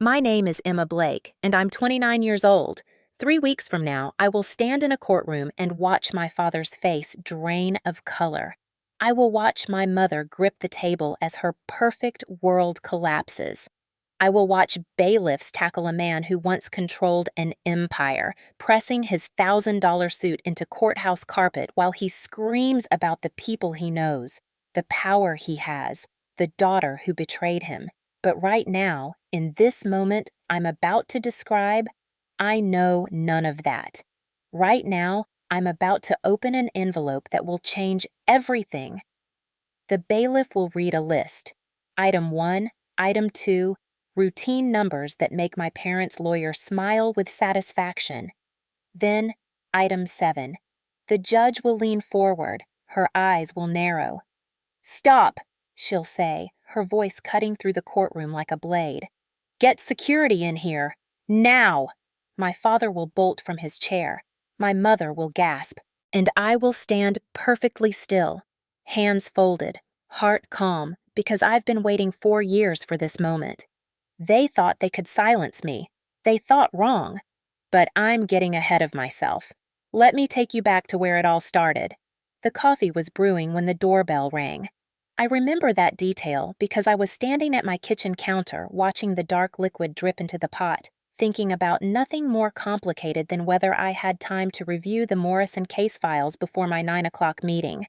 My name is Emma Blake, and I'm 29 years old. 3 weeks from now, I will stand in a courtroom and watch my father's face drain of color. I will watch my mother grip the table as her perfect world collapses. I will watch bailiffs tackle a man who once controlled an empire, pressing his $1,000 suit into courthouse carpet while he screams about the people he knows, the power he has, the daughter who betrayed him. But right now, in this moment I'm about to describe, I know none of that. Right now, I'm about to open an envelope that will change everything. The bailiff will read a list. Item 1, Item 2, routine numbers that make my parents' lawyer smile with satisfaction. Then, Item 7. The judge will lean forward. Her eyes will narrow. "Stop," she'll say, her voice cutting through the courtroom like a blade. "Get security in here. Now!" My father will bolt from his chair. My mother will gasp. And I will stand perfectly still, hands folded, heart calm, because I've been waiting 4 years for this moment. They thought they could silence me. They thought wrong. But I'm getting ahead of myself. Let me take you back to where it all started. The coffee was brewing when the doorbell rang. I remember that detail because I was standing at my kitchen counter watching the dark liquid drip into the pot, thinking about nothing more complicated than whether I had time to review the Morrison case files before my 9 o'clock meeting.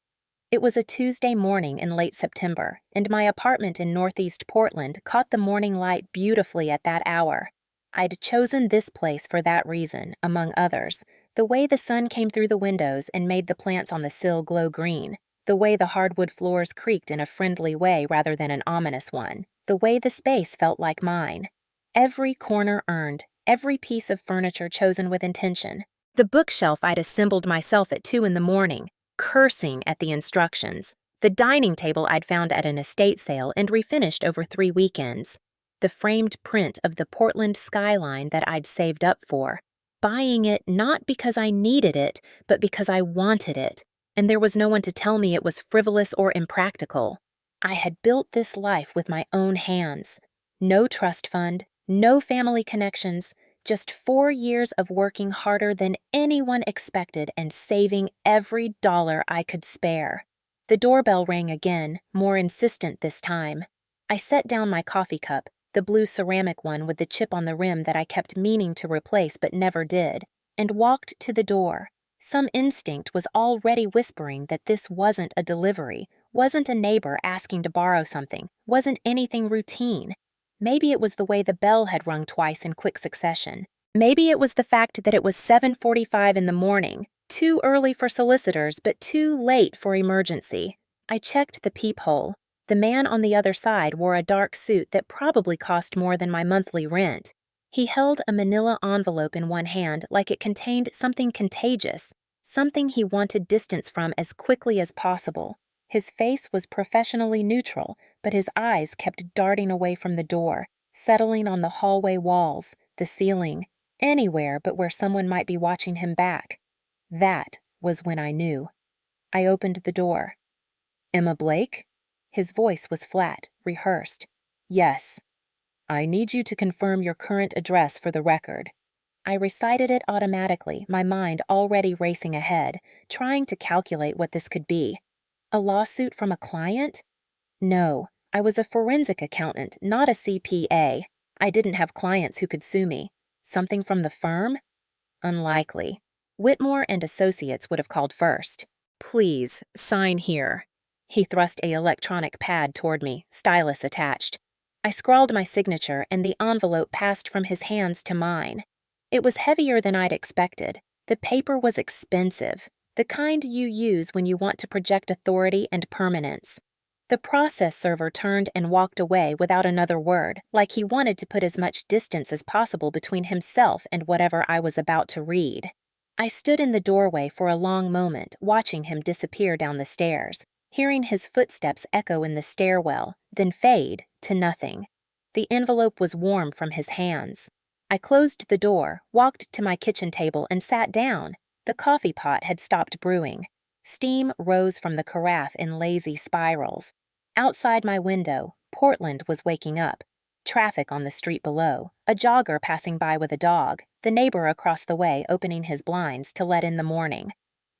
It was a Tuesday morning in late September, and my apartment in Northeast Portland caught the morning light beautifully at that hour. I'd chosen this place for that reason, among others: the way the sun came through the windows and made the plants on the sill glow green, the way the hardwood floors creaked in a friendly way rather than an ominous one, the way the space felt like mine. Every corner earned, every piece of furniture chosen with intention. The bookshelf I'd assembled myself at 2 in the morning, cursing at the instructions. The dining table I'd found at an estate sale and refinished over 3 weekends. The framed print of the Portland skyline that I'd saved up for. Buying it not because I needed it, but because I wanted it, and there was no one to tell me it was frivolous or impractical. I had built this life with my own hands. No trust fund, no family connections, just 4 years of working harder than anyone expected and saving every dollar I could spare. The doorbell rang again, more insistent this time. I set down my coffee cup, the blue ceramic one with the chip on the rim that I kept meaning to replace but never did, and walked to the door. Some instinct was already whispering that this wasn't a delivery, wasn't a neighbor asking to borrow something, wasn't anything routine. Maybe it was the way the bell had rung twice in quick succession. Maybe it was the fact that it was 7:45 in the morning, too early for solicitors but too late for emergency. I checked the peephole. The man on the other side wore a dark suit that probably cost more than my monthly rent. He held a manila envelope in one hand like it contained something contagious, something he wanted distance from as quickly as possible. His face was professionally neutral, but his eyes kept darting away from the door, settling on the hallway walls, the ceiling, anywhere but where someone might be watching him back. That was when I knew. I opened the door. "Emma Blake?" His voice was flat, rehearsed. "Yes. I need you to confirm your current address for the record." I recited it automatically, my mind already racing ahead, trying to calculate what this could be. A lawsuit from a client? No, I was a forensic accountant, not a CPA. I didn't have clients who could sue me. Something from the firm? Unlikely. Whitmore and Associates would have called first. "Please, sign here." He thrust a electronic pad toward me, stylus attached. I scrawled my signature and the envelope passed from his hands to mine. It was heavier than I'd expected. The paper was expensive, the kind you use when you want to project authority and permanence. The process server turned and walked away without another word, like he wanted to put as much distance as possible between himself and whatever I was about to read. I stood in the doorway for a long moment, watching him disappear down the stairs, hearing his footsteps echo in the stairwell, then fade to nothing. The envelope was warm from his hands. I closed the door, walked to my kitchen table, and sat down. The coffee pot had stopped brewing. Steam rose from the carafe in lazy spirals. Outside my window, Portland was waking up. Traffic on the street below, a jogger passing by with a dog, the neighbor across the way opening his blinds to let in the morning.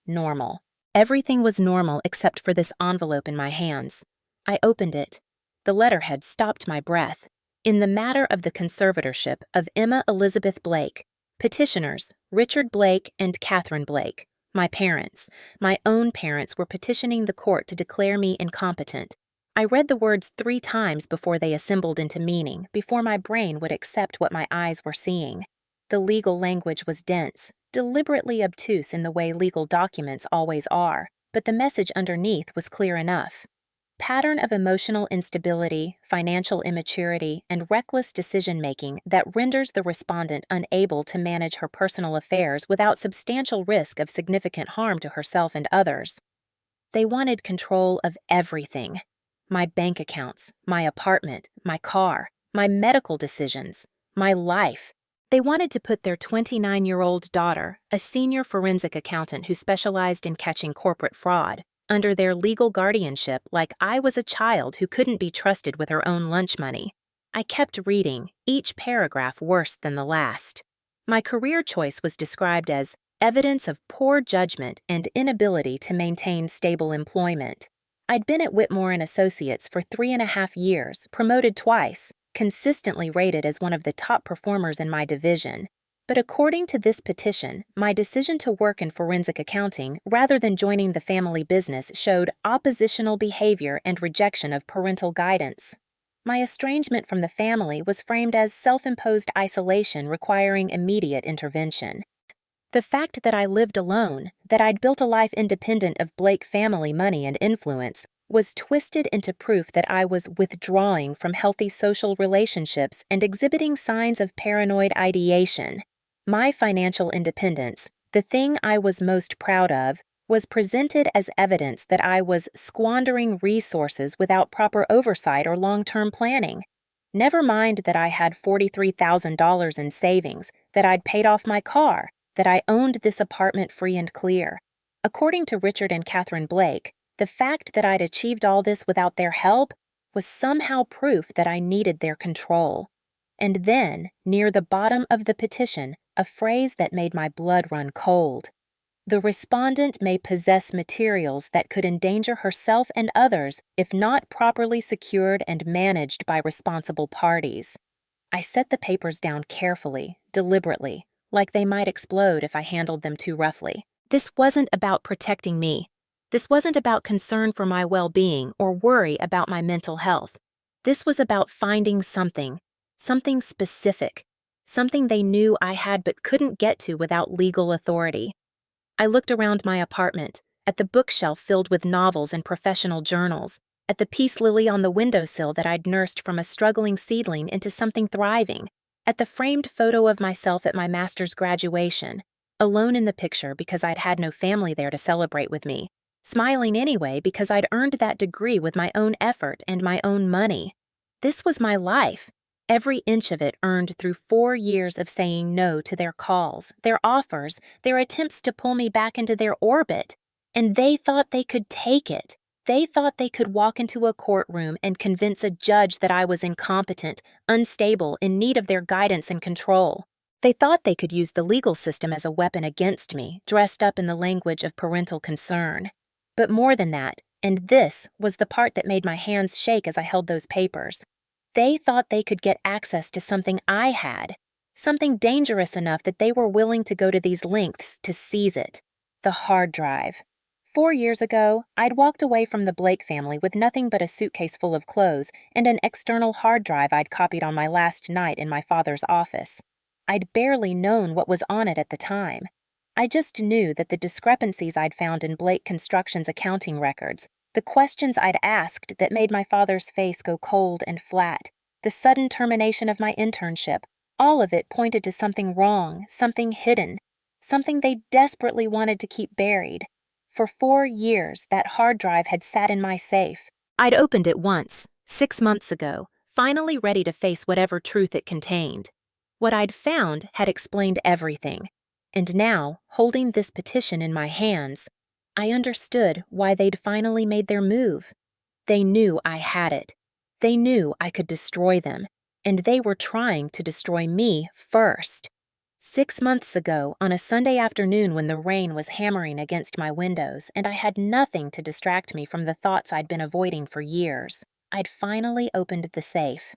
Normal. Everything was normal except for this envelope in my hands. I opened it. The letterhead stopped my breath. In the matter of the conservatorship of Emma Elizabeth Blake, petitioners Richard Blake and Catherine Blake, my parents, my own parents, were petitioning the court to declare me incompetent. I read the words 3 times before they assembled into meaning, before my brain would accept what my eyes were seeing. The legal language was dense, deliberately obtuse in the way legal documents always are, but the message underneath was clear enough. Pattern of emotional instability, financial immaturity, and reckless decision-making that renders the respondent unable to manage her personal affairs without substantial risk of significant harm to herself and others. They wanted control of everything. My bank accounts, my apartment, my car, my medical decisions, my life. They wanted to put their 29-year-old daughter, a senior forensic accountant who specialized in catching corporate fraud, under their legal guardianship like I was a child who couldn't be trusted with her own lunch money. I kept reading, each paragraph worse than the last. My career choice was described as evidence of poor judgment and inability to maintain stable employment. I'd been at Whitmore & Associates for 3.5 years, promoted twice, consistently rated as one of the top performers in my division. But according to this petition, my decision to work in forensic accounting rather than joining the family business showed oppositional behavior and rejection of parental guidance. My estrangement from the family was framed as self-imposed isolation requiring immediate intervention. The fact that I lived alone, that I'd built a life independent of Blake family money and influence, was twisted into proof that I was withdrawing from healthy social relationships and exhibiting signs of paranoid ideation. My financial independence, the thing I was most proud of, was presented as evidence that I was squandering resources without proper oversight or long-term planning. Never mind that I had $43,000 in savings, that I'd paid off my car, that I owned this apartment free and clear. According to Richard and Catherine Blake, the fact that I'd achieved all this without their help was somehow proof that I needed their control. And then, near the bottom of the petition, a phrase that made my blood run cold. The respondent may possess materials that could endanger herself and others if not properly secured and managed by responsible parties. I set the papers down carefully, deliberately, like they might explode if I handled them too roughly. This wasn't about protecting me. This wasn't about concern for my well-being or worry about my mental health. This was about finding something specific, something they knew I had but couldn't get to without legal authority. I looked around my apartment, at the bookshelf filled with novels and professional journals, at the peace lily on the windowsill that I'd nursed from a struggling seedling into something thriving, at the framed photo of myself at my master's graduation, alone in the picture because I'd had no family there to celebrate with me, smiling anyway because I'd earned that degree with my own effort and my own money. This was my life. Every inch of it earned through 4 years of saying no to their calls, their offers, their attempts to pull me back into their orbit. And they thought they could take it. They thought they could walk into a courtroom and convince a judge that I was incompetent, unstable, in need of their guidance and control. They thought they could use the legal system as a weapon against me, dressed up in the language of parental concern. But more than that, and this was the part that made my hands shake as I held those papers, they thought they could get access to something I had, something dangerous enough that they were willing to go to these lengths to seize it: the hard drive. 4 years ago, I'd walked away from the Blake family with nothing but a suitcase full of clothes and an external hard drive I'd copied on my last night in my father's office. I'd barely known what was on it at the time. I just knew that the discrepancies I'd found in Blake Construction's accounting records, the questions I'd asked that made my father's face go cold and flat, the sudden termination of my internship, all of it pointed to something wrong, something hidden, something they desperately wanted to keep buried. For 4 years, that hard drive had sat in my safe. I'd opened it once, 6 months ago, finally ready to face whatever truth it contained. What I'd found had explained everything. And now, holding this petition in my hands, I understood why they'd finally made their move. They knew I had it. They knew I could destroy them. And they were trying to destroy me first. 6 months ago, on a Sunday afternoon when the rain was hammering against my windows and I had nothing to distract me from the thoughts I'd been avoiding for years, I'd finally opened the safe.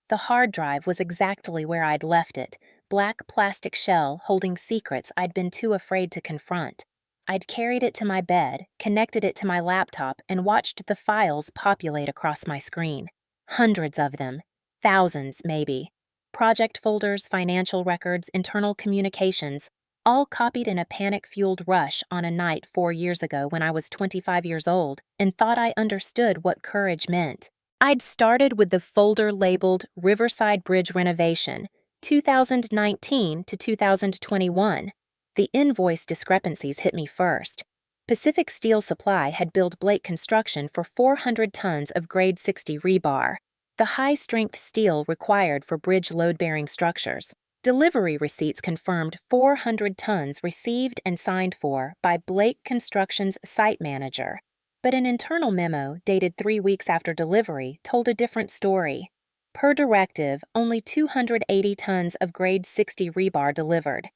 The hard drive was exactly where I'd left it, black plastic shell holding secrets I'd been too afraid to confront. I'd carried it to my bed, connected it to my laptop, and watched the files populate across my screen. Hundreds of them. Thousands, maybe. Project folders, financial records, internal communications, all copied in a panic-fueled rush on a night 4 years ago when I was 25 years old and thought I understood what courage meant. I'd started with the folder labeled Riverside Bridge Renovation, 2019 to 2021. The invoice discrepancies hit me first. Pacific Steel Supply had billed Blake Construction for 400 tons of grade 60 rebar, the high-strength steel required for bridge load-bearing structures. Delivery receipts confirmed 400 tons received and signed for by Blake Construction's site manager. But an internal memo dated 3 weeks after delivery told a different story. Per directive, only 280 tons of grade 60 rebar delivered.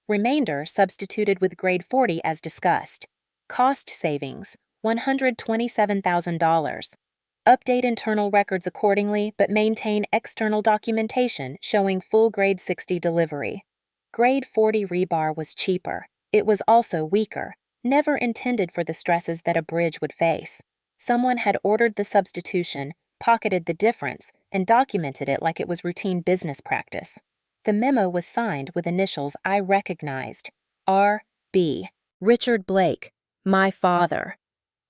Remainder substituted with grade 40 as discussed. Cost savings, $127,000. Update internal records accordingly, but maintain external documentation showing full grade 60 delivery. Grade 40 rebar was cheaper. It was also weaker, never intended for the stresses that a bridge would face. Someone had ordered the substitution, pocketed the difference, and documented it like it was routine business practice. The memo was signed with initials I recognized. R.B. Richard Blake, my father.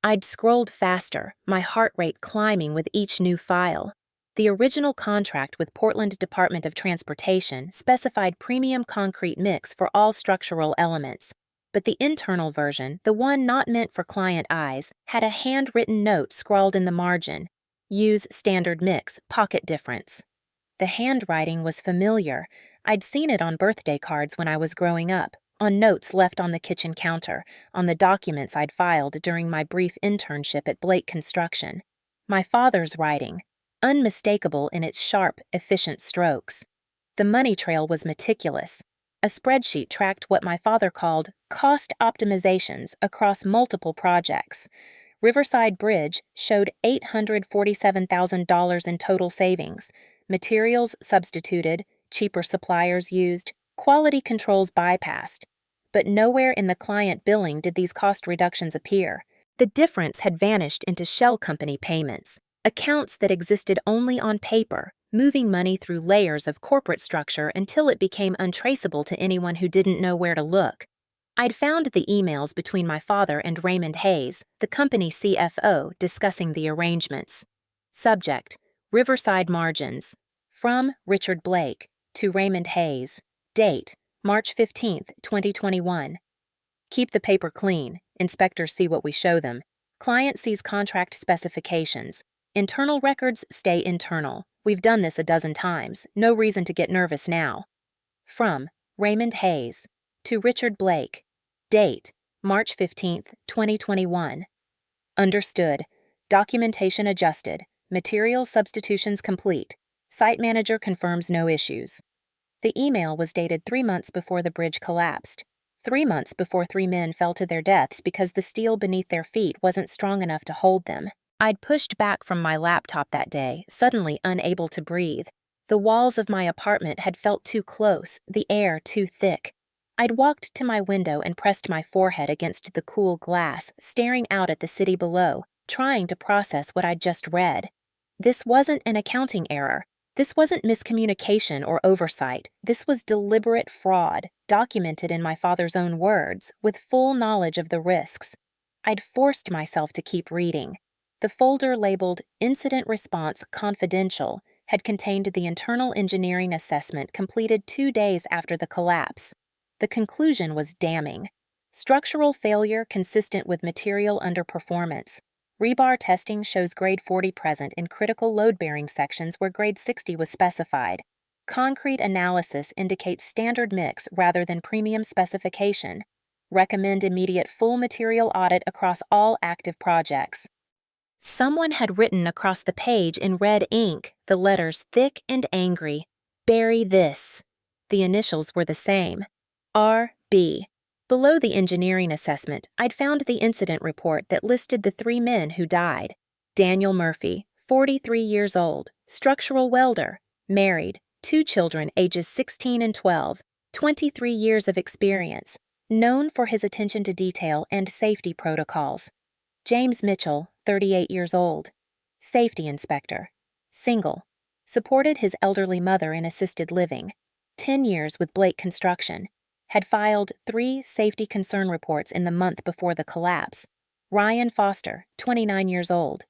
I'd scrolled faster, my heart rate climbing with each new file. The original contract with Portland Department of Transportation specified premium concrete mix for all structural elements, but the internal version, the one not meant for client eyes, had a handwritten note scrawled in the margin. Use standard mix, pocket difference. The handwriting was familiar. I'd seen it on birthday cards when I was growing up, on notes left on the kitchen counter, on the documents I'd filed during my brief internship at Blake Construction. My father's writing, unmistakable in its sharp, efficient strokes. The money trail was meticulous. A spreadsheet tracked what my father called cost optimizations across multiple projects. Riverside Bridge showed $847,000 in total savings. Materials substituted, cheaper suppliers used, quality controls bypassed. But nowhere in the client billing did these cost reductions appear. The difference had vanished into shell company payments, accounts that existed only on paper, moving money through layers of corporate structure until it became untraceable to anyone who didn't know where to look. I'd found the emails between my father and Raymond Hayes, the company CFO, discussing the arrangements. Subject: Riverside Margins. From Richard Blake to Raymond Hayes. Date: March 15, 2021. Keep the paper clean. Inspectors see what we show them. Client sees contract specifications. Internal records stay internal. We've done this a dozen times. No reason to get nervous now. From Raymond Hayes to Richard Blake. Date: March 15, 2021. Understood. Documentation adjusted. Material substitutions complete. Site manager confirms no issues. The email was dated 3 months before the bridge collapsed. 3 months before 3 men fell to their deaths because the steel beneath their feet wasn't strong enough to hold them. I'd pushed back from my laptop that day, suddenly unable to breathe. The walls of my apartment had felt too close, the air too thick. I'd walked to my window and pressed my forehead against the cool glass, staring out at the city below, trying to process what I'd just read. This wasn't an accounting error. This wasn't miscommunication or oversight. This was deliberate fraud, documented in my father's own words, with full knowledge of the risks. I'd forced myself to keep reading. The folder labeled Incident Response Confidential had contained the internal engineering assessment completed 2 days after the collapse. The conclusion was damning. Structural failure consistent with material underperformance. Rebar testing shows grade 40 present in critical load-bearing sections where grade 60 was specified. Concrete analysis indicates standard mix rather than premium specification. Recommend immediate full material audit across all active projects. Someone had written across the page in red ink, the letters thick and angry, "Bury this." The initials were the same, R.B. Below the engineering assessment, I'd found the incident report that listed the 3 men who died. Daniel Murphy, 43 years old, structural welder, married, 2 children ages 16 and 12, 23 years of experience, known for his attention to detail and safety protocols. James Mitchell, 38 years old, safety inspector, single, supported his elderly mother in assisted living, 10 years with Blake Construction, had filed 3 safety concern reports in the month before the collapse. Ryan Foster, 29 years old,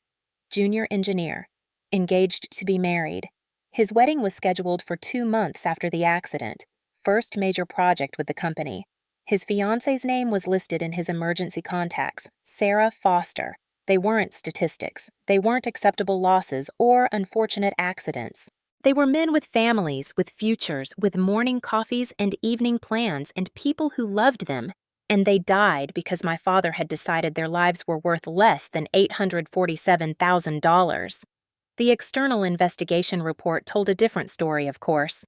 junior engineer, engaged to be married. His wedding was scheduled for 2 months after the accident, first major project with the company. His fiance's name was listed in his emergency contacts, Sarah Foster. They weren't statistics. They weren't acceptable losses or unfortunate accidents. They were men with families, with futures, with morning coffees and evening plans and people who loved them. And they died because my father had decided their lives were worth less than $847,000. The external investigation report told a different story, of course.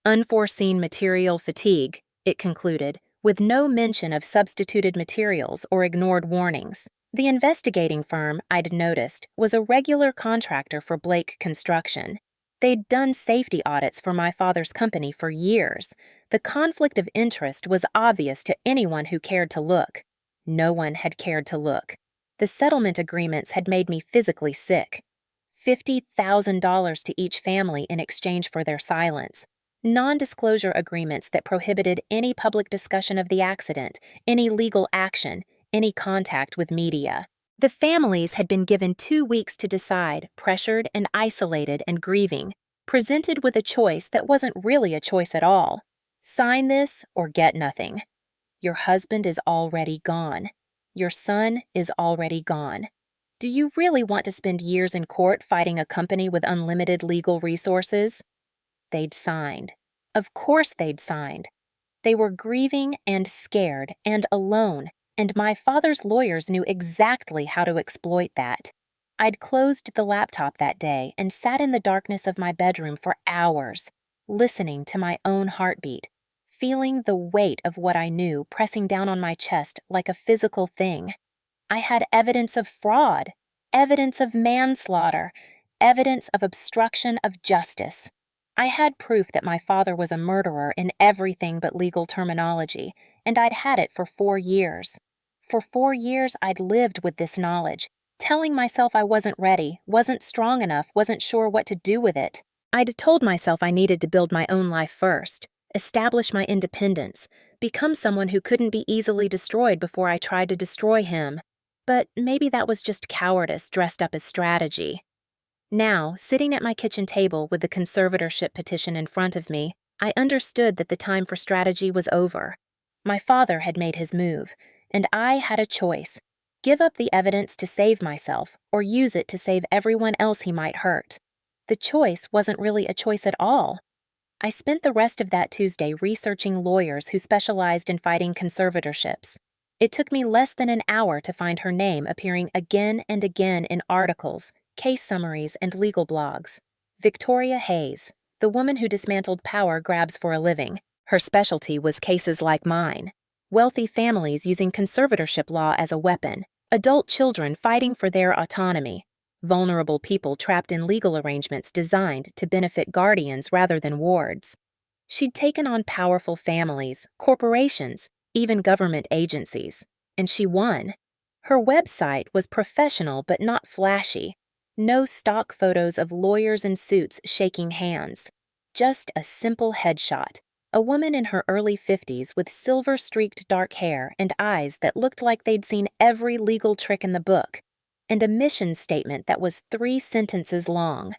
Unforeseen material fatigue, it concluded, with no mention of substituted materials or ignored warnings. The investigating firm, I'd noticed, was a regular contractor for Blake Construction. They'd done safety audits for my father's company for years. The conflict of interest was obvious to anyone who cared to look. No one had cared to look. The settlement agreements had made me physically sick. $50,000 to each family in exchange for their silence. Non-disclosure agreements that prohibited any public discussion of the accident, any legal action, any contact with media. The families had been given 2 weeks to decide, pressured and isolated and grieving, presented with a choice that wasn't really a choice at all. Sign this or get nothing. Your husband is already gone. Your son is already gone. Do you really want to spend years in court fighting a company with unlimited legal resources? They'd signed. Of course they'd signed. They were grieving and scared and alone, and my father's lawyers knew exactly how to exploit that. I'd closed the laptop that day and sat in the darkness of my bedroom for hours, listening to my own heartbeat, feeling the weight of what I knew pressing down on my chest like a physical thing. I had evidence of fraud, evidence of manslaughter, evidence of obstruction of justice. I had proof that my father was a murderer in everything but legal terminology, and I'd had it for 4 years. For 4 years, I'd lived with this knowledge, telling myself I wasn't ready, wasn't strong enough, wasn't sure what to do with it. I'd told myself I needed to build my own life first, establish my independence, become someone who couldn't be easily destroyed before I tried to destroy him. But maybe that was just cowardice dressed up as strategy. Now, sitting at my kitchen table with the conservatorship petition in front of me, I understood that the time for strategy was over. My father had made his move, and I had a choice: give up the evidence to save myself, or use it to save everyone else he might hurt. The choice wasn't really a choice at all. I spent the rest of that Tuesday researching lawyers who specialized in fighting conservatorships. It took me less than an hour to find her name appearing again and again in articles, case summaries, and legal blogs. Victoria Hayes, the woman who dismantled power grabs for a living. Her specialty was cases like mine. Wealthy families using conservatorship law as a weapon, adult children fighting for their autonomy, vulnerable people trapped in legal arrangements designed to benefit guardians rather than wards. She'd taken on powerful families, corporations, even government agencies, and she won. Her website was professional but not flashy. No stock photos of lawyers in suits shaking hands. Just a simple headshot. A woman in her early 50s with silver-streaked dark hair and eyes that looked like they'd seen every legal trick in the book, and a mission statement that was 3 sentences long.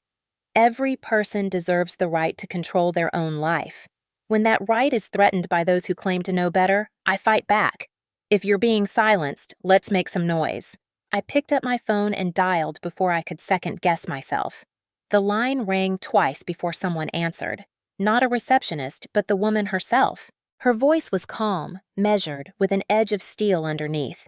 Every person deserves the right to control their own life. When that right is threatened by those who claim to know better, I fight back. If you're being silenced, let's make some noise. I picked up my phone and dialed before I could second-guess myself. The line rang twice before someone answered. Not a receptionist, but the woman herself. Her voice was calm, measured, with an edge of steel underneath.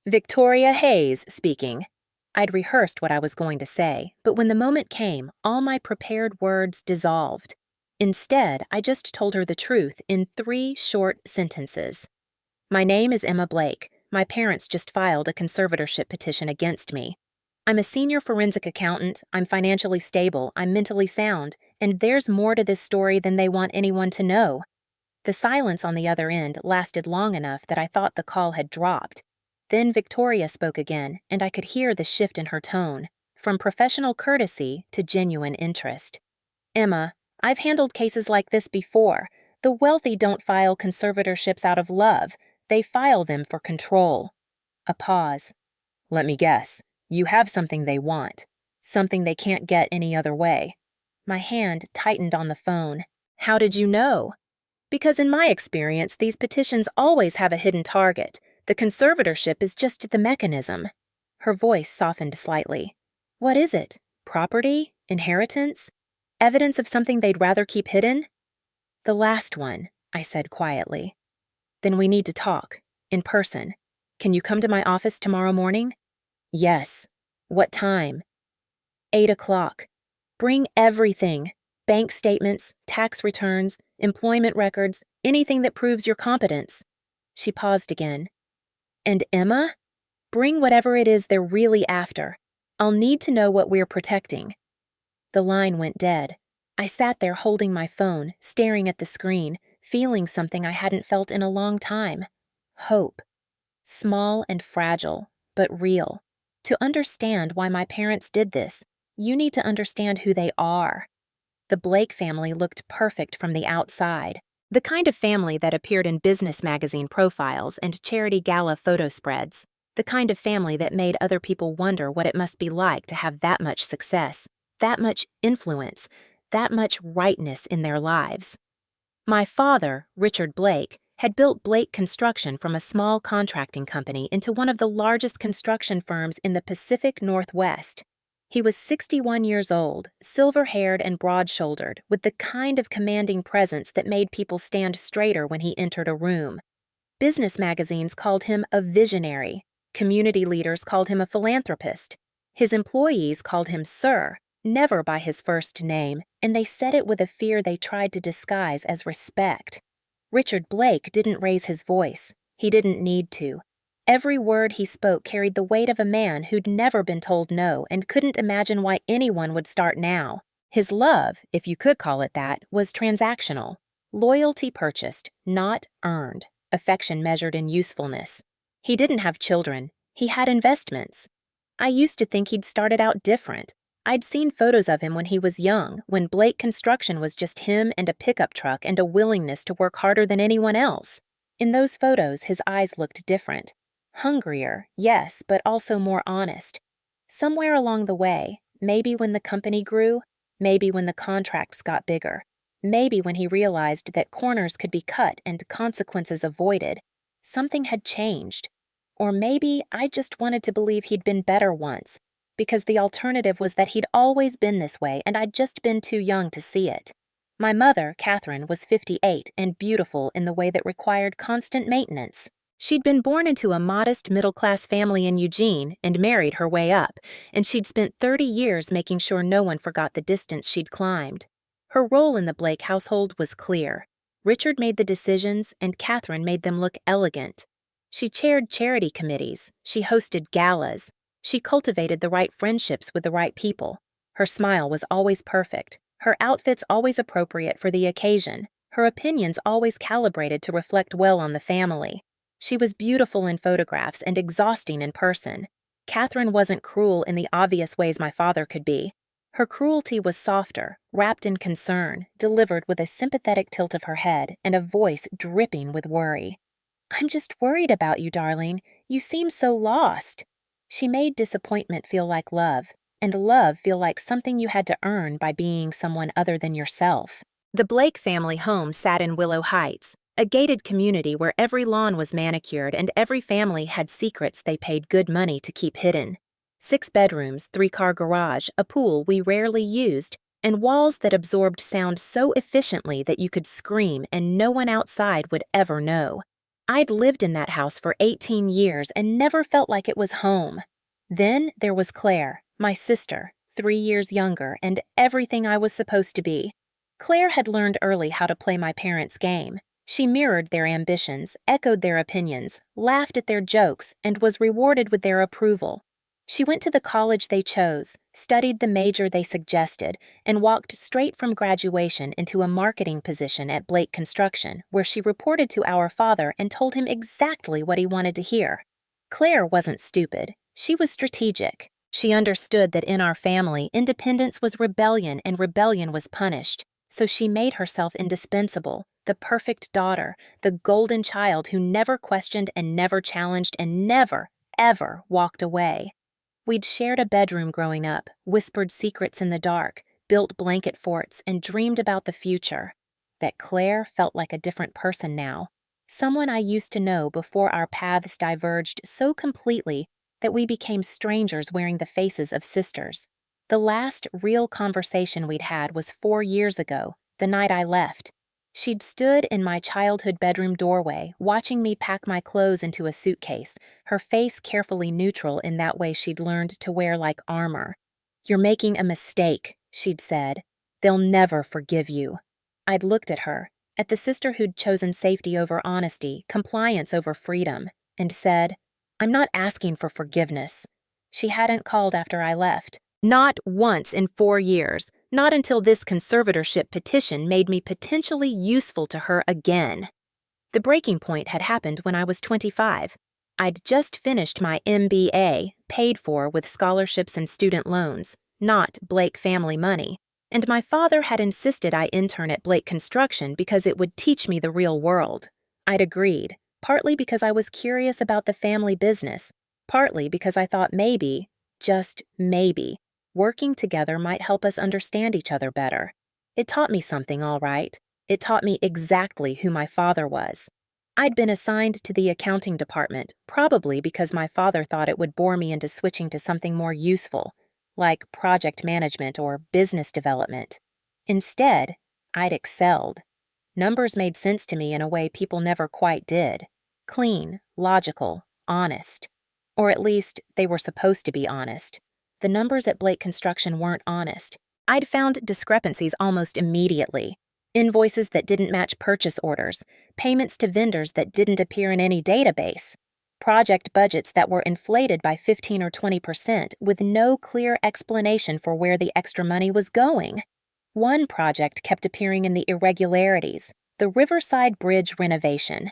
"Victoria Hayes speaking." I'd rehearsed what I was going to say, but when the moment came, all my prepared words dissolved. Instead, I just told her the truth in 3 short sentences. My name is Emma Blake. My parents just filed a conservatorship petition against me. I'm a senior forensic accountant, I'm financially stable, I'm mentally sound, and there's more to this story than they want anyone to know. The silence on the other end lasted long enough that I thought the call had dropped. Then Victoria spoke again, and I could hear the shift in her tone, from professional courtesy to genuine interest. Emma, I've handled cases like this before. The wealthy don't file conservatorships out of love. They file them for control. A pause. Let me guess. You have something they want. Something they can't get any other way. My hand tightened on the phone. How did you know? Because in my experience, these petitions always have a hidden target. The conservatorship is just the mechanism. Her voice softened slightly. What is it? Property? Inheritance? Evidence of something they'd rather keep hidden? The last one, I said quietly. Then we need to talk. In person. Can you come to my office tomorrow morning? Yes. What time? 8 o'clock. Bring everything. Bank statements, tax returns, employment records, anything that proves your competence. She paused again. And Emma? Bring whatever it is they're really after. I'll need to know what we're protecting. The line went dead. I sat there holding my phone, staring at the screen, feeling something I hadn't felt in a long time. Hope. Small and fragile, but real. To understand why my parents did this, you need to understand who they are. The Blake family looked perfect from the outside. The kind of family that appeared in business magazine profiles and charity gala photo spreads. The kind of family that made other people wonder what it must be like to have that much success, that much influence, that much rightness in their lives. My father, Richard Blake, had built Blake Construction from a small contracting company into one of the largest construction firms in the Pacific Northwest. He was 61 years old, silver-haired and broad-shouldered, with the kind of commanding presence that made people stand straighter when he entered a room. Business magazines called him a visionary. Community leaders called him a philanthropist. His employees called him Sir, never by his first name, and they said it with a fear they tried to disguise as respect. Richard Blake didn't raise his voice. He didn't need to. Every word he spoke carried the weight of a man who'd never been told no and couldn't imagine why anyone would start now. His love, if you could call it that, was transactional. Loyalty purchased, not earned. Affection measured in usefulness. He didn't have children. He had investments. I used to think he'd started out different. I'd seen photos of him when he was young, when Blake Construction was just him and a pickup truck and a willingness to work harder than anyone else. In those photos, his eyes looked different. Hungrier, yes, but also more honest. Somewhere along the way, maybe when the company grew, maybe when the contracts got bigger, maybe when he realized that corners could be cut and consequences avoided, something had changed. Or maybe I just wanted to believe he'd been better once, because the alternative was that he'd always been this way and I'd just been too young to see it. My mother, Catherine, was 58 and beautiful in the way that required constant maintenance. She'd been born into a modest middle-class family in Eugene and married her way up, and she'd spent 30 years making sure no one forgot the distance she'd climbed. Her role in the Blake household was clear. Richard made the decisions, and Catherine made them look elegant. She chaired charity committees. She hosted galas. She cultivated the right friendships with the right people. Her smile was always perfect. Her outfits always appropriate for the occasion. Her opinions always calibrated to reflect well on the family. She was beautiful in photographs and exhausting in person. Catherine wasn't cruel in the obvious ways my father could be. Her cruelty was softer, wrapped in concern, delivered with a sympathetic tilt of her head and a voice dripping with worry. "I'm just worried about you, darling. You seem so lost." She made disappointment feel like love, and love feel like something you had to earn by being someone other than yourself. The Blake family home sat in Willow Heights, a gated community where every lawn was manicured and every family had secrets they paid good money to keep hidden. 6 bedrooms, 3-car garage, a pool we rarely used, and walls that absorbed sound so efficiently that you could scream and no one outside would ever know. I'd lived in that house for 18 years and never felt like it was home. Then there was Claire, my sister, 3 years younger, and everything I was supposed to be. Claire had learned early how to play my parents' game. She mirrored their ambitions, echoed their opinions, laughed at their jokes, and was rewarded with their approval. She went to the college they chose, studied the major they suggested, and walked straight from graduation into a marketing position at Blake Construction, where she reported to our father and told him exactly what he wanted to hear. Claire wasn't stupid. She was strategic. She understood that in our family, independence was rebellion and rebellion was punished. So she made herself indispensable, the perfect daughter, the golden child who never questioned and never challenged and never, ever walked away. We'd shared a bedroom growing up, whispered secrets in the dark, built blanket forts, and dreamed about the future. That Claire felt like a different person now, someone I used to know before our paths diverged so completely that we became strangers wearing the faces of sisters. The last real conversation we'd had was 4 years ago, the night I left. She'd stood in my childhood bedroom doorway, watching me pack my clothes into a suitcase, her face carefully neutral in that way she'd learned to wear like armor. "You're making a mistake," she'd said. "They'll never forgive you." I'd looked at her, at the sister who'd chosen safety over honesty, compliance over freedom, and said, "I'm not asking for forgiveness." She hadn't called after I left. Not once in 4 years, not until this conservatorship petition made me potentially useful to her again. The breaking point had happened when I was 25. I'd just finished my MBA, paid for with scholarships and student loans, not Blake family money, and my father had insisted I intern at Blake Construction because it would teach me the real world. I'd agreed, partly because I was curious about the family business, partly because I thought maybe, just maybe, working together might help us understand each other better. It taught me something, all right. It taught me exactly who my father was. I'd been assigned to the accounting department, probably because my father thought it would bore me into switching to something more useful, like project management or business development. Instead, I'd excelled. Numbers made sense to me in a way people never quite did. Clean, logical, honest. Or at least, they were supposed to be honest. The numbers at Blake Construction weren't honest. I'd found discrepancies almost immediately. Invoices that didn't match purchase orders, payments to vendors that didn't appear in any database, project budgets that were inflated by 15 or 20% with no clear explanation for where the extra money was going. One project kept appearing in the irregularities, the Riverside Bridge renovation.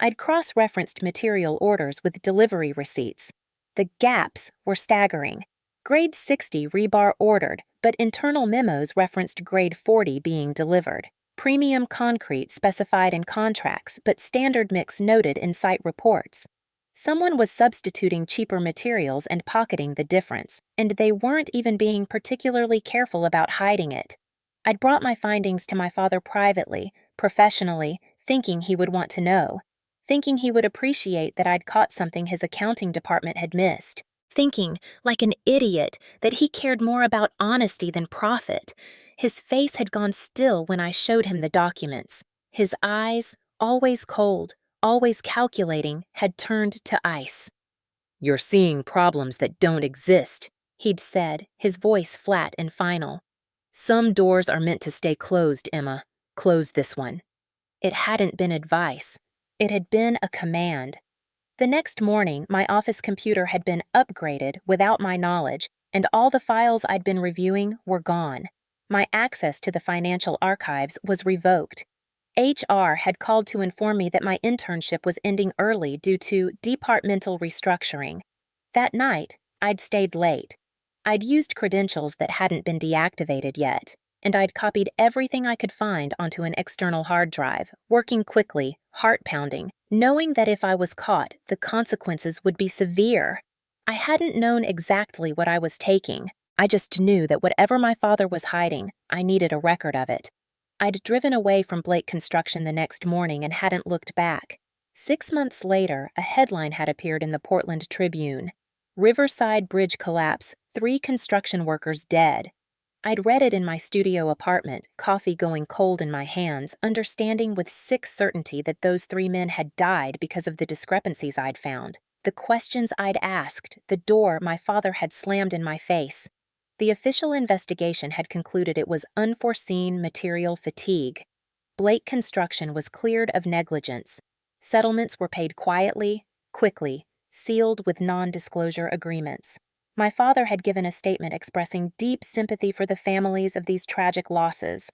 I'd cross-referenced material orders with delivery receipts. The gaps were staggering. Grade 60 rebar ordered, but internal memos referenced grade 40 being delivered. Premium concrete specified in contracts, but standard mix noted in site reports. Someone was substituting cheaper materials and pocketing the difference, and they weren't even being particularly careful about hiding it. I'd brought my findings to my father privately, professionally, thinking he would want to know. Thinking he would appreciate that I'd caught something his accounting department had missed. Thinking, like an idiot, that he cared more about honesty than profit. His face had gone still when I showed him the documents. His eyes, always cold, always calculating, had turned to ice. "You're seeing problems that don't exist," he'd said, his voice flat and final. "Some doors are meant to stay closed, Emma. Close this one." It hadn't been advice. It had been a command. The next morning, my office computer had been upgraded without my knowledge, and all the files I'd been reviewing were gone. My access to the financial archives was revoked. HR had called to inform me that my internship was ending early due to departmental restructuring. That night, I'd stayed late. I'd used credentials that hadn't been deactivated yet, and I'd copied everything I could find onto an external hard drive, working quickly, heart-pounding, knowing that if I was caught, the consequences would be severe. I hadn't known exactly what I was taking. I just knew that whatever my father was hiding, I needed a record of it. I'd driven away from Blake Construction the next morning and hadn't looked back. 6 months later, a headline had appeared in the Portland Tribune. "Riverside Bridge Collapse, 3 construction workers dead." I'd read it in my studio apartment, coffee going cold in my hands, understanding with sick certainty that those 3 men had died because of the discrepancies I'd found. the questions I'd asked, the door my father had slammed in my face. The official investigation had concluded it was unforeseen material fatigue. Blake Construction was cleared of negligence. Settlements were paid quietly, quickly, sealed with non-disclosure agreements. My father had given a statement expressing deep sympathy for the families of these tragic losses,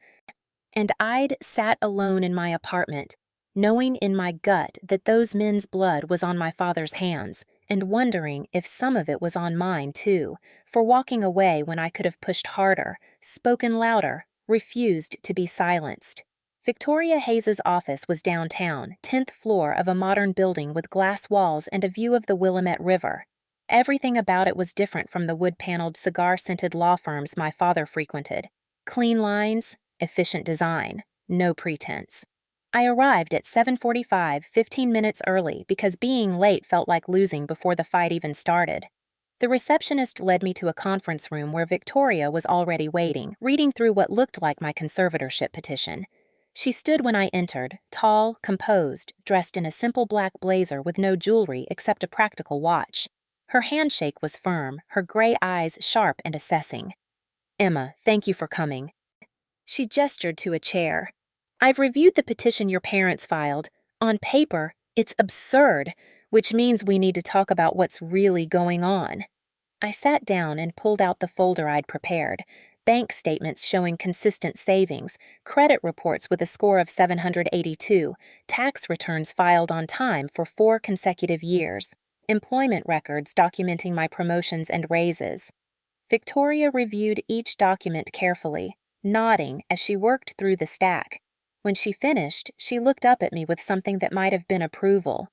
and I'd sat alone in my apartment, knowing in my gut that those men's blood was on my father's hands, and wondering if some of it was on mine too, for walking away when I could have pushed harder, spoken louder, refused to be silenced. Victoria Hayes's office was downtown, 10th floor of a modern building with glass walls and a view of the Willamette River. Everything about it was different from the wood-paneled, cigar-scented law firms my father frequented. Clean lines, efficient design, no pretense. I arrived at 7:45, 15 minutes early, because being late felt like losing before the fight even started. The receptionist led me to a conference room where Victoria was already waiting, reading through what looked like my conservatorship petition. She stood when I entered, tall, composed, dressed in a simple black blazer with no jewelry except a practical watch. Her handshake was firm, her gray eyes sharp and assessing. "Emma, thank you for coming." She gestured to a chair. "I've reviewed the petition your parents filed. On paper, it's absurd, which means we need to talk about what's really going on." I sat down and pulled out the folder I'd prepared. Bank statements showing consistent savings, credit reports with a score of 782, tax returns filed on time for 4 consecutive years, employment records documenting my promotions and raises. Victoria reviewed each document carefully, nodding as she worked through the stack. When she finished, she looked up at me with something that might have been approval.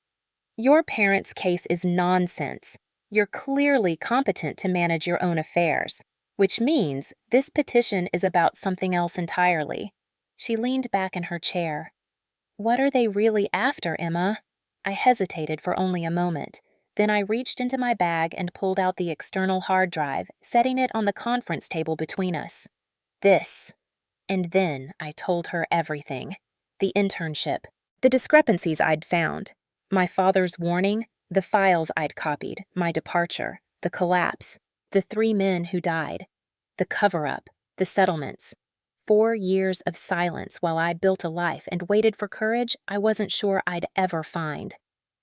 "Your parents' case is nonsense. You're clearly competent to manage your own affairs, which means this petition is about something else entirely." She leaned back in her chair. "What are they really after, Emma?" I hesitated for only a moment. Then I reached into my bag and pulled out the external hard drive, setting it on the conference table between us. "This." And then I told her everything. The internship, the discrepancies I'd found, my father's warning, the files I'd copied, my departure, the collapse, the 3 men who died, the cover-up, the settlements. 4 years of silence while I built a life and waited for courage I wasn't sure I'd ever find.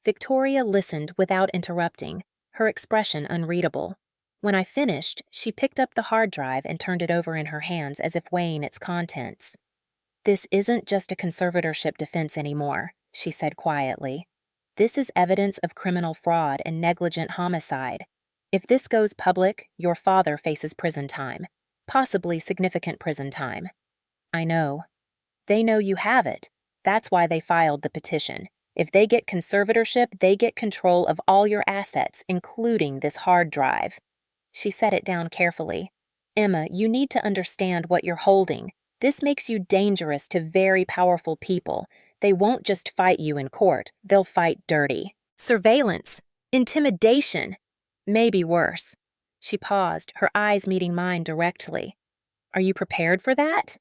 Victoria listened without interrupting, her expression unreadable. When I finished, she picked up the hard drive and turned it over in her hands as if weighing its contents. "This isn't just a conservatorship defense anymore," she said quietly. "This is evidence of criminal fraud and negligent homicide. If this goes public, your father faces prison time, possibly significant prison time." "I know." "They know you have it. That's why they filed the petition. If they get conservatorship, they get control of all your assets, including this hard drive." She set it down carefully. "Emma, you need to understand what you're holding. This makes you dangerous to very powerful people. They won't just fight you in court, they'll fight dirty. Surveillance, intimidation, maybe worse." She paused, her eyes meeting mine directly. "Are you prepared for that?"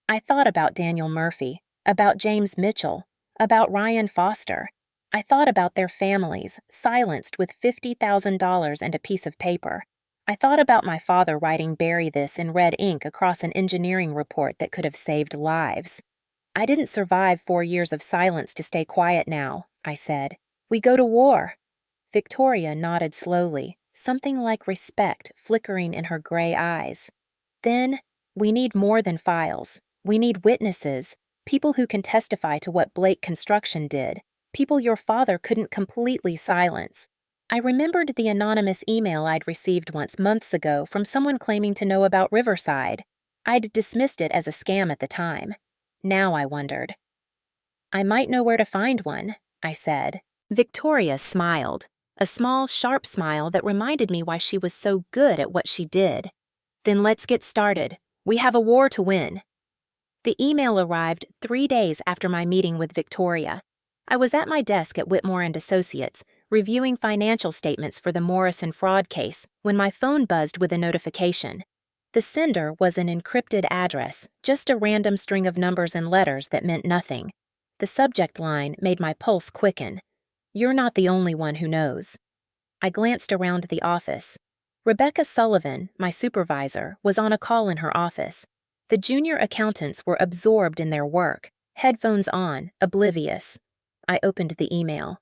I thought about Daniel Murphy, about James Mitchell, about Ryan Foster. I thought about their families, silenced with $50,000 and a piece of paper. I thought about my father writing "bury this" in red ink across an engineering report that could have saved lives. "I didn't survive 4 years of silence to stay quiet now," I said. "We go to war." Victoria nodded slowly, something like respect flickering in her gray eyes. "Then, we need more than files. We need witnesses, people who can testify to what Blake Construction did, people your father couldn't completely silence." I remembered the anonymous email I'd received once months ago from someone claiming to know about Riverside. I'd dismissed it as a scam at the time. Now I wondered. "I might know where to find one," I said. Victoria smiled, a small, sharp smile that reminded me why she was so good at what she did. "Then let's get started. We have a war to win." The email arrived 3 days after my meeting with Victoria. I was at my desk at Whitmore and Associates, reviewing financial statements for the Morrison fraud case, when my phone buzzed with a notification. The sender was an encrypted address, just a random string of numbers and letters that meant nothing. The subject line made my pulse quicken. "You're not the only one who knows." I glanced around the office. Rebecca Sullivan, my supervisor, was on a call in her office. The junior accountants were absorbed in their work, headphones on, oblivious. I opened the email.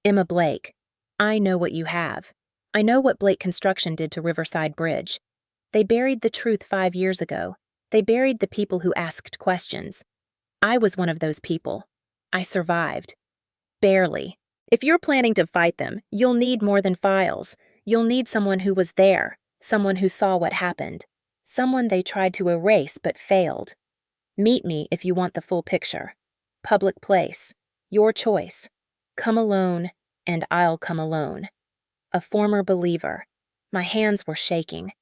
Emma Blake, I know what you have. I know what Blake Construction did to Riverside Bridge. They buried the truth 5 years ago. They buried the people who asked questions. I was one of those people. I survived. Barely. If you're planning to fight them, you'll need more than files. You'll need someone who was there, someone who saw what happened, someone they tried to erase but failed. Meet me if you want the full picture. Public place. Your choice. Come alone, and I'll come alone. A former believer. My hands were shaking.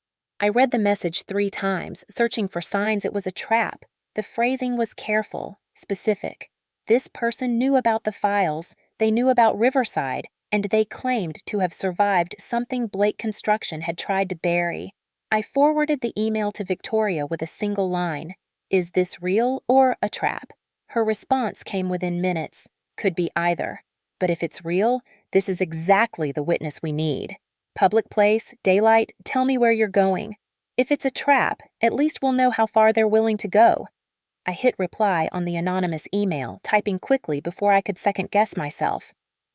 I read the message 3 times, searching for signs it was a trap. The phrasing was careful, specific. This person knew about the files, they knew about Riverside, and they claimed to have survived something Blake Construction had tried to bury. I forwarded the email to Victoria with a single line. Is this real or a trap? Her response came within minutes. Could be either. But if it's real, this is exactly the witness we need. Public place, daylight, tell me where you're going. If it's a trap, at least we'll know how far they're willing to go. I hit reply on the anonymous email, typing quickly before I could second-guess myself.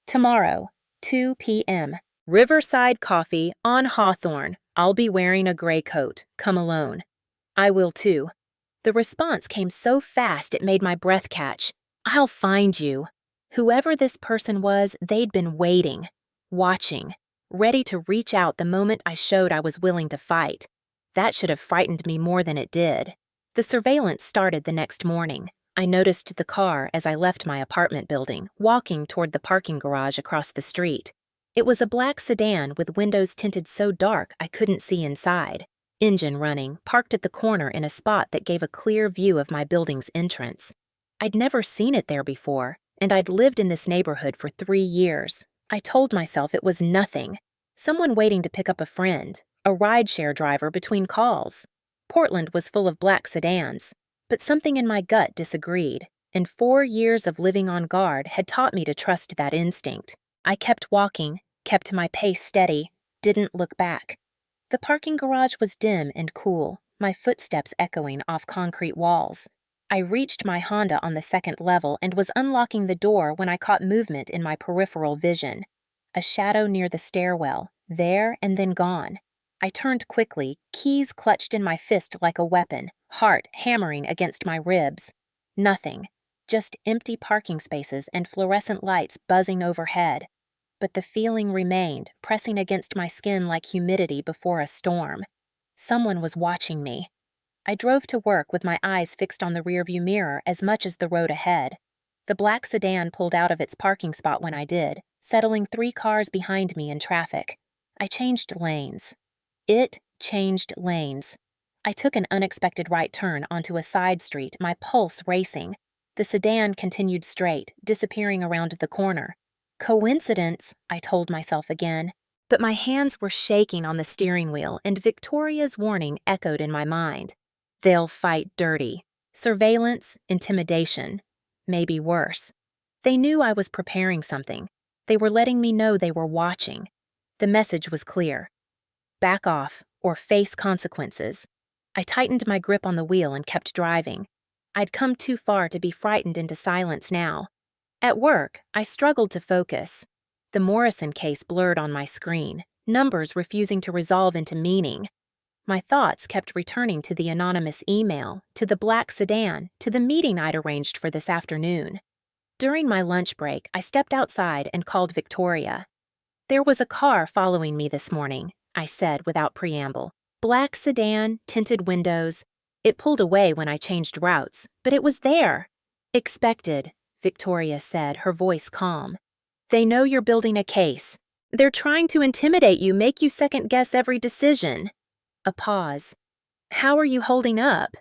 Tomorrow, 2 p.m. Riverside Coffee on Hawthorne. I'll be wearing a gray coat. Come alone. I will too. The response came so fast it made my breath catch. I'll find you. Whoever this person was, they'd been waiting, watching, ready to reach out the moment I showed I was willing to fight. That should have frightened me more than it did. The surveillance started the next morning. I noticed the car as I left my apartment building, walking toward the parking garage across the street. It was a black sedan with windows tinted so dark I couldn't see inside. Engine running, parked at the corner in a spot that gave a clear view of my building's entrance. I'd never seen it there before, and I'd lived in this neighborhood for 3 years. I told myself it was nothing. Someone waiting to pick up a friend, a rideshare driver between calls. Portland was full of black sedans, but something in my gut disagreed, and 4 years of living on guard had taught me to trust that instinct. I kept walking, kept my pace steady, didn't look back. The parking garage was dim and cool, my footsteps echoing off concrete walls. I reached my Honda on the second level and was unlocking the door when I caught movement in my peripheral vision. A shadow near the stairwell, there and then gone. I turned quickly, keys clutched in my fist like a weapon, heart hammering against my ribs. Nothing, just empty parking spaces and fluorescent lights buzzing overhead. But the feeling remained, pressing against my skin like humidity before a storm. Someone was watching me. I drove to work with my eyes fixed on the rearview mirror as much as the road ahead. The black sedan pulled out of its parking spot when I did, settling 3 cars behind me in traffic. I changed lanes. It changed lanes. I took an unexpected right turn onto a side street, my pulse racing. The sedan continued straight, disappearing around the corner. Coincidence, I told myself again. But my hands were shaking on the steering wheel, and Victoria's warning echoed in my mind. They'll fight dirty. Surveillance, intimidation. Maybe worse. They knew I was preparing something. They were letting me know they were watching. The message was clear. Back off, or face consequences. I tightened my grip on the wheel and kept driving. I'd come too far to be frightened into silence now. At work, I struggled to focus. The Morrison case blurred on my screen, numbers refusing to resolve into meaning. My thoughts kept returning to the anonymous email, to the black sedan, to the meeting I'd arranged for this afternoon. During my lunch break, I stepped outside and called Victoria. There was a car following me this morning, I said without preamble. Black sedan, tinted windows. It pulled away when I changed routes, but it was there. Expected, Victoria said, her voice calm. They know you're building a case. They're trying to intimidate you, make you second-guess every decision. A pause. How are you holding up?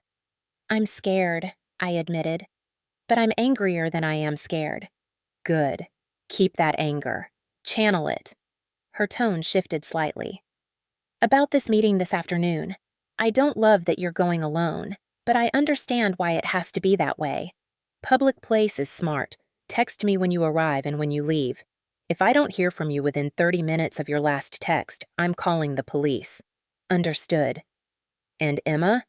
I'm scared, I admitted. But I'm angrier than I am scared. Good. Keep that anger. Channel it. Her tone shifted slightly. About this meeting this afternoon. I don't love that you're going alone, but I understand why it has to be that way. Public place is smart. Text me when you arrive and when you leave. If I don't hear from you within 30 minutes of your last text, I'm calling the police. Understood. And Emma?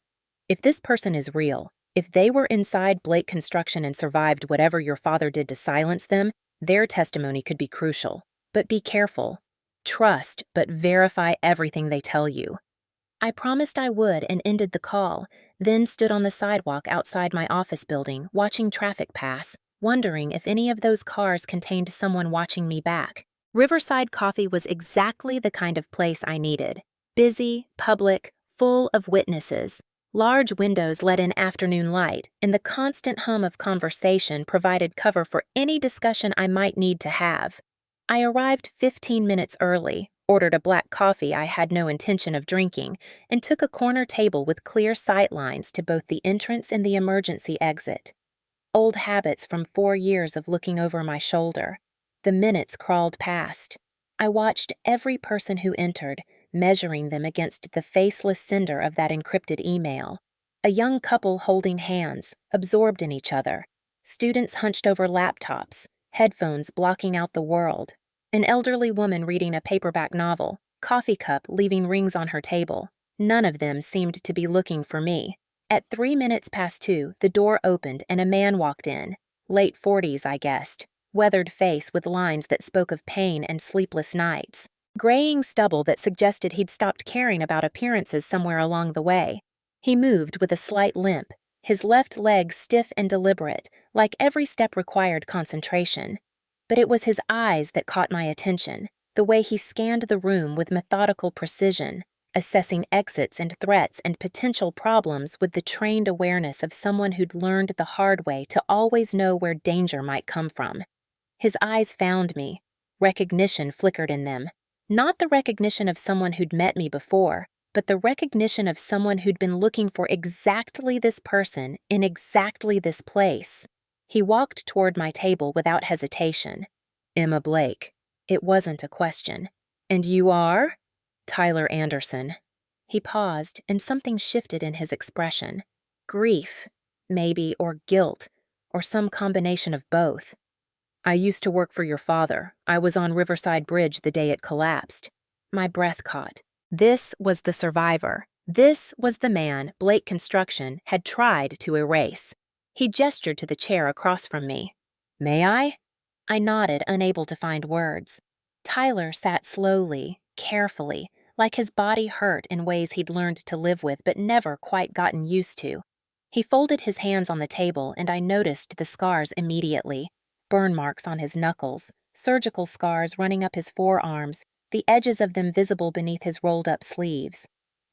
If this person is real, if they were inside Blake Construction and survived whatever your father did to silence them, their testimony could be crucial. But be careful. Trust, but verify everything they tell you. I promised I would and ended the call, then stood on the sidewalk outside my office building, watching traffic pass, wondering if any of those cars contained someone watching me back. Riverside Coffee was exactly the kind of place I needed. Busy, public, full of witnesses. Large windows let in afternoon light, and the constant hum of conversation provided cover for any discussion I might need to have. I arrived 15 minutes early, ordered a black coffee I had no intention of drinking, and took a corner table with clear sight lines to both the entrance and the emergency exit. Old habits from 4 years of looking over my shoulder. The minutes crawled past. I watched every person who entered, measuring them against the faceless sender of that encrypted email. A young couple holding hands, absorbed in each other. Students hunched over laptops, headphones blocking out the world. An elderly woman reading a paperback novel, coffee cup leaving rings on her table. None of them seemed to be looking for me. At 3 minutes past 2, the door opened and a man walked in. Late 40s, I guessed. Weathered face with lines that spoke of pain and sleepless nights. Graying stubble that suggested he'd stopped caring about appearances somewhere along the way. He moved with a slight limp, his left leg stiff and deliberate, like every step required concentration. But it was his eyes that caught my attention, the way he scanned the room with methodical precision, assessing exits and threats and potential problems with the trained awareness of someone who'd learned the hard way to always know where danger might come from. His eyes found me. Recognition flickered in them. Not the recognition of someone who'd met me before, but the recognition of someone who'd been looking for exactly this person in exactly this place. He walked toward my table without hesitation. Emma Blake. It wasn't a question. And you are? Tyler Anderson. He paused, and something shifted in his expression. Grief, maybe, or guilt, or some combination of both. I used to work for your father. I was on Riverside Bridge the day it collapsed. My breath caught. This was the survivor. This was the man Blake Construction had tried to erase. He gestured to the chair across from me. May I? I nodded, unable to find words. Tyler sat slowly, carefully, like his body hurt in ways he'd learned to live with but never quite gotten used to. He folded his hands on the table, and I noticed the scars immediately. Burn marks on his knuckles, surgical scars running up his forearms, the edges of them visible beneath his rolled-up sleeves.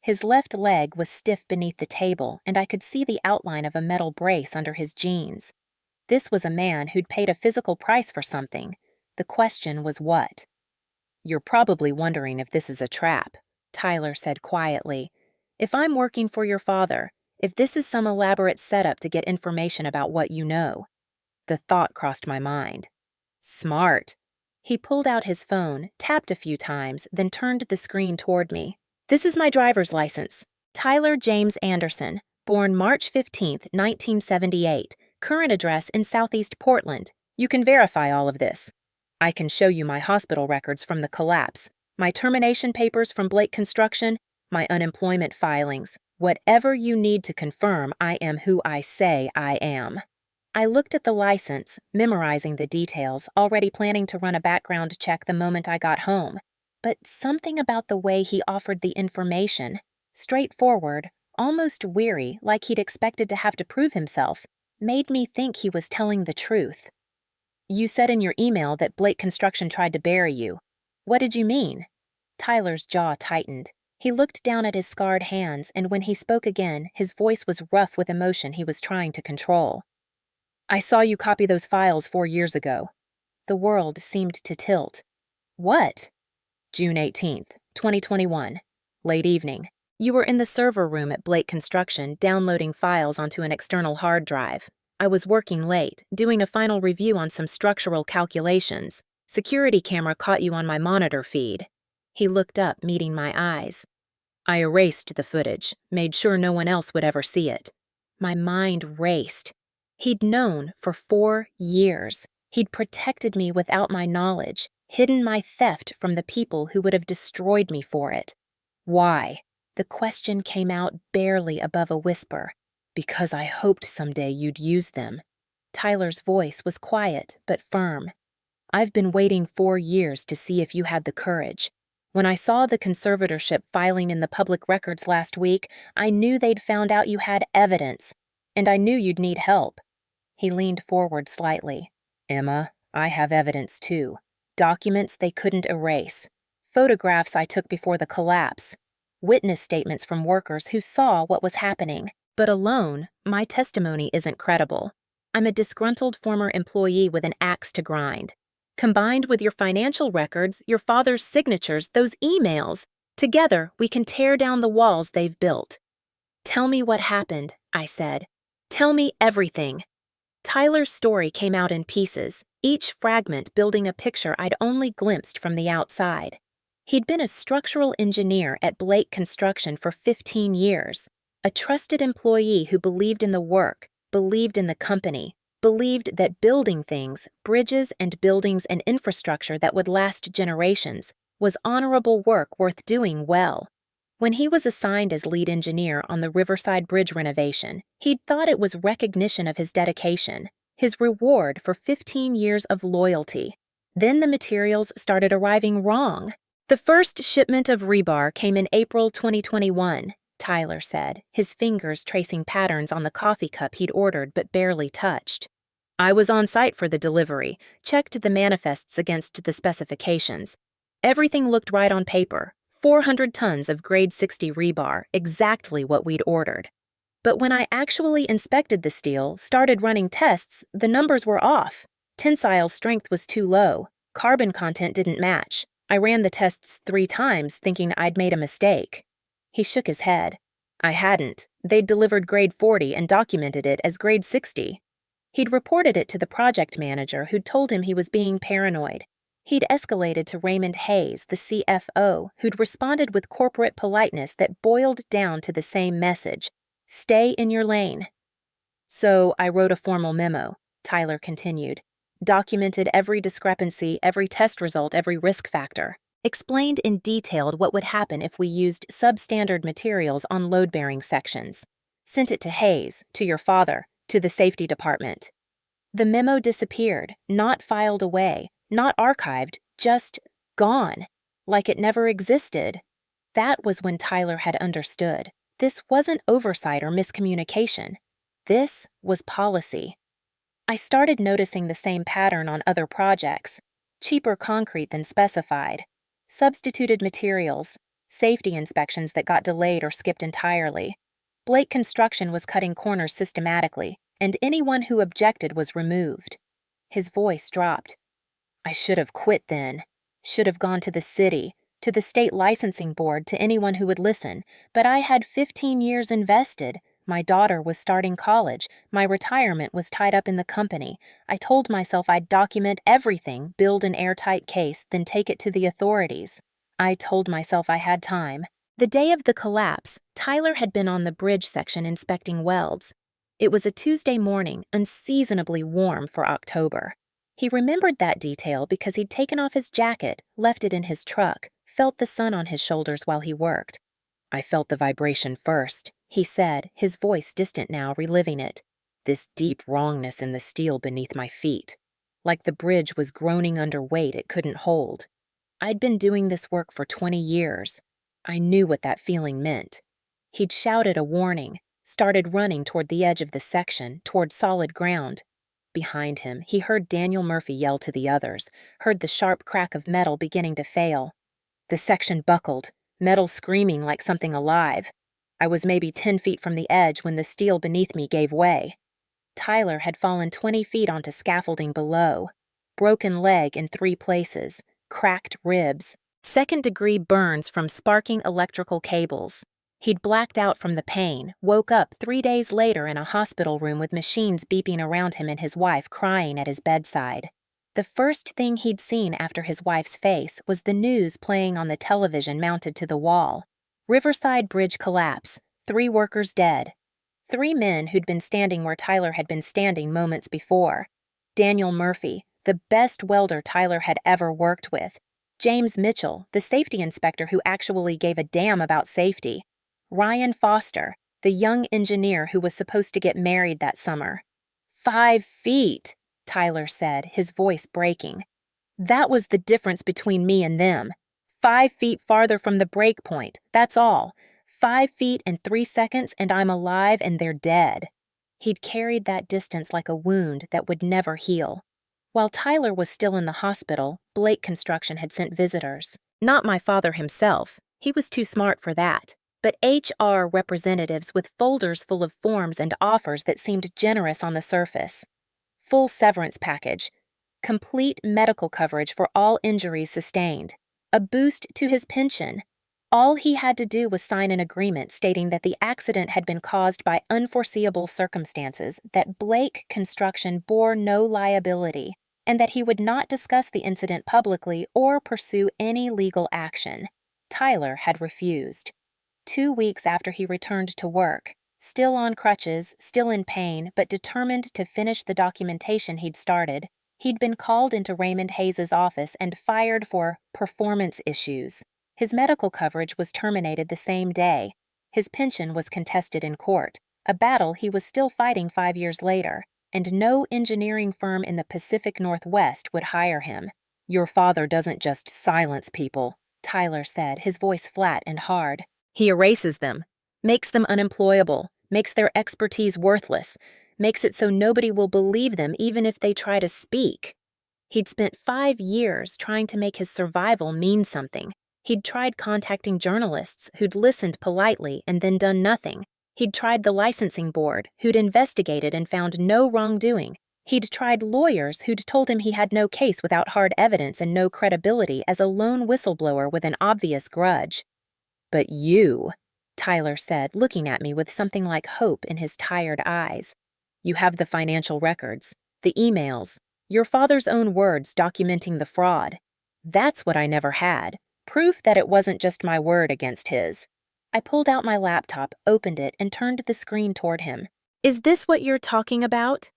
His left leg was stiff beneath the table, and I could see the outline of a metal brace under his jeans. This was a man who'd paid a physical price for something. The question was what? You're probably wondering if this is a trap, Tyler said quietly. If I'm working for your father, if this is some elaborate setup to get information about what you know. The thought crossed my mind. Smart. He pulled out his phone, tapped a few times, then turned the screen toward me. This is my driver's license. Tyler James Anderson, born March 15, 1978, current address in Southeast Portland. You can verify all of this. I can show you my hospital records from the collapse, my termination papers from Blake Construction, my unemployment filings. Whatever you need to confirm I am who I say I am. I looked at the license, memorizing the details, already planning to run a background check the moment I got home. But something about the way he offered the information, straightforward, almost weary, like he'd expected to have to prove himself, made me think he was telling the truth. You said in your email that Blake Construction tried to bury you. What did you mean? Tyler's jaw tightened. He looked down at his scarred hands, and when he spoke again, his voice was rough with emotion he was trying to control. I saw you copy those files 4 years ago. The world seemed to tilt. What? June 18th, 2021. Late evening. You were in the server room at Blake Construction downloading files onto an external hard drive. I was working late, doing a final review on some structural calculations. Security camera caught you on my monitor feed. He looked up, meeting my eyes. I erased the footage, made sure no one else would ever see it. My mind raced. He'd known for 4 years. He'd protected me without my knowledge. hidden my theft from the people who would have destroyed me for it. Why? The question came out barely above a whisper. Because I hoped someday you'd use them. Tyler's voice was quiet but firm. I've been waiting 4 years to see if you had the courage. When I saw the conservatorship filing in the public records last week, I knew they'd found out you had evidence, and I knew you'd need help. He leaned forward slightly. Emma, I have evidence too. Documents they couldn't erase. Photographs I took before the collapse. Witness statements from workers who saw what was happening. But alone, my testimony isn't credible. I'm a disgruntled former employee with an axe to grind. Combined with your financial records, your father's signatures, those emails, together we can tear down the walls they've built. Tell me what happened, I said. Tell me everything. Tyler's story came out in pieces, each fragment building a picture I'd only glimpsed from the outside. He'd been a structural engineer at Blake Construction for 15 years, a trusted employee who believed in the work, believed in the company, believed that building things, bridges and buildings and infrastructure that would last generations, was honorable work worth doing well. When he was assigned as lead engineer on the Riverside Bridge renovation, he'd thought it was recognition of his dedication, his reward for 15 years of loyalty. Then the materials started arriving wrong. The first shipment of rebar came in April 2021, Tyler said, his fingers tracing patterns on the coffee cup he'd ordered but barely touched. I was on site for the delivery, checked the manifests against the specifications. Everything looked right on paper. 400 tons of grade 60 rebar, exactly what we'd ordered. But when I actually inspected the steel, started running tests, the numbers were off. Tensile strength was too low. Carbon content didn't match. I ran the tests 3 times, thinking I'd made a mistake. He shook his head. I hadn't. They'd delivered grade 40 and documented it as grade 60. He'd reported it to the project manager, who'd told him he was being paranoid. He'd escalated to Raymond Hayes, the CFO, who'd responded with corporate politeness that boiled down to the same message: stay in your lane. So I wrote a formal memo, Tyler continued. Documented every discrepancy, every test result, every risk factor. Explained in detail what would happen if we used substandard materials on load-bearing sections. Sent it to Hayes, to your father, to the safety department. The memo disappeared, not filed away, not archived, just gone, like it never existed. That was when Tyler had understood. This wasn't oversight or miscommunication. This was policy. I started noticing the same pattern on other projects. Cheaper concrete than specified. Substituted materials. Safety inspections that got delayed or skipped entirely. Blake Construction was cutting corners systematically, and anyone who objected was removed. His voice dropped. I should have quit then. Should have gone to the city, to the state licensing board, to anyone who would listen. But I had 15 years invested. My daughter was starting college. My retirement was tied up in the company. I told myself I'd document everything, build an airtight case, then take it to the authorities. I told myself I had time. The day of the collapse, Tyler had been on the bridge section inspecting welds. It was a Tuesday morning, unseasonably warm for October. He remembered that detail because he'd taken off his jacket, left it in his truck, felt the sun on his shoulders while he worked. I felt the vibration first, he said, his voice distant now, reliving it. This deep wrongness in the steel beneath my feet. Like the bridge was groaning under weight it couldn't hold. I'd been doing this work for 20 years. I knew what that feeling meant. He'd shouted a warning, started running toward the edge of the section, toward solid ground. Behind him, he heard Daniel Murphy yell to the others, heard the sharp crack of metal beginning to fail. The section buckled, metal screaming like something alive. I was maybe 10 feet from the edge when the steel beneath me gave way. Tyler had fallen 20 feet onto scaffolding below. Broken leg in 3 places, cracked ribs, second-degree burns from sparking electrical cables. He'd blacked out from the pain, woke up 3 days later in a hospital room with machines beeping around him and his wife crying at his bedside. The first thing he'd seen after his wife's face was the news playing on the television mounted to the wall. Riverside Bridge collapse, 3 workers dead. 3 men who'd been standing where Tyler had been standing moments before. Daniel Murphy, the best welder Tyler had ever worked with, James Mitchell, the safety inspector who actually gave a damn about safety, Ryan Foster, the young engineer who was supposed to get married that summer. 5 feet, Tyler said, his voice breaking. That was the difference between me and them. 5 feet farther from the break point, that's all. 5 feet and 3 seconds and I'm alive and they're dead. He'd carried that distance like a wound that would never heal. While Tyler was still in the hospital, Blake Construction had sent visitors. Not my father himself. He was too smart for that. But HR representatives with folders full of forms and offers that seemed generous on the surface. Full severance package. Complete medical coverage for all injuries sustained. A boost to his pension. All he had to do was sign an agreement stating that the accident had been caused by unforeseeable circumstances, that Blake Construction bore no liability, and that he would not discuss the incident publicly or pursue any legal action. Tyler had refused. 2 weeks after he returned to work, still on crutches, still in pain, but determined to finish the documentation he'd started, he'd been called into Raymond Hayes's office and fired for performance issues. His medical coverage was terminated the same day. His pension was contested in court, a battle he was still fighting 5 years later, and no engineering firm in the Pacific Northwest would hire him. "Your father doesn't just silence people," Tyler said, his voice flat and hard. "He erases them, makes them unemployable, makes their expertise worthless, makes it so nobody will believe them even if they try to speak." He'd spent 5 years trying to make his survival mean something. He'd tried contacting journalists who'd listened politely and then done nothing. He'd tried the licensing board, who'd investigated and found no wrongdoing. He'd tried lawyers who'd told him he had no case without hard evidence and no credibility as a lone whistleblower with an obvious grudge. "But you," Tyler said, looking at me with something like hope in his tired eyes. "You have the financial records, the emails, your father's own words documenting the fraud. That's what I never had. Proof that it wasn't just my word against his." I pulled out my laptop, opened it, and turned the screen toward him. "Is this what you're talking about?"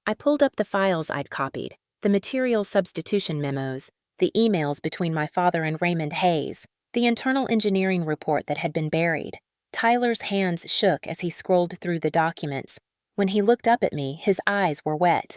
I pulled up the files I'd copied, the material substitution memos, the emails between my father and Raymond Hayes, the internal engineering report that had been buried. Tyler's hands shook as he scrolled through the documents. When he looked up at me, his eyes were wet.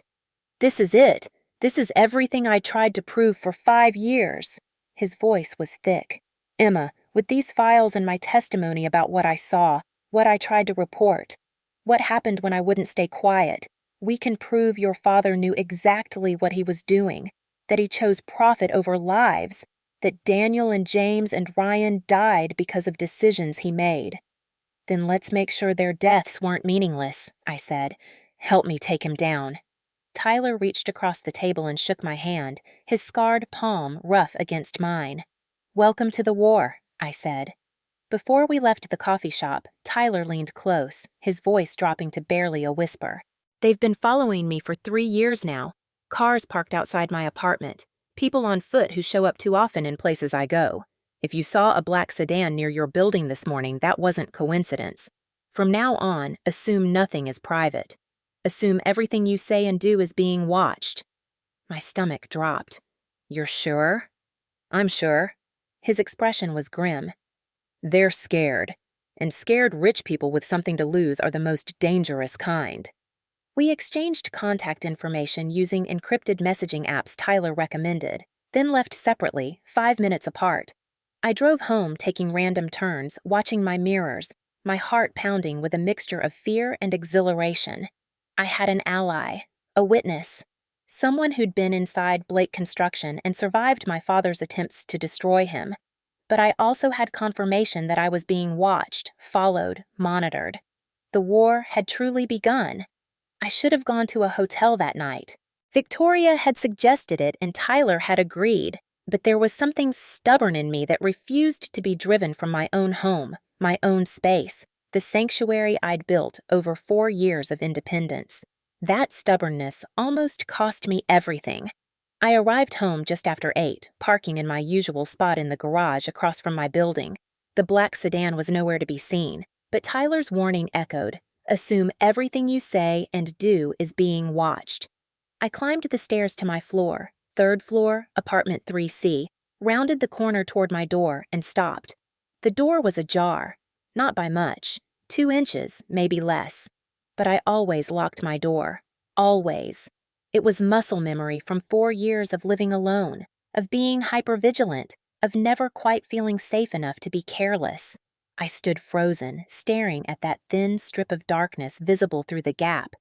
"This is it. This is everything I tried to prove for 5 years. His voice was thick. "Emma, with these files and my testimony about what I saw, what I tried to report, what happened when I wouldn't stay quiet, we can prove your father knew exactly what he was doing, that he chose profit over lives, that Daniel and James and Ryan died because of decisions he made." "Then let's make sure their deaths weren't meaningless," I said. "Help me take him down." Tyler reached across the table and shook my hand, his scarred palm rough against mine. "Welcome to the war," I said. Before we left the coffee shop, Tyler leaned close, his voice dropping to barely a whisper. "They've been following me for 3 years now. Cars parked outside my apartment. People on foot who show up too often in places I go. If you saw a black sedan near your building this morning, that wasn't coincidence. From now on, assume nothing is private. Assume everything you say and do is being watched." My stomach dropped. "You're sure?" "I'm sure." His expression was grim. "They're scared. And scared rich people with something to lose are the most dangerous kind." We exchanged contact information using encrypted messaging apps Tyler recommended, then left separately, 5 minutes apart. I drove home, taking random turns, watching my mirrors, my heart pounding with a mixture of fear and exhilaration. I had an ally, a witness, someone who'd been inside Blake Construction and survived my father's attempts to destroy him. But I also had confirmation that I was being watched, followed, monitored. The war had truly begun. I should have gone to a hotel that night. Victoria had suggested it and Tyler had agreed, but there was something stubborn in me that refused to be driven from my own home, my own space, the sanctuary I'd built over 4 years of independence. That stubbornness almost cost me everything. I arrived home just after 8, parking in my usual spot in the garage across from my building. The black sedan was nowhere to be seen, but Tyler's warning echoed. Assume everything you say and do is being watched. I climbed the stairs to my floor, third floor, apartment 3C, rounded the corner toward my door, and stopped. The door was ajar, not by much, 2 inches, maybe less. But I always locked my door. Always. It was muscle memory from 4 years of living alone, of being hypervigilant, of never quite feeling safe enough to be careless. I stood frozen, staring at that thin strip of darkness visible through the gap.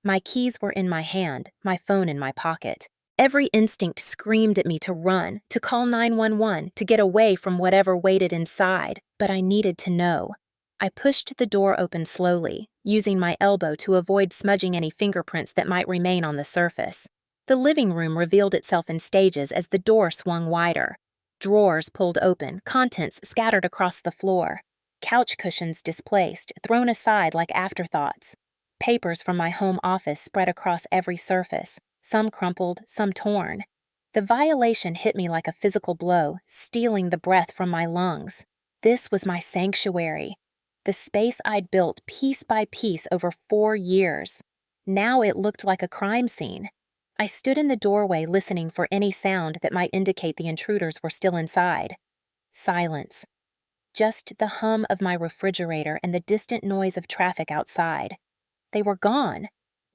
My keys were in my hand, my phone in my pocket. Every instinct screamed at me to run, to call 911, to get away from whatever waited inside, but I needed to know. I pushed the door open slowly, using my elbow to avoid smudging any fingerprints that might remain on the surface. The living room revealed itself in stages as the door swung wider. Drawers pulled open, contents scattered across the floor. Couch cushions displaced, thrown aside like afterthoughts. Papers from my home office spread across every surface, some crumpled, some torn. The violation hit me like a physical blow, stealing the breath from my lungs. This was my sanctuary. The space I'd built piece by piece over 4 years. Now it looked like a crime scene. I stood in the doorway listening for any sound that might indicate the intruders were still inside. Silence. Just the hum of my refrigerator and the distant noise of traffic outside. They were gone,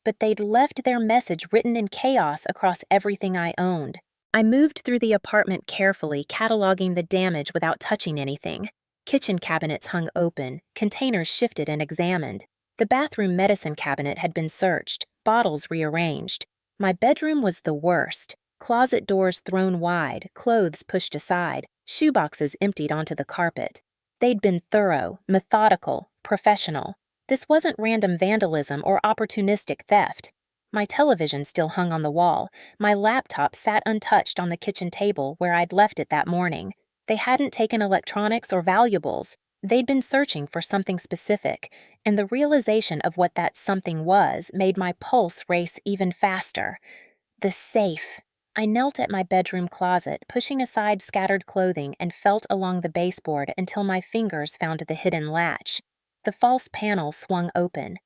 but they'd left their message written in chaos across everything I owned. I moved through the apartment carefully, cataloging the damage without touching anything. Kitchen cabinets hung open, containers shifted and examined. The bathroom medicine cabinet had been searched, bottles rearranged. My bedroom was the worst. Closet doors thrown wide, clothes pushed aside, shoeboxes emptied onto the carpet. They'd been thorough, methodical, professional. This wasn't random vandalism or opportunistic theft. My television still hung on the wall. My laptop sat untouched on the kitchen table where I'd left it that morning. They hadn't taken electronics or valuables. They'd been searching for something specific, and the realization of what that something was made my pulse race even faster. The safe. I knelt at my bedroom closet, pushing aside scattered clothing, and felt along the baseboard until my fingers found the hidden latch. The false panel swung open.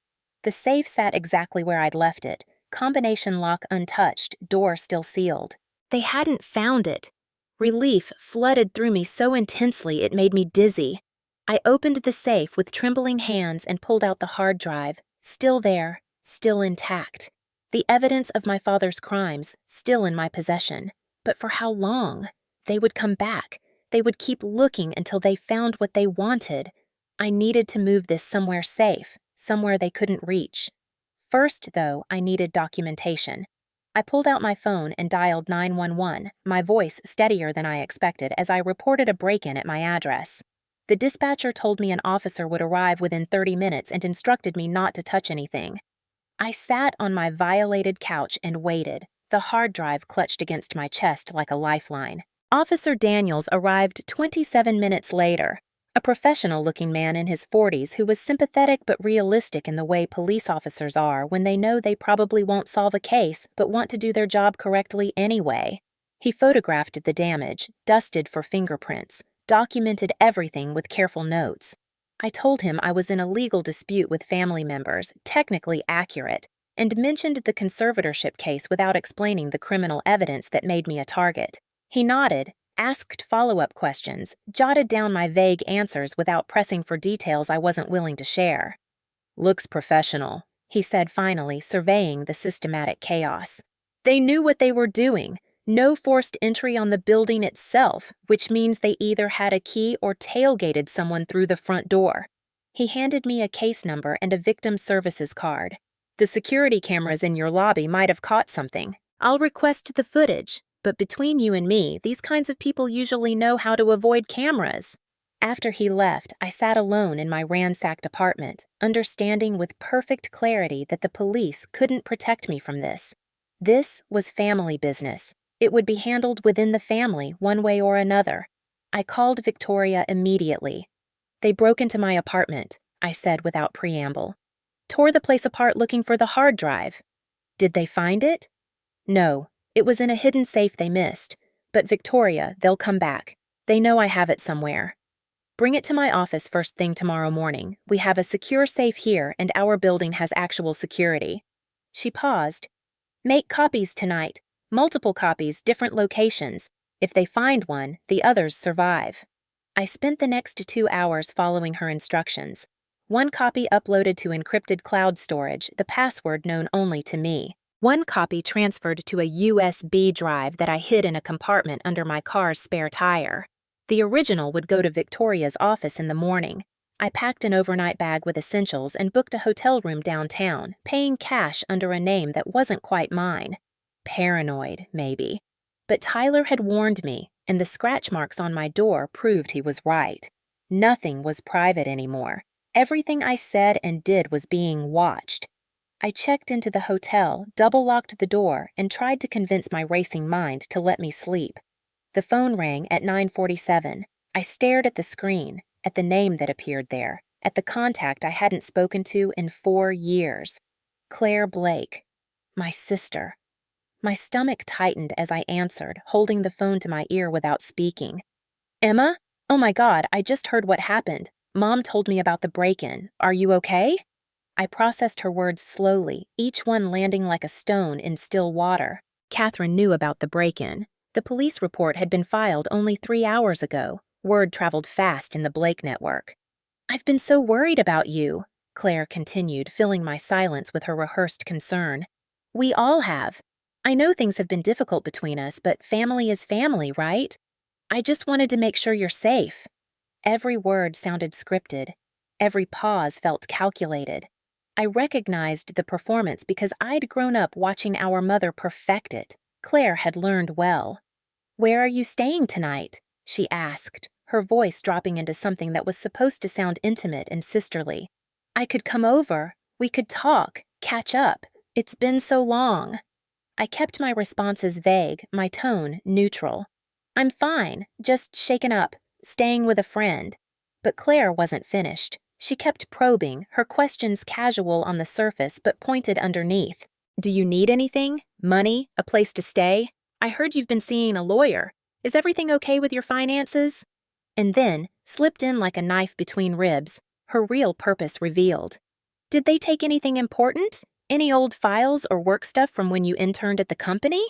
The safe sat exactly where I'd left it, combination lock untouched, door still sealed. They hadn't found it. Relief flooded through me so intensely it made me dizzy. I opened the safe with trembling hands and pulled out the hard drive, still there, still intact. The evidence of my father's crimes, still in my possession. But for how long? They would come back. They would keep looking until they found what they wanted. I needed to move this somewhere safe, somewhere they couldn't reach. First, though, I needed documentation. I pulled out my phone and dialed 911, my voice steadier than I expected as I reported a break-in at my address. The dispatcher told me an officer would arrive within 30 minutes and instructed me not to touch anything. I sat on my violated couch and waited, the hard drive clutched against my chest like a lifeline. Officer Daniels arrived 27 minutes later, a professional-looking man in his 40s who was sympathetic but realistic in the way police officers are when they know they probably won't solve a case but want to do their job correctly anyway. He photographed the damage, dusted for fingerprints, documented everything with careful notes. I told him I was in a legal dispute with family members, technically accurate, and mentioned the conservatorship case without explaining the criminal evidence that made me a target. He nodded, asked follow-up questions, jotted down my vague answers without pressing for details I wasn't willing to share. "Looks professional," he said finally, surveying the systematic chaos. "They knew what they were doing. No forced entry on the building itself, which means they either had a key or tailgated someone through the front door." He handed me a case number and a victim services card. "The security cameras in your lobby might have caught something. I'll request the footage. But between you and me, these kinds of people usually know how to avoid cameras." After he left, I sat alone in my ransacked apartment, understanding with perfect clarity that the police couldn't protect me from this. This was family business. It would be handled within the family, one way or another. I called Victoria immediately. "They broke into my apartment," I said without preamble. "Tore the place apart looking for the hard drive." "Did they find it?" "No. It was in a hidden safe they missed. But Victoria, they'll come back. They know I have it somewhere. Bring it to my office first thing tomorrow morning. We have a secure safe here, and our building has actual security." She paused. Make copies tonight. Multiple copies, different locations. If they find one, the others survive. I spent the next 2 hours following her instructions. One copy uploaded to encrypted cloud storage, the password known only to me. One copy transferred to a USB drive that I hid in a compartment under my car's spare tire. The original would go to Victoria's office in the morning. I packed an overnight bag with essentials and booked a hotel room downtown, paying cash under a name that wasn't quite mine. Paranoid, maybe. But Tyler had warned me, and the scratch marks on my door proved he was right. Nothing was private anymore. Everything I said and did was being watched. I checked into the hotel, double-locked the door, and tried to convince my racing mind to let me sleep. The phone rang at 9:47. I stared at the screen, at the name that appeared there, at the contact I hadn't spoken to in 4 years. Claire Blake. My sister. My stomach tightened as I answered, holding the phone to my ear without speaking. Emma? Oh my God, I just heard what happened. Mom told me about the break-in. Are you okay? I processed her words slowly, each one landing like a stone in still water. Catherine knew about the break-in. The police report had been filed only 3 hours ago. Word traveled fast in the Blake network. I've been so worried about you, Claire continued, filling my silence with her rehearsed concern. We all have. I know things have been difficult between us, but family is family, right? I just wanted to make sure you're safe. Every word sounded scripted. Every pause felt calculated. I recognized the performance because I'd grown up watching our mother perfect it. Claire had learned well. Where are you staying tonight? She asked, her voice dropping into something that was supposed to sound intimate and sisterly. I could come over. We could talk, catch up. It's been so long. I kept my responses vague, my tone neutral. I'm fine, just shaken up, staying with a friend. But Claire wasn't finished. She kept probing, her questions casual on the surface but pointed underneath. Do you need anything? Money? A place to stay? I heard you've been seeing a lawyer. Is everything okay with your finances? And then, slipped in like a knife between ribs, her real purpose revealed. Did they take anything important? Any old files or work stuff from when you interned at the company?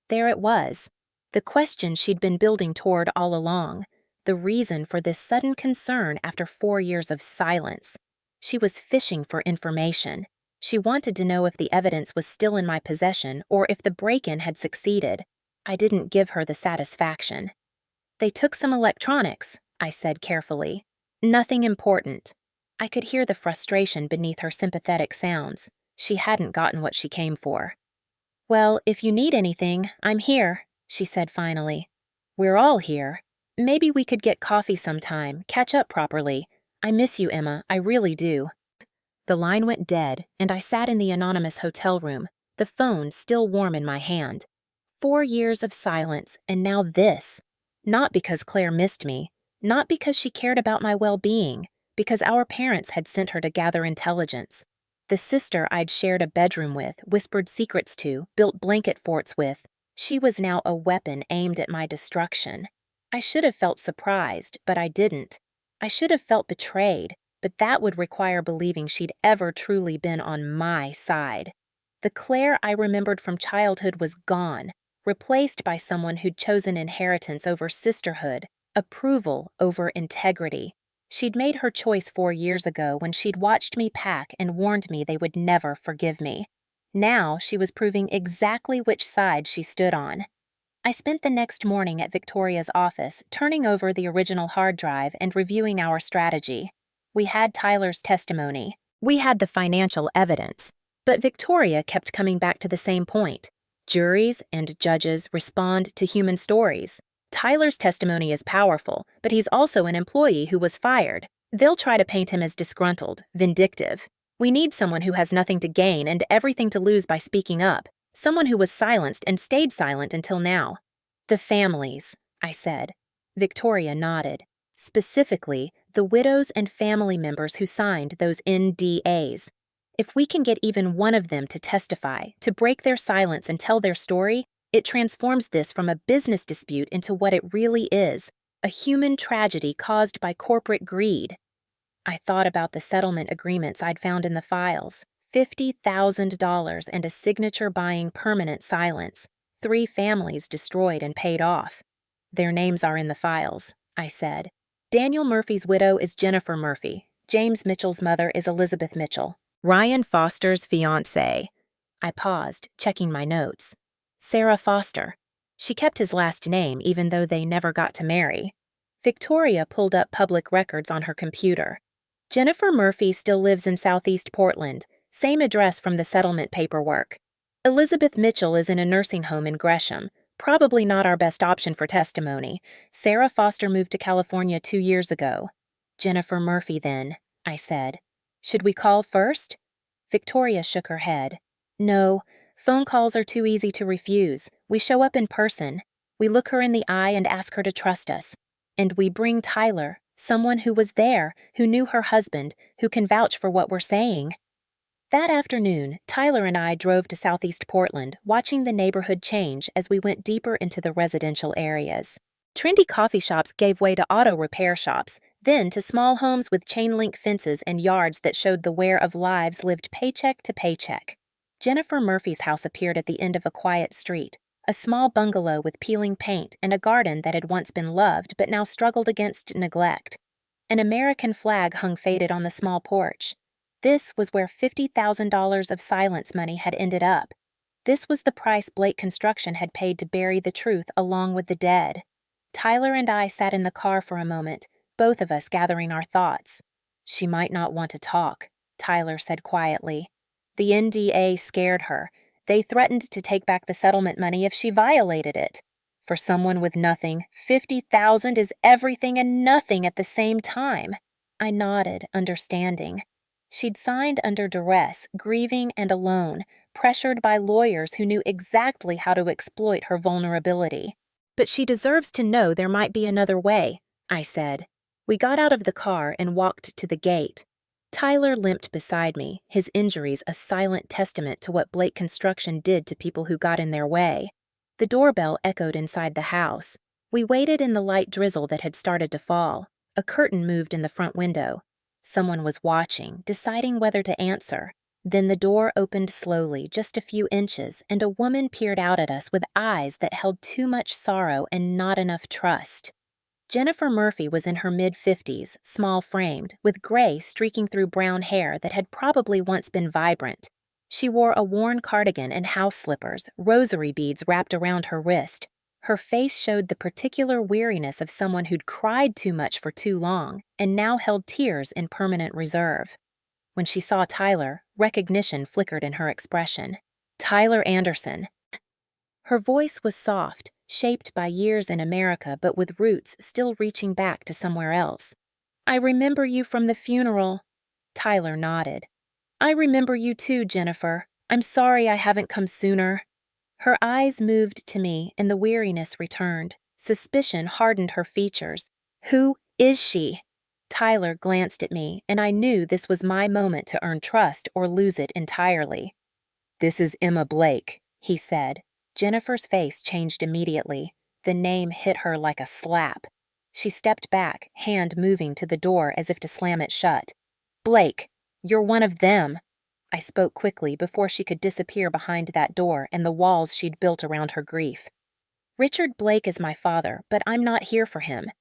There it was. The question she'd been building toward all along. The reason for this sudden concern after 4 years of silence. She was fishing for information. She wanted to know if the evidence was still in my possession or if the break-in had succeeded. I didn't give her the satisfaction. They took some electronics, I said carefully. Nothing important. I could hear the frustration beneath her sympathetic sounds. She hadn't gotten what she came for. Well, if you need anything, I'm here, she said finally. We're all here. Maybe we could get coffee sometime, catch up properly. I miss you, Emma, I really do. The line went dead, and I sat in the anonymous hotel room, the phone still warm in my hand. 4 years of silence, and now this. Not because Claire missed me, not because she cared about my well-being, because our parents had sent her to gather intelligence. The sister I'd shared a bedroom with, whispered secrets to, built blanket forts with, she was now a weapon aimed at my destruction. I should have felt surprised, but I didn't. I should have felt betrayed, but that would require believing she'd ever truly been on my side. The Claire I remembered from childhood was gone, replaced by someone who'd chosen inheritance over sisterhood, approval over integrity. She'd made her choice 4 years ago when she'd watched me pack and warned me they would never forgive me. Now she was proving exactly which side she stood on. I spent the next morning at Victoria's office, turning over the original hard drive and reviewing our strategy. We had Tyler's testimony. We had the financial evidence. But Victoria kept coming back to the same point. Juries and judges respond to human stories. Tyler's testimony is powerful, but he's also an employee who was fired. They'll try to paint him as disgruntled, vindictive. We need someone who has nothing to gain and everything to lose by speaking up. Someone who was silenced and stayed silent until now. The families, I said. Victoria nodded. Specifically, the widows and family members who signed those NDAs. If we can get even one of them to testify, to break their silence and tell their story, it transforms this from a business dispute into what it really is, a human tragedy caused by corporate greed. I thought about the settlement agreements I'd found in the files, $50,000 and a signature buying permanent silence. 3 families destroyed and paid off. Their names are in the files, I said. Daniel Murphy's widow is Jennifer Murphy. James Mitchell's mother is Elizabeth Mitchell. Ryan Foster's fiancée. I paused, checking my notes. Sarah Foster. She kept his last name even though they never got to marry. Victoria pulled up public records on her computer. Jennifer Murphy still lives in Southeast Portland, same address from the settlement paperwork. Elizabeth Mitchell is in a nursing home in Gresham. Probably not our best option for testimony. Sarah Foster moved to California 2 years ago. Jennifer Murphy, then, I said. Should we call first? Victoria shook her head. No, phone calls are too easy to refuse. We show up in person. We look her in the eye and ask her to trust us. And we bring Tyler, someone who was there, who knew her husband, who can vouch for what we're saying. That afternoon, Tyler and I drove to Southeast Portland, watching the neighborhood change as we went deeper into the residential areas. Trendy coffee shops gave way to auto repair shops, then to small homes with chain-link fences and yards that showed the wear of lives lived paycheck to paycheck. Jennifer Murphy's house appeared at the end of a quiet street, a small bungalow with peeling paint and a garden that had once been loved but now struggled against neglect. An American flag hung faded on the small porch. This was where $50,000 of silence money had ended up. This was the price Blake Construction had paid to bury the truth along with the dead. Tyler and I sat in the car for a moment, both of us gathering our thoughts. She might not want to talk, Tyler said quietly. The NDA scared her. They threatened to take back the settlement money if she violated it. For someone with nothing, $50,000 is everything and nothing at the same time. I nodded, understanding. She'd signed under duress, grieving and alone, pressured by lawyers who knew exactly how to exploit her vulnerability. But she deserves to know there might be another way, I said. We got out of the car and walked to the gate. Tyler limped beside me, his injuries a silent testament to what Blake Construction did to people who got in their way. The doorbell echoed inside the house. We waited in the light drizzle that had started to fall. A curtain moved in the front window. Someone was watching, deciding whether to answer. Then the door opened slowly, just a few inches, and a woman peered out at us with eyes that held too much sorrow and not enough trust. Jennifer Murphy was in her mid-50s, small-framed, with gray streaking through brown hair that had probably once been vibrant. She wore a worn cardigan and house slippers, rosary beads wrapped around her wrist. Her face showed the particular weariness of someone who'd cried too much for too long and now held tears in permanent reserve. When she saw Tyler, recognition flickered in her expression. Tyler Anderson. Her voice was soft, shaped by years in America but with roots still reaching back to somewhere else. I remember you from the funeral. Tyler nodded. I remember you too, Jennifer. I'm sorry I haven't come sooner. Her eyes moved to me, and the weariness returned. Suspicion hardened her features. Who is she? Tyler glanced at me, and I knew this was my moment to earn trust or lose it entirely. This is Emma Blake, he said. Jennifer's face changed immediately. The name hit her like a slap. She stepped back, hand moving to the door as if to slam it shut. Blake, you're one of them. I spoke quickly before she could disappear behind that door and the walls she'd built around her grief. Richard Blake is my father, but I'm not here for him.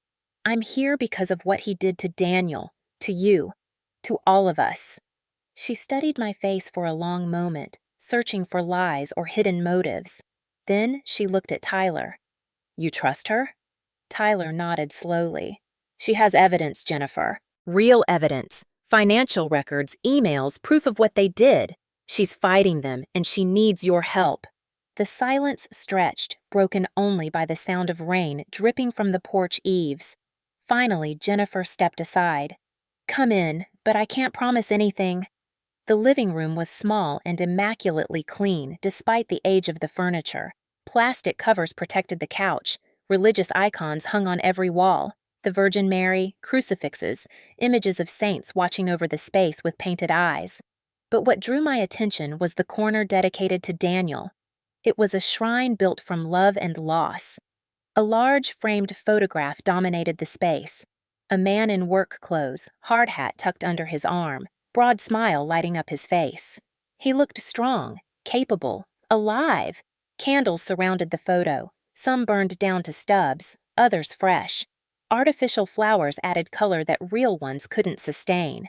I'm here because of what he did to Daniel, to you, to all of us. She studied my face for a long moment, searching for lies or hidden motives. Then she looked at Tyler. You trust her? Tyler nodded slowly. She has evidence, Jennifer. Real evidence. Financial records, emails, proof of what they did. She's fighting them, and she needs your help. The silence stretched, broken only by the sound of rain dripping from the porch eaves. Finally, Jennifer stepped aside. Come in, but I can't promise anything. The living room was small and immaculately clean, despite the age of the furniture. Plastic covers protected the couch. Religious icons hung on every wall. The Virgin Mary, crucifixes, images of saints watching over the space with painted eyes. But what drew my attention was the corner dedicated to Daniel. It was a shrine built from love and loss. A large framed photograph dominated the space. A man in work clothes, hard hat tucked under his arm, broad smile lighting up his face. He looked strong, capable, alive. Candles surrounded the photo, some burned down to stubs, others fresh. Artificial flowers added color that real ones couldn't sustain.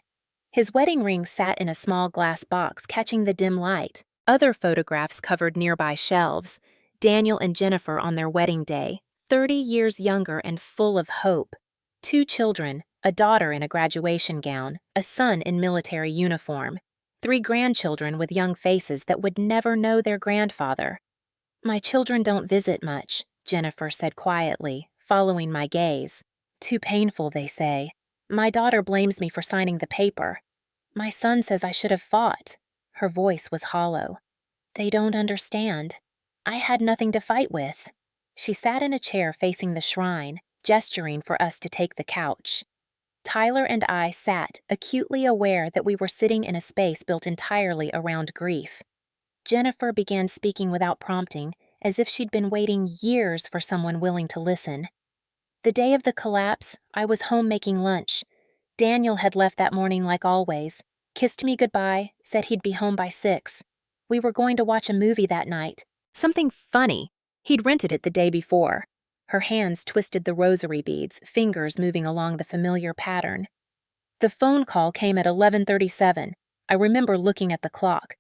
His wedding ring sat in a small glass box, catching the dim light. Other photographs covered nearby shelves. Daniel and Jennifer on their wedding day, 30 years younger and full of hope. 2 children, a daughter in a graduation gown, a son in military uniform. 3 grandchildren with young faces that would never know their grandfather. "My children don't visit much," Jennifer said quietly, following my gaze. "Too painful, they say. My daughter blames me for signing the paper. My son says I should have fought." Her voice was hollow. "They don't understand. I had nothing to fight with." She sat in a chair facing the shrine, gesturing for us to take the couch. Tyler and I sat, acutely aware that we were sitting in a space built entirely around grief. Jennifer began speaking without prompting, as if she'd been waiting years for someone willing to listen. "The day of the collapse, I was home making lunch. Daniel had left that morning like always, kissed me goodbye, said he'd be home by 6. We were going to watch a movie that night. Something funny. He'd rented it the day before." Her hands twisted the rosary beads, fingers moving along the familiar pattern. "The phone call came at 11:37. I remember looking at the clock.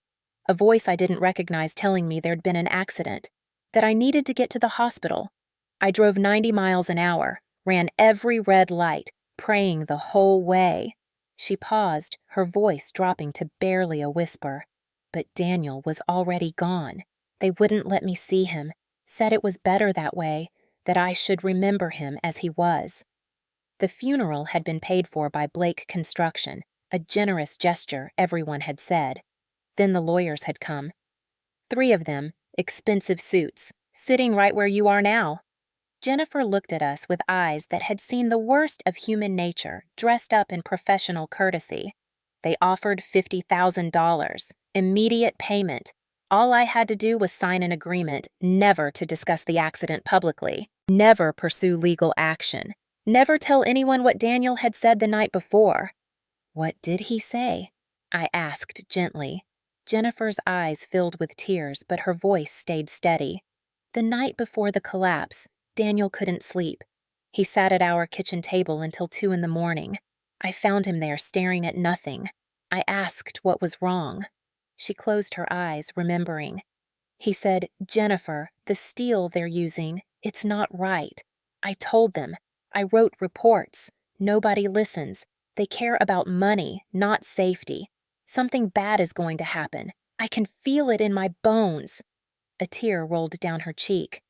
A voice I didn't recognize telling me there'd been an accident, that I needed to get to the hospital. I drove 90 miles an hour, ran every red light, praying the whole way." She paused, her voice dropping to barely a whisper. "But Daniel was already gone. They wouldn't let me see him, said it was better that way, that I should remember him as he was." The funeral had been paid for by Blake Construction, a generous gesture, everyone had said. Then the lawyers had come. 3 of them, expensive suits, sitting right where you are now. Jennifer looked at us with eyes that had seen the worst of human nature dressed up in professional courtesy. They offered $50,000, immediate payment. All I had to do was sign an agreement never to discuss the accident publicly, never pursue legal action, never tell anyone what Daniel had said the night before. "What did he say?" I asked gently. Jennifer's eyes filled with tears, but her voice stayed steady. "The night before the collapse, Daniel couldn't sleep. He sat at our kitchen table until 2 in the morning. I found him there staring at nothing. I asked what was wrong." She closed her eyes, remembering. "He said, 'Jennifer, the steel they're using, it's not right.' I told them. I wrote reports. Nobody listens. They care about money, not safety. Something bad is going to happen. I can feel it in my bones." A tear rolled down her cheek.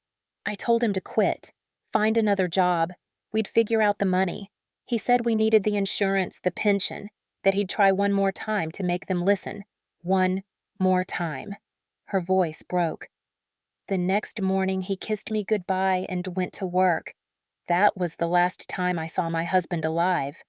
"I told him to quit, find another job. We'd figure out the money. He said we needed the insurance, the pension, that he'd try one more time to make them listen. One more time." Her voice broke. "The next morning he kissed me goodbye and went to work. That was the last time I saw my husband alive."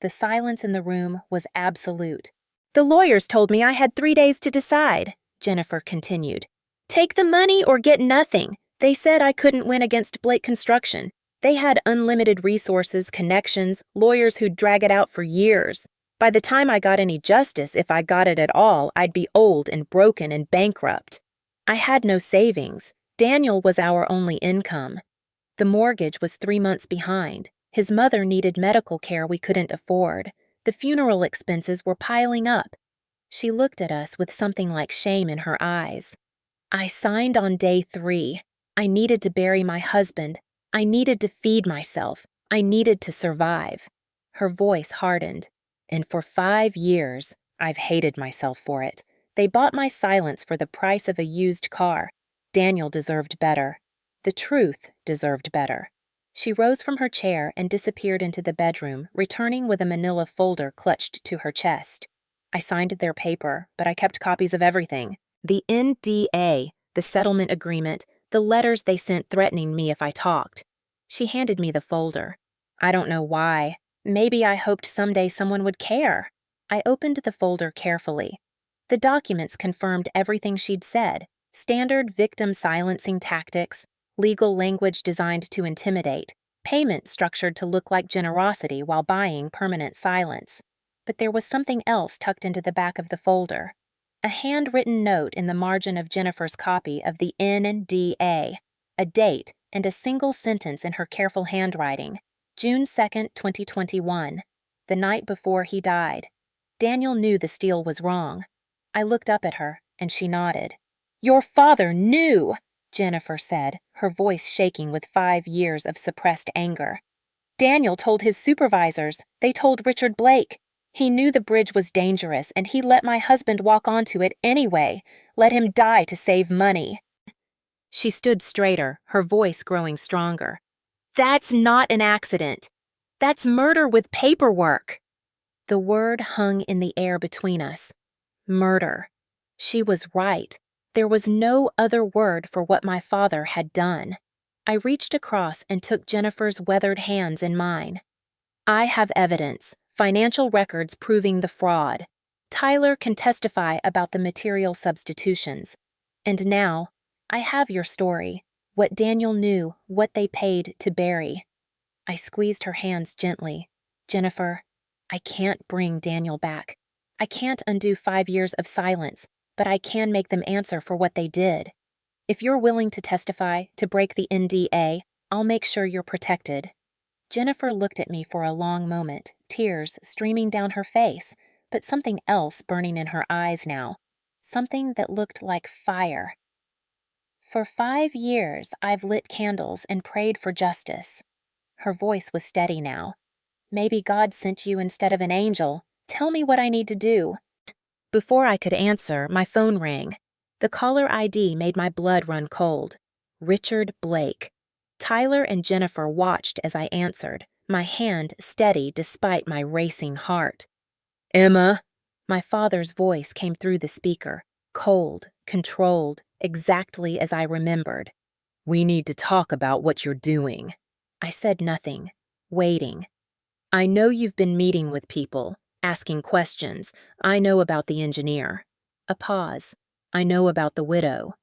The silence in the room was absolute. "The lawyers told me I had 3 days to decide," Jennifer continued. "Take the money or get nothing. They said I couldn't win against Blake Construction. They had unlimited resources, connections, lawyers who'd drag it out for years. By the time I got any justice, if I got it at all, I'd be old and broken and bankrupt. I had no savings. Daniel was our only income. The mortgage was 3 months behind. His mother needed medical care we couldn't afford. The funeral expenses were piling up." She looked at us with something like shame in her eyes. "I signed on day 3. I needed to bury my husband. I needed to feed myself. I needed to survive." Her voice hardened. "And for 5 years, I've hated myself for it. They bought my silence for the price of a used car. Daniel deserved better. The truth deserved better." She rose from her chair and disappeared into the bedroom, returning with a manila folder clutched to her chest. I signed their paper, but I kept copies of everything. The NDA, the settlement agreement, the letters they sent threatening me if I talked. She handed me the folder. I don't know why. Maybe I hoped someday someone would care. I opened the folder carefully. The documents confirmed everything she'd said. Standard victim silencing tactics, legal language designed to intimidate, payment structured to look like generosity while buying permanent silence. But there was something else tucked into the back of the folder. A handwritten note in the margin of Jennifer's copy of the NDA, a date, and a single sentence in her careful handwriting. June 2nd, 2021, the night before he died. Daniel knew the steal was wrong. I looked up at her, and she nodded. "Your father knew," Jennifer said, her voice shaking with 5 years of suppressed anger. "Daniel told his supervisors. They told Richard Blake. He knew the bridge was dangerous, and he let my husband walk onto it anyway, let him die to save money." She stood straighter, her voice growing stronger. "That's not an accident. That's murder with paperwork." The word hung in the air between us. Murder. She was right. There was no other word for what my father had done. I reached across and took Jennifer's weathered hands in mine. "I have evidence, financial records proving the fraud. Tyler can testify about the material substitutions. And now, I have your story, what Daniel knew, what they paid to bury." I squeezed her hands gently. "Jennifer, I can't bring Daniel back. I can't undo 5 years of silence, but I can make them answer for what they did. If you're willing to testify, to break the NDA, I'll make sure you're protected." Jennifer looked at me for a long moment, tears streaming down her face, but something else burning in her eyes now. Something that looked like fire. "For 5 years, I've lit candles and prayed for justice." Her voice was steady now. "Maybe God sent you instead of an angel. Tell me what I need to do." Before I could answer, my phone rang. The caller ID made my blood run cold. Richard Blake. Tyler and Jennifer watched as I answered, my hand steady despite my racing heart. "Emma." My father's voice came through the speaker, cold, controlled, exactly as I remembered. "We need to talk about what you're doing." I said nothing, waiting. "I know you've been meeting with people, asking questions. I know about the engineer." A pause. "I know about the widow."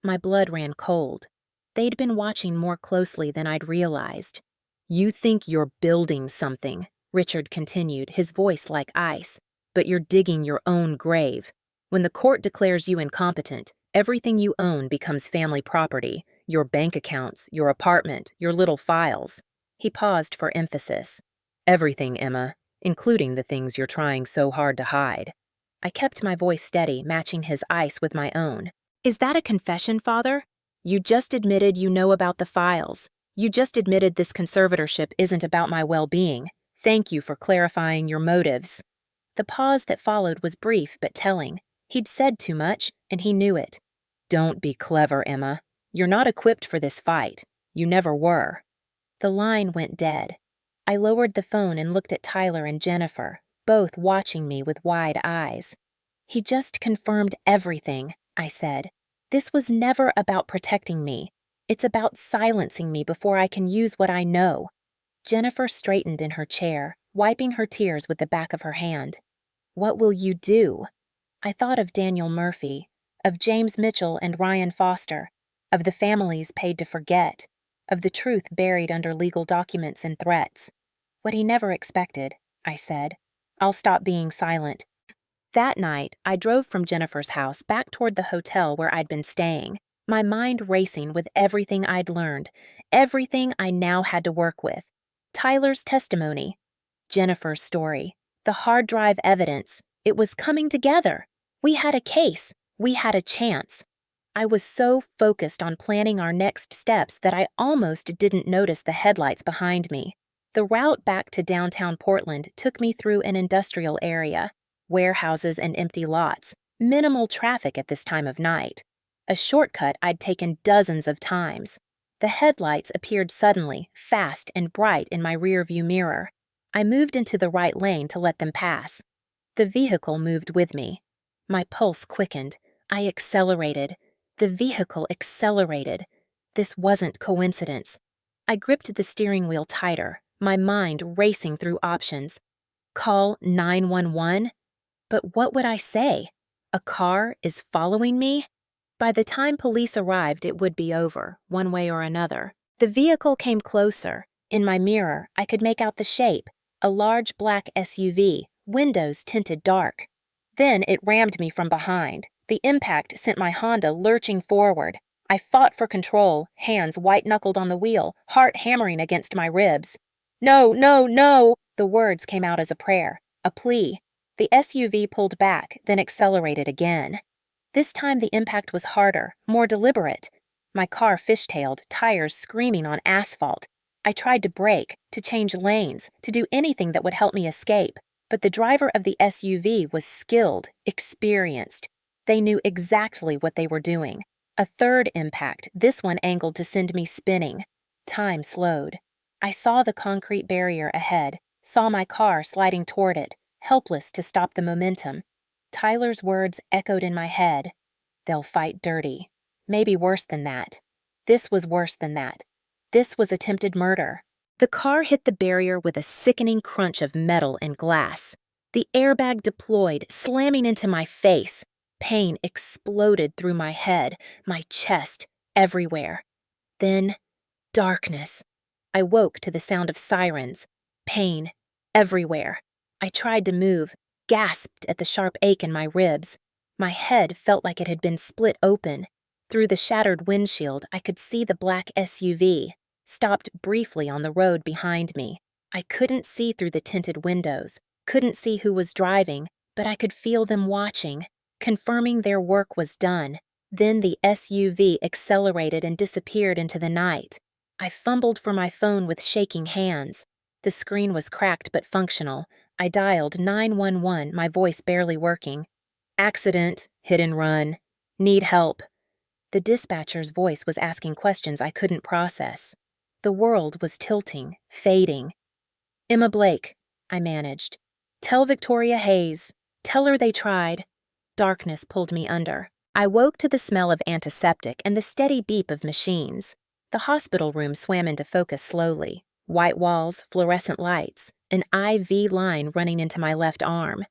My blood ran cold. They'd been watching more closely than I'd realized. "You think you're building something," Richard continued, his voice like ice, "but you're digging your own grave. When the court declares you incompetent, everything you own becomes family property, your bank accounts, your apartment, your little files." He paused for emphasis. "Everything, Emma, including the things you're trying so hard to hide." I kept my voice steady, matching his ice with my own. "Is that a confession, Father? You just admitted you know about the files. You just admitted this conservatorship isn't about my well-being. Thank you for clarifying your motives." The pause that followed was brief but telling. He'd said too much, and he knew it. "Don't be clever, Emma. You're not equipped for this fight. You never were." The line went dead. I lowered the phone and looked at Tyler and Jennifer, both watching me with wide eyes. "He just confirmed everything," I said. "This was never about protecting me. It's about silencing me before I can use what I know." Jennifer straightened in her chair, wiping her tears with the back of her hand. "What will you do?" I thought of Daniel Murphy, of James Mitchell and Ryan Foster, of the families paid to forget, of the truth buried under legal documents and threats. "What he never expected," I said. "I'll stop being silent." That night, I drove from Jennifer's house back toward the hotel where I'd been staying, my mind racing with everything I'd learned, everything I now had to work with. Tyler's testimony, Jennifer's story, the hard drive evidence. It was coming together. We had a case. We had a chance. I was so focused on planning our next steps that I almost didn't notice the headlights behind me. The route back to downtown Portland took me through an industrial area, warehouses and empty lots, minimal traffic at this time of night. A shortcut I'd taken dozens of times. The headlights appeared suddenly, fast and bright in my rearview mirror. I moved into the right lane to let them pass. The vehicle moved with me. My pulse quickened. I accelerated. The vehicle accelerated. This wasn't coincidence. I gripped the steering wheel tighter, my mind racing through options. Call 911? But what would I say? A car is following me? By the time police arrived, it would be over, one way or another. The vehicle came closer. In my mirror, I could make out the shape, a large black SUV, windows tinted dark. Then it rammed me from behind. The impact sent my Honda lurching forward. I fought for control, hands white-knuckled on the wheel, heart hammering against my ribs. No, no, no! The words came out as a prayer, a plea. The SUV pulled back, then accelerated again. This time the impact was harder, more deliberate. My car fishtailed, tires screaming on asphalt. I tried to brake, to change lanes, to do anything that would help me escape. But the driver of the SUV was skilled, experienced. They knew exactly what they were doing. A third impact, this one angled to send me spinning. Time slowed. I saw the concrete barrier ahead, saw my car sliding toward it, helpless to stop the momentum. Tyler's words echoed in my head. They'll fight dirty. Maybe worse than that. This was worse than that. This was attempted murder. The car hit the barrier with a sickening crunch of metal and glass. The airbag deployed, slamming into my face. Pain exploded through my head, my chest, everywhere. Then, darkness. I woke to the sound of sirens. Pain, everywhere. I tried to move, gasped at the sharp ache in my ribs. My head felt like it had been split open. Through the shattered windshield, I could see the black SUV, stopped briefly on the road behind me. I couldn't see through the tinted windows, couldn't see who was driving, but I could feel them watching, confirming their work was done. Then the SUV accelerated and disappeared into the night. I fumbled for my phone with shaking hands. The screen was cracked but functional. I dialed 911, my voice barely working. Accident, hit and run, need help. The dispatcher's voice was asking questions I couldn't process. The world was tilting, fading. Emma Blake, I managed. Tell Victoria Hayes. Tell her they tried. Darkness pulled me under. I woke to the smell of antiseptic and the steady beep of machines. The hospital room swam into focus slowly. White walls, fluorescent lights, an IV line running into my left arm.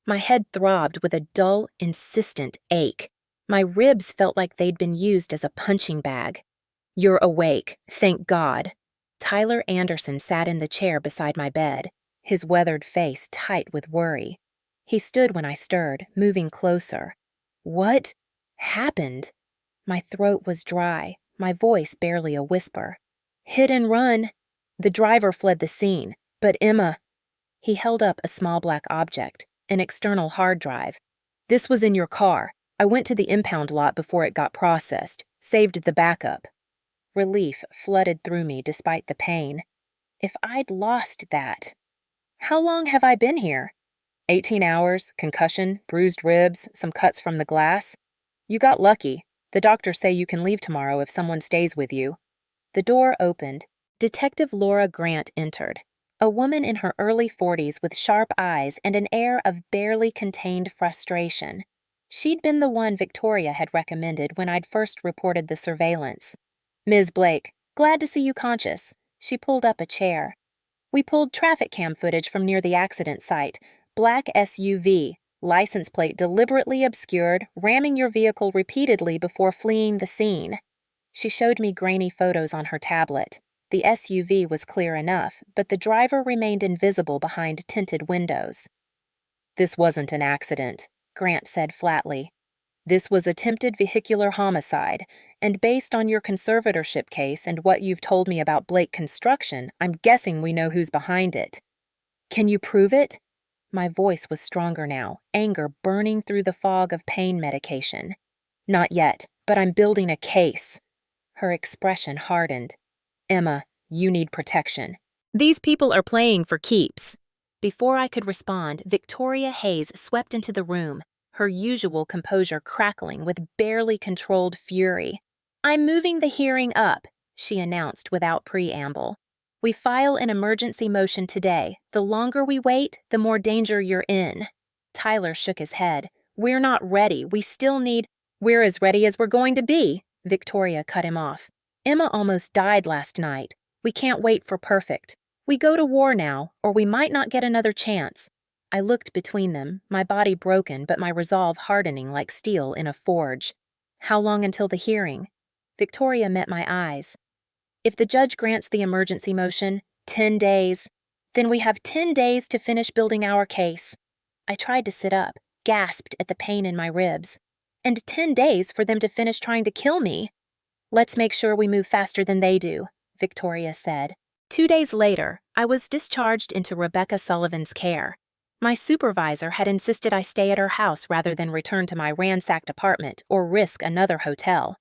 My head throbbed with a dull, insistent ache. My ribs felt like they'd been used as a punching bag. You're awake, thank God. Tyler Anderson sat in the chair beside my bed, his weathered face tight with worry. He stood when I stirred, moving closer. What happened? My throat was dry, my voice barely a whisper. Hit and run. The driver fled the scene, but Emma... He held up a small black object, an external hard drive. This was in your car. I went to the impound lot before it got processed, saved the backup. Relief flooded through me despite the pain. If I'd lost that... How long have I been here? 18 hours, concussion, bruised ribs, some cuts from the glass. You got lucky. The doctors say you can leave tomorrow if someone stays with you. The door opened. Detective Laura Grant entered. A woman in her early 40s with sharp eyes and an air of barely contained frustration. She'd been the one Victoria had recommended when I'd first reported the surveillance. Ms. Blake, glad to see you conscious. She pulled up a chair. We pulled traffic cam footage from near the accident site. Black SUV, license plate deliberately obscured, ramming your vehicle repeatedly before fleeing the scene. She showed me grainy photos on her tablet. The SUV was clear enough, but the driver remained invisible behind tinted windows. This wasn't an accident, Grant said flatly. This was attempted vehicular homicide, and based on your conservatorship case and what you've told me about Blake Construction, I'm guessing we know who's behind it. Can you prove it? My voice was stronger now, anger burning through the fog of pain medication. Not yet, but I'm building a case. Her expression hardened. Emma, you need protection. These people are playing for keeps. Before I could respond, Victoria Hayes swept into the room, her usual composure crackling with barely controlled fury. I'm moving the hearing up, she announced without preamble. We file an emergency motion today. The longer we wait, the more danger you're in. Tyler shook his head. We're not ready. We still need... We're as ready as we're going to be, Victoria cut him off. Emma almost died last night. We can't wait for perfect. We go to war now, or we might not get another chance. I looked between them, my body broken but my resolve hardening like steel in a forge. How long until the hearing? Victoria met my eyes. If the judge grants the emergency motion, 10 days. Then we have 10 days to finish building our case. I tried to sit up. gasped at the pain in my ribs. And 10 days for them to finish trying to kill me. Let's make sure we move faster than they do, Victoria said. 2 days later, I was discharged into Rebecca Sullivan's care. My supervisor had insisted I stay at her house rather than return to my ransacked apartment or risk another hotel.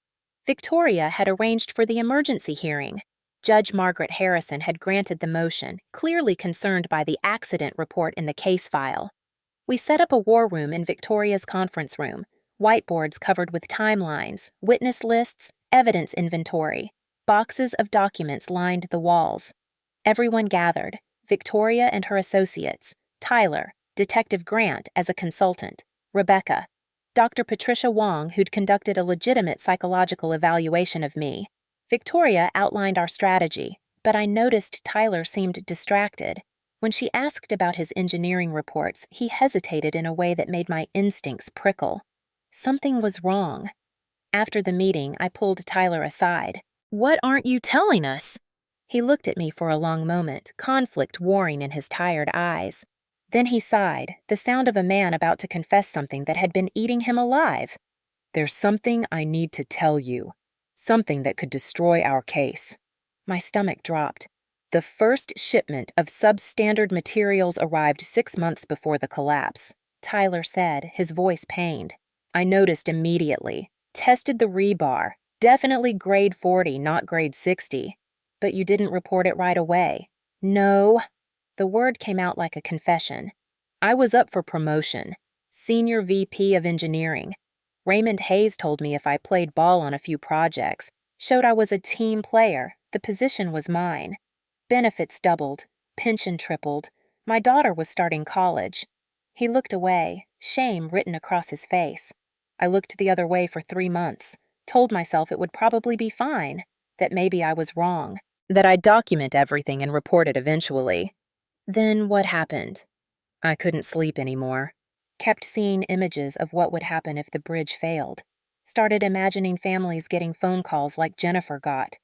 Victoria had arranged for the emergency hearing. Judge Margaret Harrison had granted the motion, clearly concerned by the accident report in the case file. We set up a war room in Victoria's conference room, whiteboards covered with timelines, witness lists, evidence inventory. Boxes of documents lined the walls. Everyone gathered, Victoria and her associates, Tyler, Detective Grant as a consultant, Rebecca, Dr. Patricia Wong, who'd conducted a legitimate psychological evaluation of me. Victoria outlined our strategy, but I noticed Tyler seemed distracted. When she asked about his engineering reports, he hesitated in a way that made my instincts prickle. Something was wrong. After the meeting, I pulled Tyler aside. "What aren't you telling us?" He looked at me for a long moment, conflict warring in his tired eyes. Then he sighed, the sound of a man about to confess something that had been eating him alive. "There's something I need to tell you. Something that could destroy our case." My stomach dropped. The first shipment of substandard materials arrived 6 months before the collapse, Tyler said, his voice pained. I noticed immediately. Tested the rebar. Definitely grade 40, not grade 60. But you didn't report it right away. No. The word came out like a confession. I was up for promotion. Senior VP of Engineering. Raymond Hayes told me if I played ball on a few projects, showed I was a team player, the position was mine. Benefits doubled, pension tripled. My daughter was starting college. He looked away, shame written across his face. I looked the other way for 3 months, told myself it would probably be fine, that maybe I was wrong, that I'd document everything and report it eventually. Then what happened? I couldn't sleep anymore. Kept seeing images of what would happen if the bridge failed. Started imagining families getting phone calls like Jennifer got.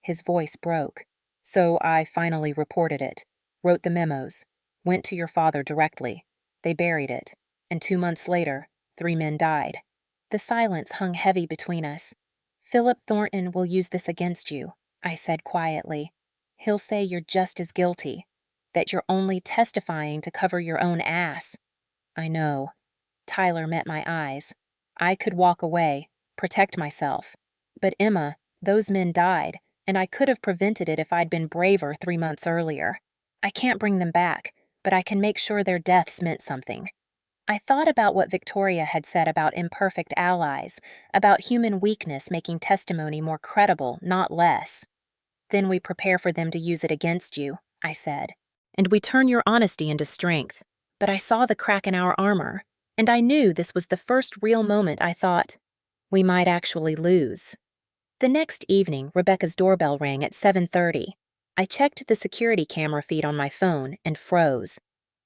His voice broke. So I finally reported it, wrote the memos, went to your father directly. They buried it, and 2 months later, 3 men died. The silence hung heavy between us. Philip Thornton will use this against you, I said quietly. He'll say you're just as guilty, that you're only testifying to cover your own ass. I know. Tyler met my eyes. I could walk away, protect myself. But Emma, those men died, and I could have prevented it if I'd been braver 3 months earlier. I can't bring them back, but I can make sure their deaths meant something. I thought about what Victoria had said about imperfect allies, about human weakness making testimony more credible, not less. Then we prepare for them to use it against you, I said. And we turn your honesty into strength. But I saw the crack in our armor, and I knew this was the first real moment I thought, we might actually lose. The next evening, Rebecca's doorbell rang at 7:30. I checked the security camera feed on my phone and froze.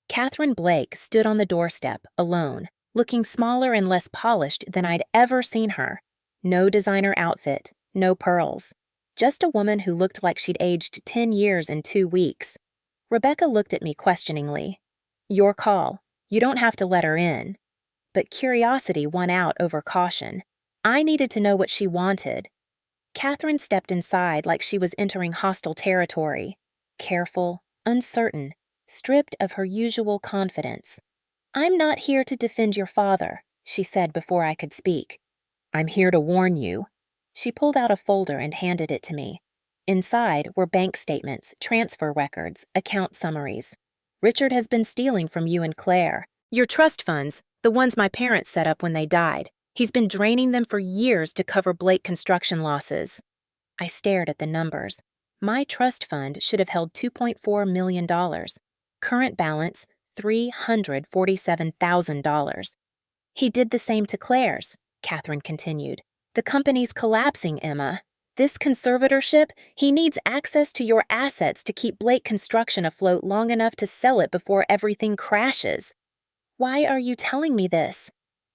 Catherine Blake stood on the doorstep, alone, looking smaller and less polished than I'd ever seen her. No designer outfit, no pearls. Just a woman who looked like she'd aged 10 years in 2 weeks. Rebecca looked at me questioningly. Your call. You don't have to let her in. But curiosity won out over caution. I needed to know what she wanted. Catherine stepped inside like she was entering hostile territory. Careful, uncertain, stripped of her usual confidence. I'm not here to defend your father, she said before I could speak. I'm here to warn you. She pulled out a folder and handed it to me. Inside were bank statements, transfer records, account summaries. Richard has been stealing from you and Claire. Your trust funds, the ones my parents set up when they died. He's been draining them for years to cover Blake construction losses. I stared at the numbers. My trust fund should have held $2.4 million. Current balance, $347,000. He did the same to Claire's, Catherine continued. The company's collapsing, Emma. This conservatorship, he needs access to your assets to keep Blake Construction afloat long enough to sell it before everything crashes. Why are you telling me this?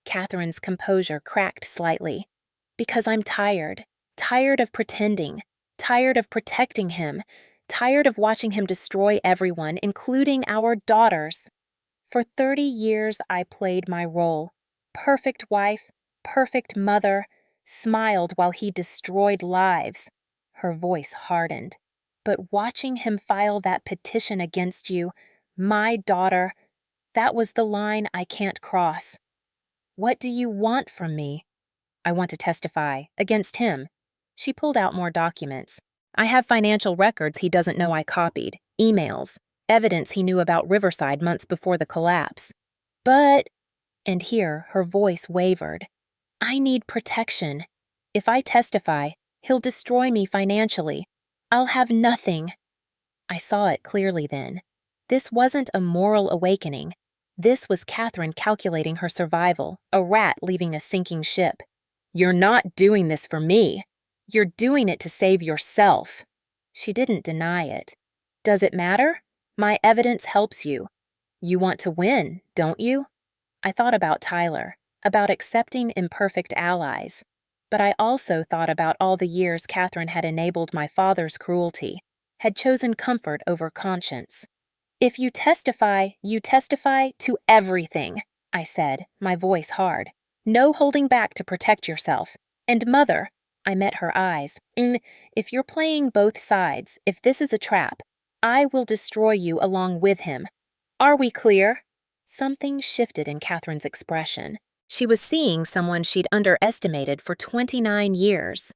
Catherine's composure cracked slightly. Because I'm tired. Tired of pretending. Tired of protecting him. Tired of watching him destroy everyone, including our daughters. For 30 years, I played my role. Perfect wife, perfect mother, smiled while he destroyed lives. Her voice hardened. But watching him file that petition against you, my daughter, that was the line I can't cross. What do you want from me? I want to testify against him. She pulled out more documents. I have financial records he doesn't know I copied, emails, evidence he knew about Riverside months before the collapse. But, and here her voice wavered, I need protection. If I testify, he'll destroy me financially. I'll have nothing. I saw it clearly then. This wasn't a moral awakening. This was Catherine calculating her survival, a rat leaving a sinking ship. You're not doing this for me. You're doing it to save yourself. She didn't deny it. Does it matter? My evidence helps you. You want to win, don't you? I thought about Tyler, about accepting imperfect allies. But I also thought about all the years Catherine had enabled my father's cruelty, had chosen comfort over conscience. If you testify to everything, I said, my voice hard. No holding back to protect yourself. And Mother, I met her eyes. If you're playing both sides, if this is a trap, I will destroy you along with him. Are we clear? Something shifted in Catherine's expression. She was seeing someone she'd underestimated for 29 years.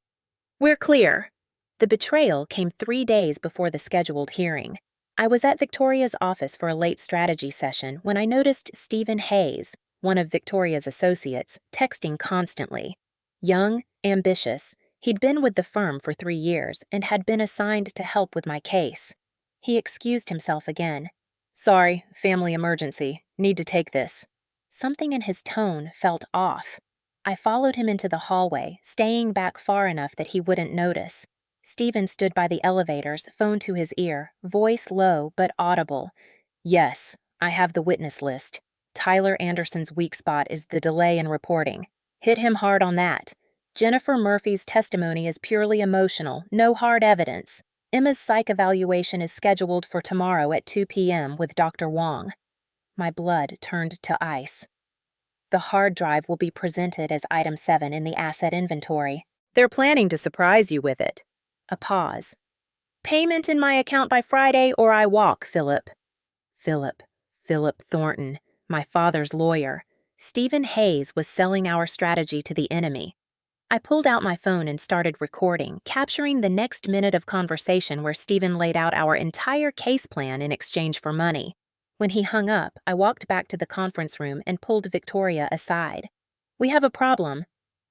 We're clear. The betrayal came 3 days before the scheduled hearing. I was at Victoria's office for a late strategy session when I noticed Stephen Hayes, one of Victoria's associates, texting constantly. Young, ambitious, he'd been with the firm for 3 years and had been assigned to help with my case. He excused himself again. Sorry, family emergency. Need to take this. Something in his tone felt off. I followed him into the hallway, staying back far enough that he wouldn't notice. Stephen stood by the elevators, phone to his ear, voice low but audible. Yes, I have the witness list. Tyler Anderson's weak spot is the delay in reporting. Hit him hard on that. Jennifer Murphy's testimony is purely emotional, no hard evidence. Emma's psych evaluation is scheduled for tomorrow at 2 p.m. with Dr. Wong. My blood turned to ice. The hard drive will be presented as item 7 in the asset inventory. They're planning to surprise you with it. A pause. Payment in my account by Friday or I walk, Philip. Philip Thornton, my father's lawyer. Stephen Hayes was selling our strategy to the enemy. I pulled out my phone and started recording, capturing the next minute of conversation where Stephen laid out our entire case plan in exchange for money. When he hung up, I walked back to the conference room and pulled Victoria aside. We have a problem.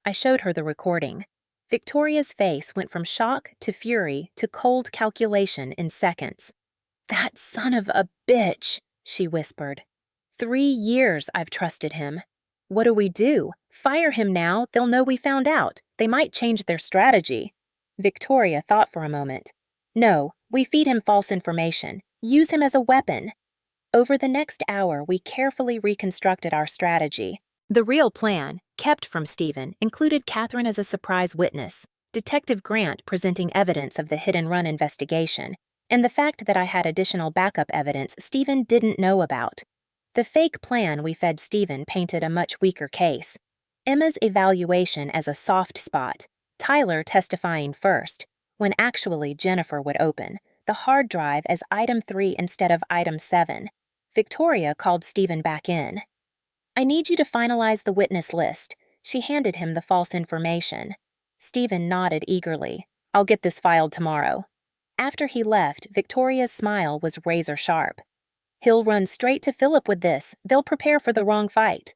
I showed her the recording. Victoria's face went from shock to fury to cold calculation in seconds. That son of a bitch, she whispered. 3 years I've trusted him. What do? Fire him now, they'll know we found out. They might change their strategy. Victoria thought for a moment. No, we feed him false information. Use him as a weapon. Over the next hour, we carefully reconstructed our strategy. The real plan, kept from Stephen, included Catherine as a surprise witness, Detective Grant presenting evidence of the hit-and-run investigation, and the fact that I had additional backup evidence Stephen didn't know about. The fake plan we fed Stephen painted a much weaker case. Emma's evaluation as a soft spot, Tyler testifying first, when actually Jennifer would open, the hard drive as item 3 instead of item 7. Victoria called Stephen back in. I need you to finalize the witness list. She handed him the false information. Stephen nodded eagerly. I'll get this filed tomorrow. After he left, Victoria's smile was razor sharp. He'll run straight to Philip with this. They'll prepare for the wrong fight.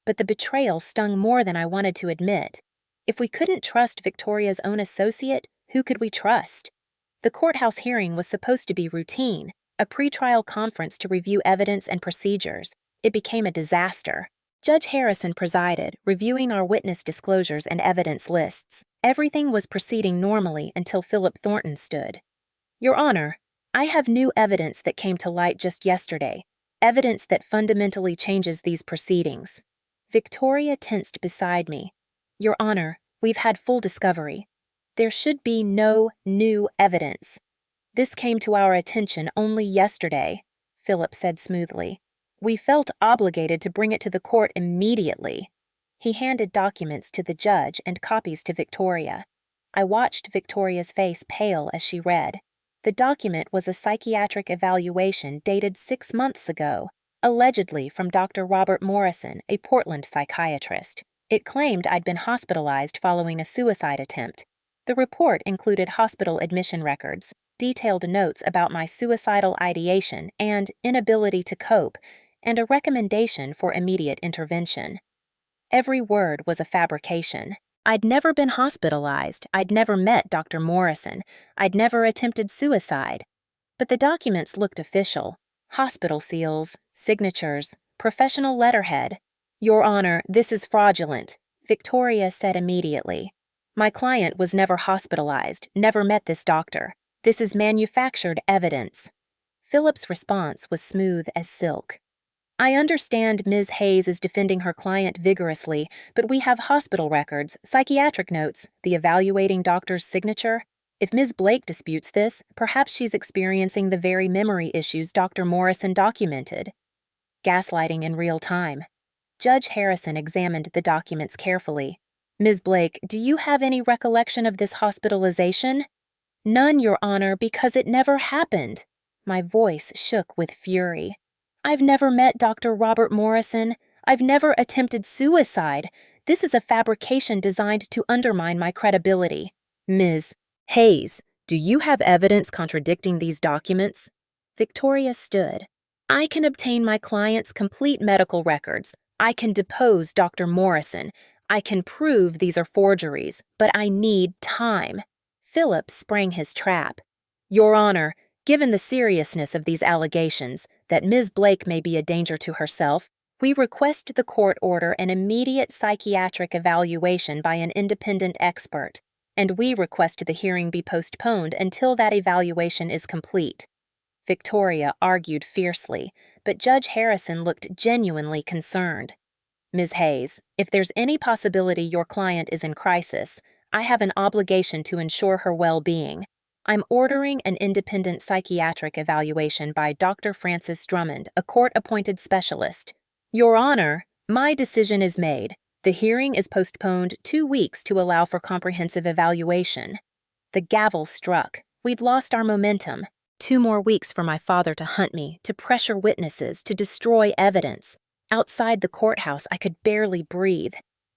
But the betrayal stung more than I wanted to admit. If we couldn't trust Victoria's own associate, who could we trust? The courthouse hearing was supposed to be routine, a pretrial conference to review evidence and procedures. It became a disaster. Judge Harrison presided, reviewing our witness disclosures and evidence lists. Everything was proceeding normally until Philip Thornton stood. Your Honor, I have new evidence that came to light just yesterday, evidence that fundamentally changes these proceedings. Victoria tensed beside me. Your Honor, we've had full discovery. There should be no new evidence. This came to our attention only yesterday, Philip said smoothly. We felt obligated to bring it to the court immediately. He handed documents to the judge and copies to Victoria. I watched Victoria's face pale as she read. The document was a psychiatric evaluation dated 6 months ago, allegedly from Dr. Robert Morrison, a Portland psychiatrist. It claimed I'd been hospitalized following a suicide attempt. The report included hospital admission records, detailed notes about my suicidal ideation and inability to cope, and a recommendation for immediate intervention. Every word was a fabrication. I'd never been hospitalized. I'd never met Dr. Morrison. I'd never attempted suicide. But the documents looked official. Hospital seals, signatures, professional letterhead. "Your Honor, this is fraudulent," Victoria said immediately. "My client was never hospitalized, never met this doctor. This is manufactured evidence." Philip's response was smooth as silk. "I understand Ms. Hayes is defending her client vigorously, but we have hospital records, psychiatric notes, the evaluating doctor's signature. If Ms. Blake disputes this, perhaps she's experiencing the very memory issues Dr. Morrison documented." Gaslighting in real time. Judge Harrison examined the documents carefully. "Ms. Blake, do you have any recollection of this hospitalization?" "None, Your Honor, because it never happened." My voice shook with fury. "I've never met Dr. Robert Morrison. I've never attempted suicide. This is a fabrication designed to undermine my credibility." "Ms. Hayes, do you have evidence contradicting these documents?" Victoria stood. "I can obtain my client's complete medical records. I can depose Dr. Morrison. I can prove these are forgeries, but I need time." Philip sprang his trap. "Your Honor, given the seriousness of these allegations, that Ms. Blake may be a danger to herself, we request the court order an immediate psychiatric evaluation by an independent expert, and we request the hearing be postponed until that evaluation is complete." Victoria argued fiercely, but Judge Harrison looked genuinely concerned. "Ms. Hayes, if there's any possibility your client is in crisis, I have an obligation to ensure her well-being. I'm ordering an independent psychiatric evaluation by Dr. Francis Drummond, a court-appointed specialist." "Your Honor, my decision is made. The hearing is postponed 2 weeks to allow for comprehensive evaluation." The gavel struck. We'd lost our momentum. 2 more weeks for my father to hunt me, to pressure witnesses, to destroy evidence. Outside the courthouse, I could barely breathe.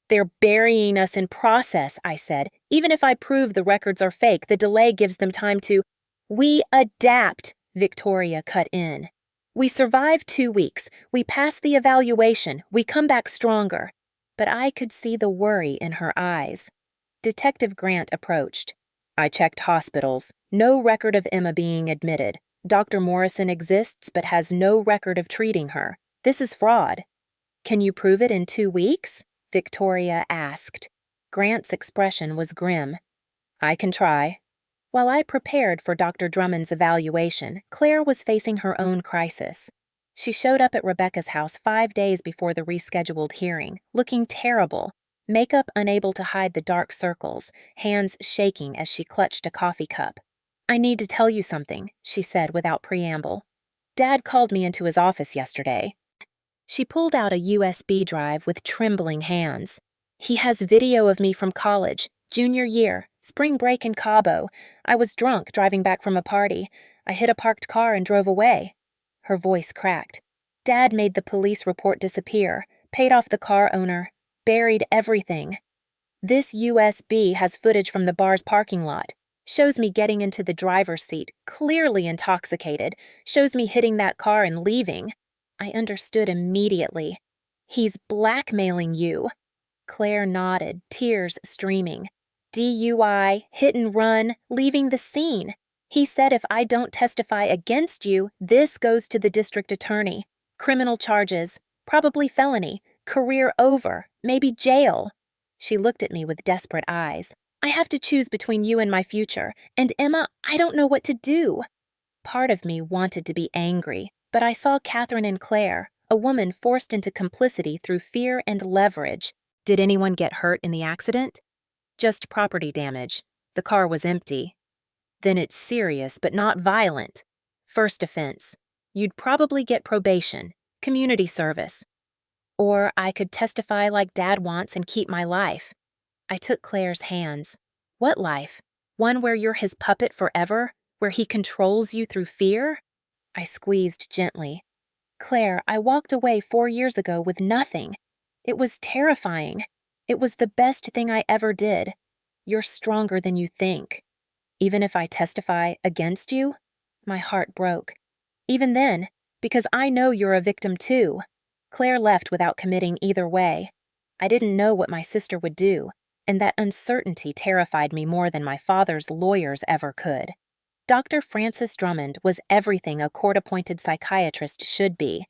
"They're burying us in process," I said. "Even if I prove the records are fake, the delay gives them time to—" "We adapt," Victoria cut in. "We survive 2 weeks. We pass the evaluation. We come back stronger." But I could see the worry in her eyes. Detective Grant approached. "I checked hospitals. No record of Emma being admitted. Dr. Morrison exists but has no record of treating her. This is fraud." "Can you prove it in 2 weeks?" Victoria asked. Grant's expression was grim. "I can try." While I prepared for Dr. Drummond's evaluation, Claire was facing her own crisis. She showed up at Rebecca's house 5 days before the rescheduled hearing, looking terrible, makeup unable to hide the dark circles, hands shaking as she clutched a coffee cup. "I need to tell you something," she said without preamble. "Dad called me into his office yesterday." She pulled out a USB drive with trembling hands. "He has video of me from college, junior year, spring break in Cabo. I was drunk driving back from a party. I hit a parked car and drove away." Her voice cracked. "Dad made the police report disappear, paid off the car owner, buried everything. This USB has footage from the bar's parking lot. Shows me getting into the driver's seat, clearly intoxicated. Shows me hitting that car and leaving." I understood immediately. "He's blackmailing you." Claire nodded, tears streaming. "DUI, hit and run, leaving the scene. He said if I don't testify against you, this goes to the district attorney. Criminal charges, probably felony, career over, maybe jail." She looked at me with desperate eyes. "I have to choose between you and my future. And Emma, I don't know what to do." Part of me wanted to be angry, but I saw Catherine and Claire, a woman forced into complicity through fear and leverage. "Did anyone get hurt in the accident?" "Just property damage. The car was empty." "Then it's serious but not violent. First offense. You'd probably get probation. Community service. Or I could testify like Dad wants and keep my life. I took Claire's hands. What life? One where you're his puppet forever? Where he controls you through fear? I squeezed gently. Claire, I walked away 4 years ago with nothing. It was terrifying. It was the best thing I ever did. You're stronger than you think. Even if I testify against you? My heart broke. Even then, because I know you're a victim too. Claire left without committing either way. I didn't know what my sister would do, and that uncertainty terrified me more than my father's lawyers ever could. Dr. Francis Drummond was everything a court-appointed psychiatrist should be: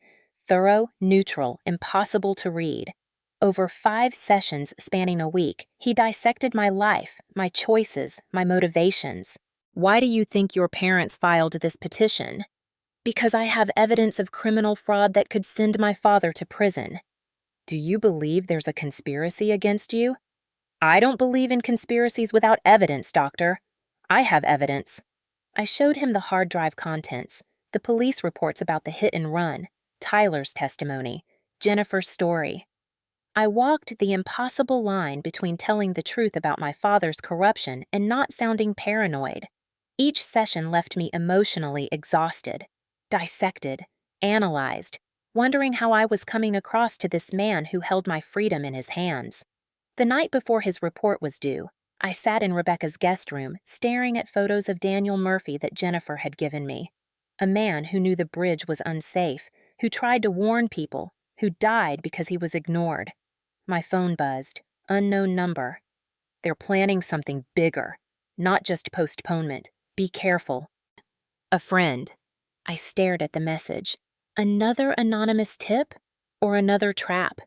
thorough, neutral, impossible to read. Over 5 sessions spanning a week, he dissected my life, my choices, my motivations. Why do you think your parents filed this petition? Because I have evidence of criminal fraud that could send my father to prison. Do you believe there's a conspiracy against you? I don't believe in conspiracies without evidence, doctor. I have evidence. I showed him the hard drive contents, the police reports about the hit and run, Tyler's testimony, Jennifer's story. I walked the impossible line between telling the truth about my father's corruption and not sounding paranoid. Each session left me emotionally exhausted, dissected, analyzed, wondering how I was coming across to this man who held my freedom in his hands. The night before his report was due, I sat in Rebecca's guest room, staring at photos of Daniel Murphy that Jennifer had given me. A man who knew the bridge was unsafe, who tried to warn people, who died because he was ignored. My phone buzzed. Unknown number. They're planning something bigger, not just postponement. Be careful. A friend. I stared at the message. Another anonymous tip? Or another trap?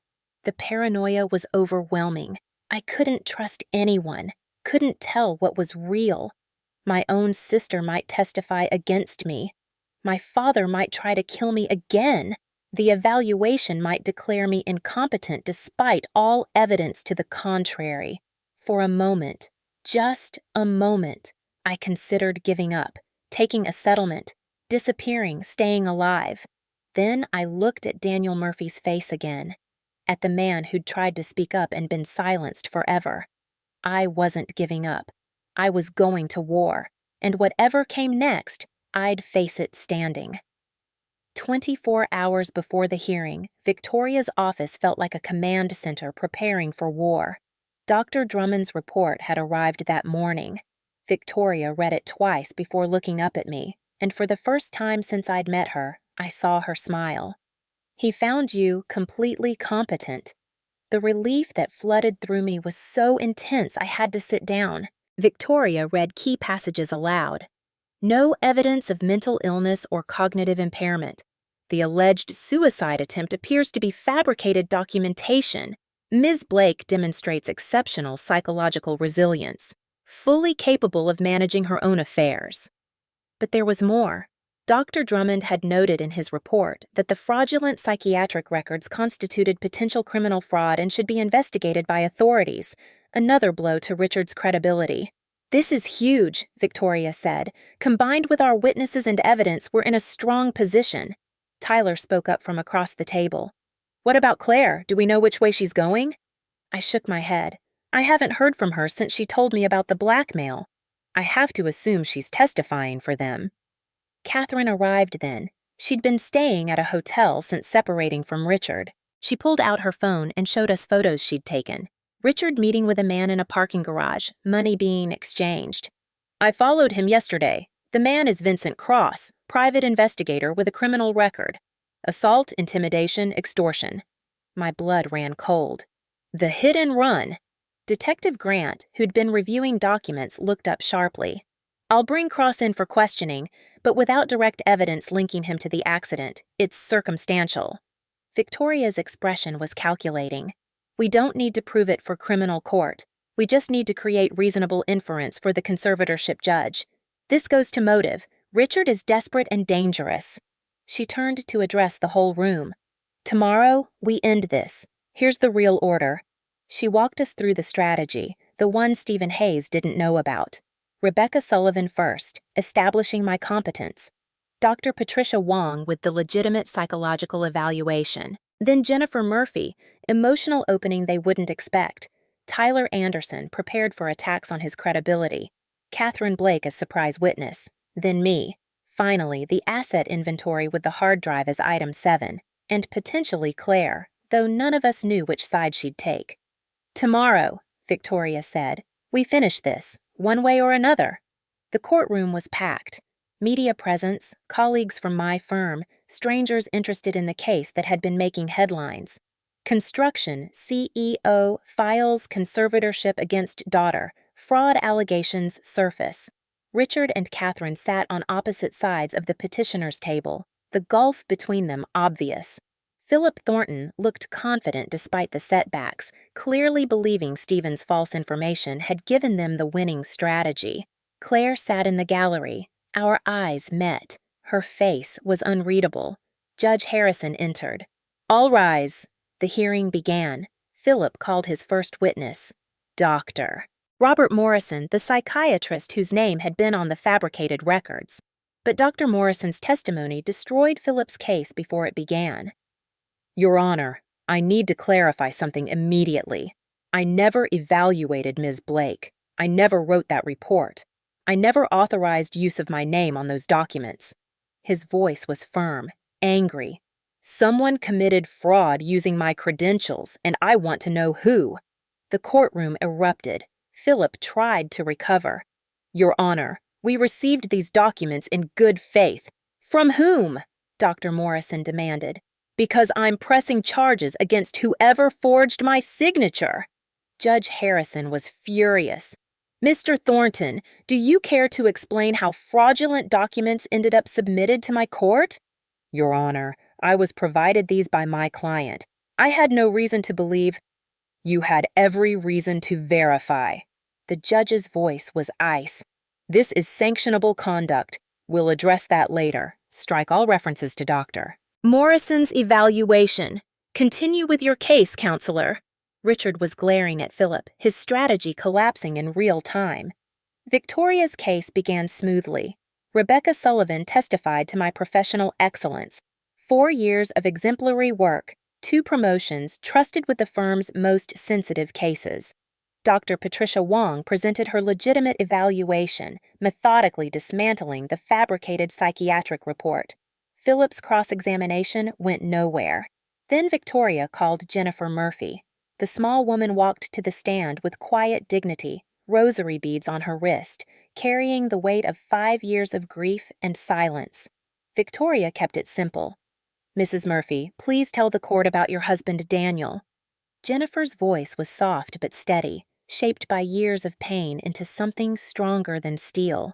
The paranoia was overwhelming. I couldn't trust anyone, couldn't tell what was real. My own sister might testify against me. My father might try to kill me again. The evaluation might declare me incompetent despite all evidence to the contrary. For a moment, just a moment, I considered giving up, taking a settlement, disappearing, staying alive. Then I looked at Daniel Murphy's face again, at the man who'd tried to speak up and been silenced forever. I wasn't giving up. I was going to war, and whatever came next, I'd face it standing. 24 hours before the hearing, Victoria's office felt like a command center preparing for war. Dr. Drummond's report had arrived that morning. Victoria read it twice before looking up at me, and for the first time since I'd met her, I saw her smile. He found you completely competent. The relief that flooded through me was so intense I had to sit down. Victoria read key passages aloud. No evidence of mental illness or cognitive impairment. The alleged suicide attempt appears to be fabricated documentation. Ms. Blake demonstrates exceptional psychological resilience, fully capable of managing her own affairs. But there was more. Dr. Drummond had noted in his report that the fraudulent psychiatric records constituted potential criminal fraud and should be investigated by authorities, another blow to Richard's credibility. "This is huge," Victoria said. "Combined with our witnesses and evidence, we're in a strong position." Tyler spoke up from across the table. "What about Claire? Do we know which way she's going?" I shook my head. "I haven't heard from her since she told me about the blackmail. I have to assume she's testifying for them." Catherine arrived then. She'd been staying at a hotel since separating from Richard. She pulled out her phone and showed us photos she'd taken. Richard meeting with a man in a parking garage, money being exchanged. "I followed him yesterday. The man is Vincent Cross, private investigator with a criminal record. Assault, intimidation, extortion." My blood ran cold. The hit and run. Detective Grant, who'd been reviewing documents, looked up sharply. "I'll bring Cross in for questioning, but without direct evidence linking him to the accident. It's circumstantial." Victoria's expression was calculating. "We don't need to prove it for criminal court. We just need to create reasonable inference for the conservatorship judge. This goes to motive. Richard is desperate and dangerous." She turned to address the whole room. "Tomorrow, we end this. Here's the real order." She walked us through the strategy, the one Stephen Hayes didn't know about. Rebecca Sullivan first, establishing my competence. Dr. Patricia Wong with the legitimate psychological evaluation. Then Jennifer Murphy, emotional opening they wouldn't expect. Tyler Anderson, prepared for attacks on his credibility. Catherine Blake as surprise witness. Then me. Finally, the asset inventory with the hard drive as item 7. And potentially Claire, though none of us knew which side she'd take. "Tomorrow," Victoria said, "we finish this, one way or another." The courtroom was packed. Media presence, colleagues from my firm, strangers interested in the case that had been making headlines. Construction, CEO, files conservatorship against daughter, fraud allegations surface. Richard and Catherine sat on opposite sides of the petitioner's table, the gulf between them obvious. Philip Thornton looked confident despite the setbacks, clearly believing Stephen's false information had given them the winning strategy. Claire sat in the gallery. Our eyes met. Her face was unreadable. Judge Harrison entered. "All rise." The hearing began. Philip called his first witness. Dr. Robert Morrison, the psychiatrist whose name had been on the fabricated records. But Dr. Morrison's testimony destroyed Philip's case before it began. "Your Honor, I need to clarify something immediately. I never evaluated Ms. Blake. I never wrote that report. I never authorized use of my name on those documents." His voice was firm, angry. "Someone committed fraud using my credentials, and I want to know who." The courtroom erupted. Philip tried to recover. "Your Honor, we received these documents in good faith." "From whom?" Dr. Morrison demanded. "Because I'm pressing charges against whoever forged my signature." Judge Harrison was furious. "Mr. Thornton, do you care to explain how fraudulent documents ended up submitted to my court?" "Your Honor, I was provided these by my client. I had no reason to believe—" "You had every reason to verify." The judge's voice was ice. "This is sanctionable conduct. We'll address that later. Strike all references to doctor." "Morrison's evaluation. Continue with your case, counselor." Richard was glaring at Philip, his strategy collapsing in real time. Victoria's case began smoothly. Rebecca Sullivan testified to my professional excellence. 4 years of exemplary work, 2 promotions trusted with the firm's most sensitive cases. Dr. Patricia Wong presented her legitimate evaluation, methodically dismantling the fabricated psychiatric report. Philip's cross-examination went nowhere. Then Victoria called Jennifer Murphy. The small woman walked to the stand with quiet dignity, rosary beads on her wrist, carrying the weight of 5 years of grief and silence. Victoria kept it simple. "Mrs. Murphy, please tell the court about your husband Daniel." Jennifer's voice was soft but steady, shaped by years of pain into something stronger than steel.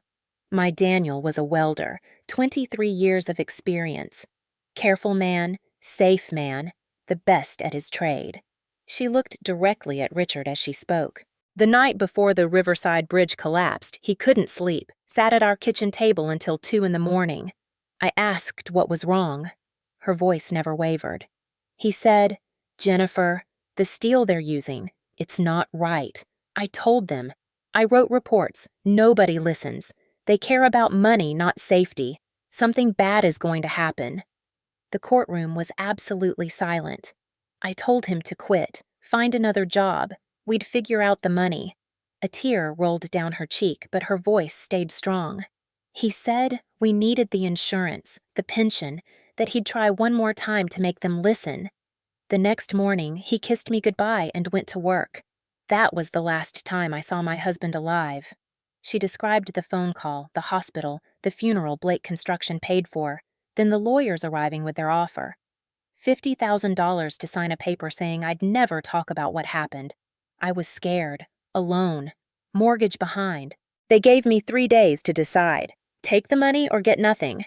"My Daniel was a welder, 23 years of experience. Careful man, safe man, the best at his trade." She looked directly at Richard as she spoke. "The night before the Riverside Bridge collapsed, he couldn't sleep, sat at our kitchen table until 2 in the morning. I asked what was wrong." Her voice never wavered. He said, "Jennifer, the steel they're using, it's not right. I told them. I wrote reports. Nobody listens. They care about money, not safety. Something bad is going to happen." The courtroom was absolutely silent. I told him to quit, find another job. We'd figure out the money. A tear rolled down her cheek, but her voice stayed strong. He said we needed the insurance, the pension, that he'd try one more time to make them listen. The next morning, he kissed me goodbye and went to work. That was the last time I saw my husband alive. She described the phone call, the hospital, the funeral Blake Construction paid for, then the lawyers arriving with their offer. $50,000 to sign a paper saying I'd never talk about what happened. I was scared, alone, mortgage behind. They gave me 3 days to decide. Take the money or get nothing.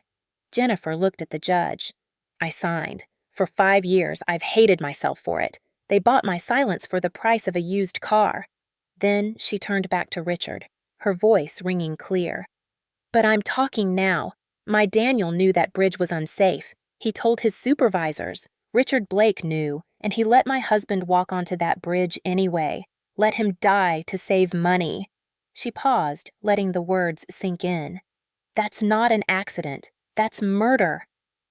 Jennifer looked at the judge. I signed. For 5 years, I've hated myself for it. They bought my silence for the price of a used car. Then she turned back to Richard, her voice ringing clear. "But I'm talking now. My Daniel knew that bridge was unsafe. He told his supervisors. Richard Blake knew, and he let my husband walk onto that bridge anyway. Let him die to save money." She paused, letting the words sink in. "That's not an accident. That's murder.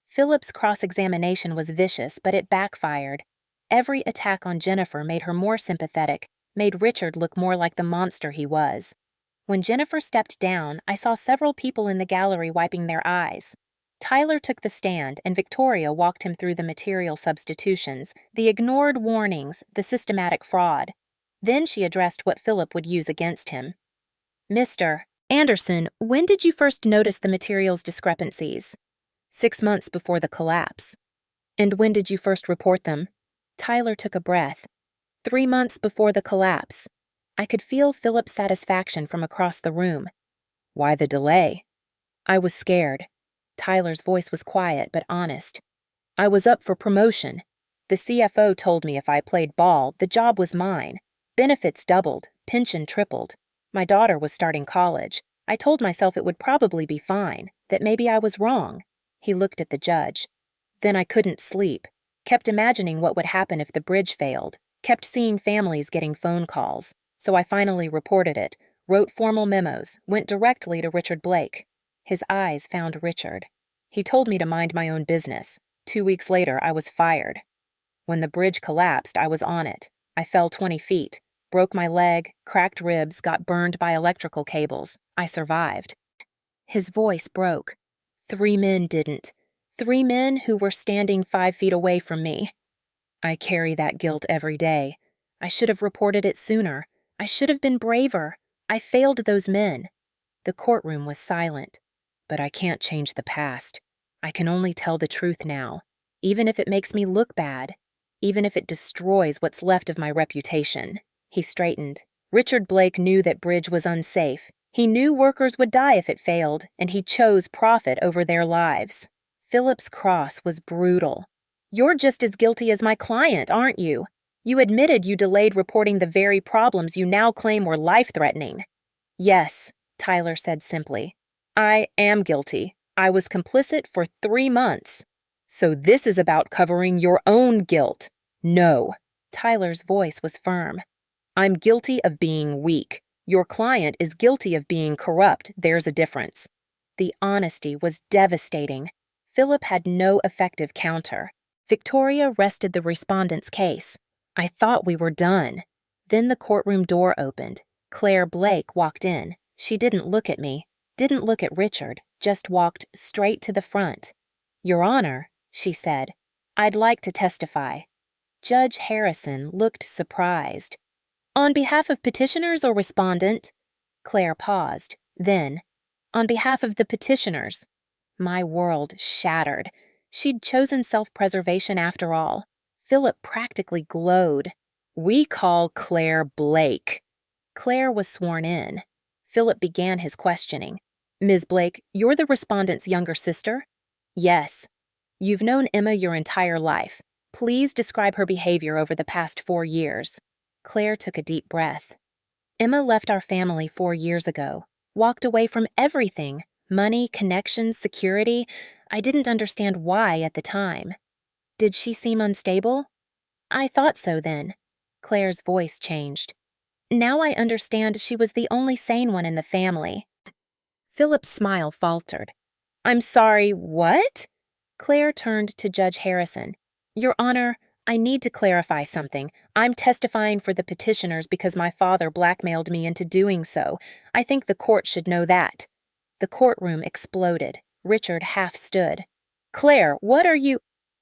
Philip's cross-examination was vicious, but it backfired. Every attack on Jennifer made her more sympathetic, made Richard look more like the monster he was. When Jennifer stepped down, I saw several people in the gallery wiping their eyes. Tyler took the stand, and Victoria walked him through the material substitutions, the ignored warnings, the systematic fraud. Then she addressed what Philip would use against him. Mr. Anderson, when did you first notice the materials discrepancies? 6 months before the collapse. And when did you first report them? Tyler took a breath. 3 months before the collapse. I could feel Philip's satisfaction from across the room. Why the delay? I was scared. Tyler's voice was quiet but honest. I was up for promotion. The CFO told me if I played ball, the job was mine. Benefits doubled, pension tripled. My daughter was starting college. I told myself it would probably be fine, that maybe I was wrong. He looked at the judge. Then I couldn't sleep. Kept imagining what would happen if the bridge failed. Kept seeing families getting phone calls. So I finally reported it, wrote formal memos, went directly to Richard Blake. His eyes found Richard. He told me to mind my own business. 2 weeks later, I was fired. When the bridge collapsed, I was on it. I fell 20 feet, broke my leg, cracked ribs, got burned by electrical cables. I survived. His voice broke. 3 men didn't. 3 men who were standing 5 feet away from me. I carry that guilt every day. I should have reported it sooner. I should have been braver. I failed those men. The courtroom was silent. But I can't change the past. I can only tell the truth now, even if it makes me look bad, even if it destroys what's left of my reputation. He straightened. Richard Blake knew that bridge was unsafe. He knew workers would die if it failed, and he chose profit over their lives. Philip's cross was brutal. You're just as guilty as my client, aren't you? You admitted you delayed reporting the very problems you now claim were life-threatening. Yes, Tyler said simply. I am guilty. I was complicit for 3 months. So this is about covering your own guilt. No. Tyler's voice was firm. I'm guilty of being weak. Your client is guilty of being corrupt. There's a difference. The honesty was devastating. Philip had no effective counter. Victoria rested the respondent's case. I thought we were done. Then the courtroom door opened. Claire Blake walked in. She didn't look at me. Didn't look at Richard, just walked straight to the front. Your Honor, she said, I'd like to testify. Judge Harrison looked surprised. On behalf of petitioners or respondent? Claire paused. Then, on behalf of the petitioners. My world shattered. She'd chosen self-preservation after all. Philip practically glowed. We call Claire Blake. Claire was sworn in. Philip began his questioning. Ms. Blake, you're the respondent's younger sister? Yes. You've known Emma your entire life. Please describe her behavior over the past 4 years. Claire took a deep breath. Emma left our family 4 years ago. Walked away from everything. Money, connections, security. I didn't understand why at the time. Did she seem unstable? I thought so then. Claire's voice changed. Now I understand she was the only sane one in the family. Philip's smile faltered. I'm sorry, what? Claire turned to Judge Harrison. Your Honor, I need to clarify something. I'm testifying for the petitioners because my father blackmailed me into doing so. I think the court should know that. The courtroom exploded. Richard half stood. Claire, what are you—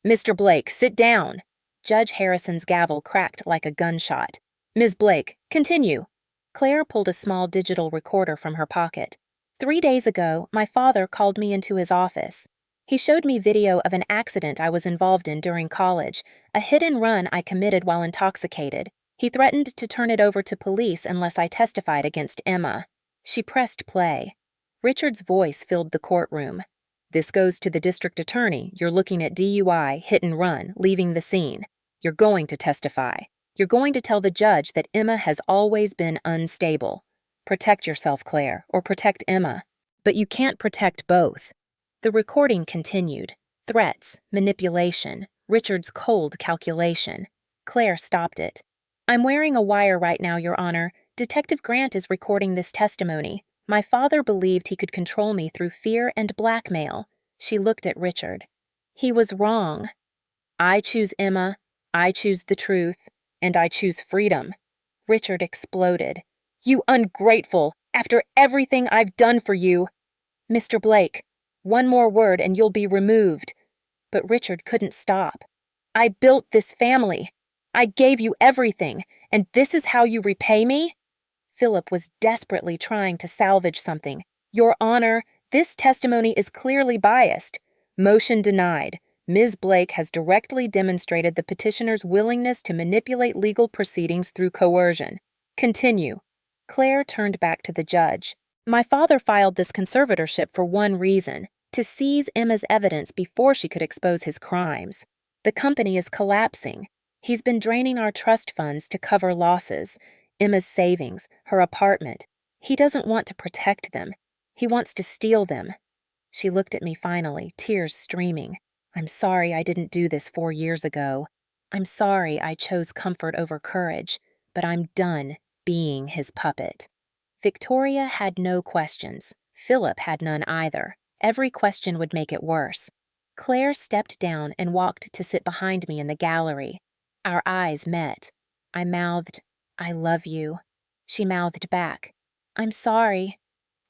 Mr. Blake, sit down. Judge Harrison's gavel cracked like a gunshot. Ms. Blake, continue. Claire pulled a small digital recorder from her pocket. 3 days ago, my father called me into his office. He showed me video of an accident I was involved in during college, a hit-and-run I committed while intoxicated. He threatened to turn it over to police unless I testified against Emma. She pressed play. Richard's voice filled the courtroom. This goes to the district attorney. You're looking at DUI, hit-and-run, leaving the scene. You're going to testify. You're going to tell the judge that Emma has always been unstable. Protect yourself, Claire, or protect Emma. But you can't protect both. The recording continued. Threats, manipulation, Richard's cold calculation. Claire stopped it. I'm wearing a wire right now, Your Honor. Detective Grant is recording this testimony. My father believed he could control me through fear and blackmail. She looked at Richard. He was wrong. I choose Emma, I choose the truth, and I choose freedom. Richard exploded. You ungrateful, after everything I've done for you. Mr. Blake, one more word and you'll be removed. But Richard couldn't stop. I built this family. I gave you everything, and this is how you repay me? Philip was desperately trying to salvage something. Your Honor, this testimony is clearly biased. Motion denied. Ms. Blake has directly demonstrated the petitioner's willingness to manipulate legal proceedings through coercion. Continue. Claire turned back to the judge. My father filed this conservatorship for one reason, to seize Emma's evidence before she could expose his crimes. The company is collapsing. He's been draining our trust funds to cover losses, Emma's savings, her apartment. He doesn't want to protect them. He wants to steal them. She looked at me finally, tears streaming. I'm sorry I didn't do this 4 years ago. I'm sorry I chose comfort over courage, but I'm done being his puppet. Victoria had no questions. Philip had none either. Every question would make it worse. Claire stepped down and walked to sit behind me in the gallery. Our eyes met. I mouthed, I love you. She mouthed back, I'm sorry.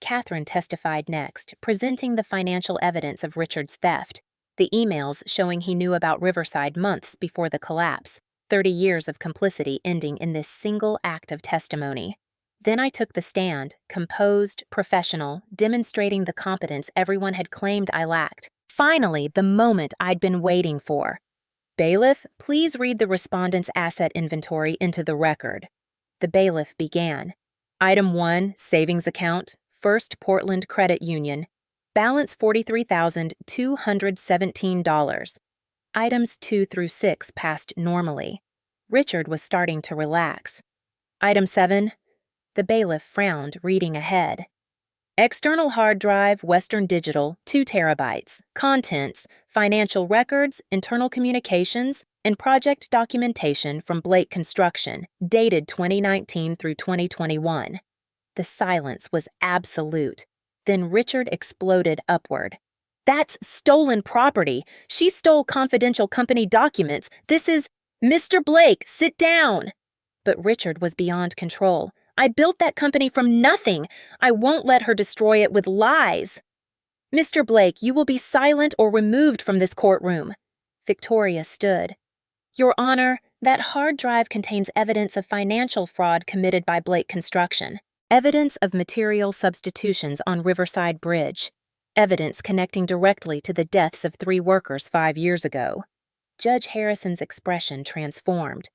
Catherine testified next, presenting the financial evidence of Richard's theft, the emails showing he knew about Riverside months before the collapse, 30 years of complicity ending in this single act of testimony. Then I took the stand, composed, professional, demonstrating the competence everyone had claimed I lacked. Finally, the moment I'd been waiting for. Bailiff, please read the respondent's asset inventory into the record. The bailiff began. Item 1, savings account, First Portland Credit Union. Balance $43,217. Items 2 through 6 passed normally. Richard was starting to relax. Item 7. The bailiff frowned, reading ahead. External hard drive, Western Digital, 2 terabytes. Contents, financial records, internal communications, and project documentation from Blake Construction, dated 2019 through 2021. The silence was absolute. Then Richard exploded upward. That's stolen property. She stole confidential company documents. This is... Mr. Blake, sit down! But Richard was beyond control. I built that company from nothing. I won't let her destroy it with lies. Mr. Blake, you will be silent or removed from this courtroom. Victoria stood. Your Honor, that hard drive contains evidence of financial fraud committed by Blake Construction. Evidence of material substitutions on Riverside Bridge. Evidence connecting directly to the deaths of 3 workers 5 years ago. Judge Harrison's expression transformed.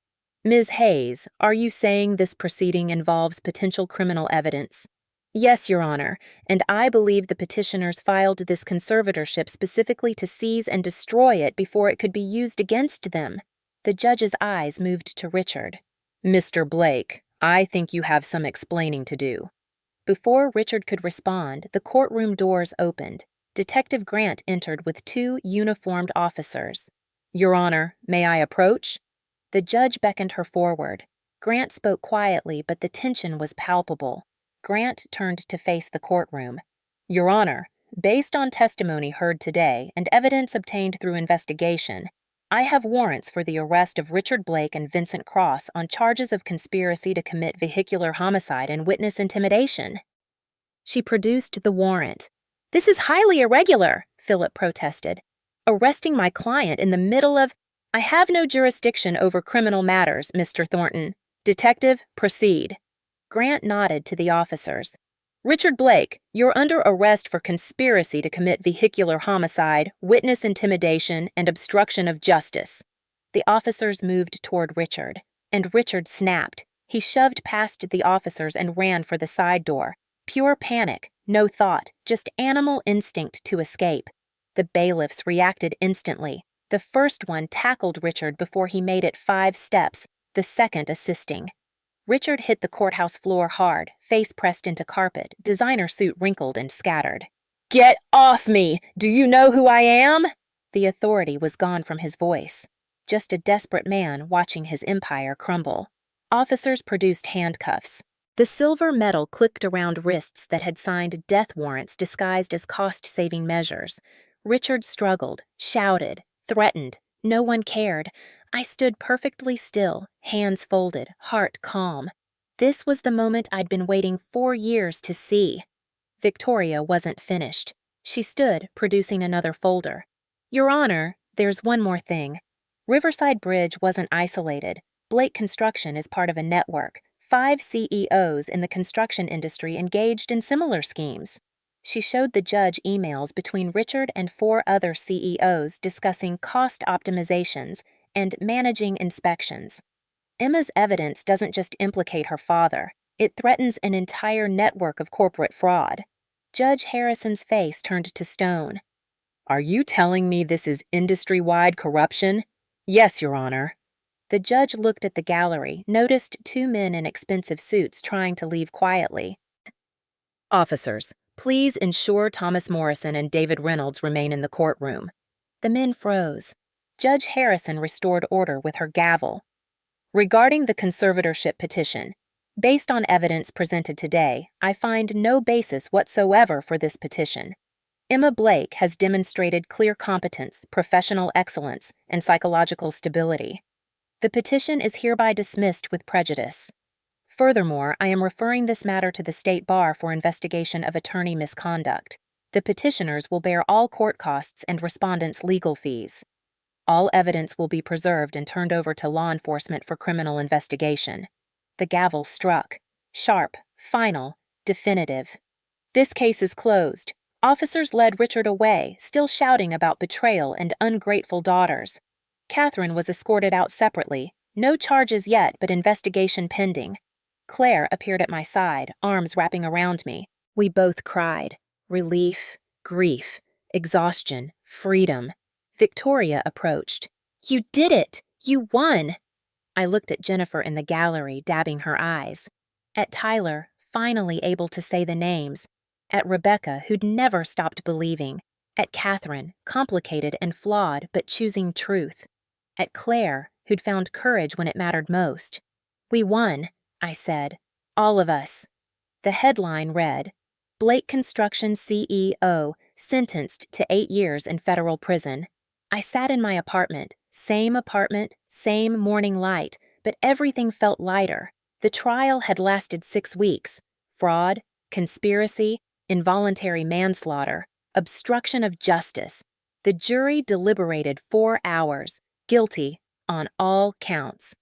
Ms. Hayes, are you saying this proceeding involves potential criminal evidence? Yes, Your Honor, and I believe the petitioners filed this conservatorship specifically to seize and destroy it before it could be used against them. The judge's eyes moved to Richard. Mr. Blake, I think you have some explaining to do. Before Richard could respond, the courtroom doors opened. Detective Grant entered with 2 uniformed officers. Your Honor, may I approach? The judge beckoned her forward. Grant spoke quietly, but the tension was palpable. Grant turned to face the courtroom. Your Honor, based on testimony heard today and evidence obtained through investigation, I have warrants for the arrest of Richard Blake and Vincent Cross on charges of conspiracy to commit vehicular homicide and witness intimidation. She produced the warrant. This is highly irregular, Philip protested. Arresting my client in the middle of... I have no jurisdiction over criminal matters, Mr. Thornton. Detective, proceed. Grant nodded to the officers. Richard Blake, you're under arrest for conspiracy to commit vehicular homicide, witness intimidation, and obstruction of justice. The officers moved toward Richard, and Richard snapped. He shoved past the officers and ran for the side door. Pure panic, no thought, just animal instinct to escape. The bailiffs reacted instantly. The first one tackled Richard before he made it 5 steps, the second assisting. Richard hit the courthouse floor hard, face pressed into carpet, designer suit wrinkled and scattered. Get off me! Do you know who I am? The authority was gone from his voice. Just a desperate man watching his empire crumble. Officers produced handcuffs. The silver metal clicked around wrists that had signed death warrants disguised as cost-saving measures. Richard struggled, shouted, threatened. No one cared. I stood perfectly still, hands folded, heart calm. This was the moment I'd been waiting 4 years to see. Victoria wasn't finished. She stood, producing another folder. Your Honor, there's one more thing. Riverside Bridge wasn't isolated. Blake Construction is part of a network. 5 CEOs in the construction industry engaged in similar schemes. She showed the judge emails between Richard and 4 other CEOs discussing cost optimizations and managing inspections. Emma's evidence doesn't just implicate her father, it threatens an entire network of corporate fraud. Judge Harrison's face turned to stone. Are you telling me this is industry-wide corruption? Yes, Your Honor. The judge looked at the gallery, noticed 2 men in expensive suits trying to leave quietly. Officers, please ensure Thomas Morrison and David Reynolds remain in the courtroom. The men froze. Judge Harrison restored order with her gavel. Regarding the conservatorship petition, based on evidence presented today, I find no basis whatsoever for this petition. Emma Blake has demonstrated clear competence, professional excellence, and psychological stability. The petition is hereby dismissed with prejudice. Furthermore, I am referring this matter to the State Bar for investigation of attorney misconduct. The petitioners will bear all court costs and respondents' legal fees. All evidence will be preserved and turned over to law enforcement for criminal investigation. The gavel struck. Sharp, final, definitive. This case is closed. Officers led Richard away, still shouting about betrayal and ungrateful daughters. Catherine was escorted out separately. No charges yet, but investigation pending. Claire appeared at my side, arms wrapping around me. We both cried. Relief, grief, exhaustion, freedom. Victoria approached. You did it! You won! I looked at Jennifer in the gallery, dabbing her eyes. At Tyler, finally able to say the names. At Rebecca, who'd never stopped believing. At Catherine, complicated and flawed, but choosing truth. At Claire, who'd found courage when it mattered most. We won, I said. All of us. The headline read, Blake Construction CEO sentenced to 8 years in federal prison. I sat in my apartment, same morning light, but everything felt lighter. The trial had lasted 6 weeks. Fraud, conspiracy, involuntary manslaughter, obstruction of justice. The jury deliberated 4 hours, guilty on all counts.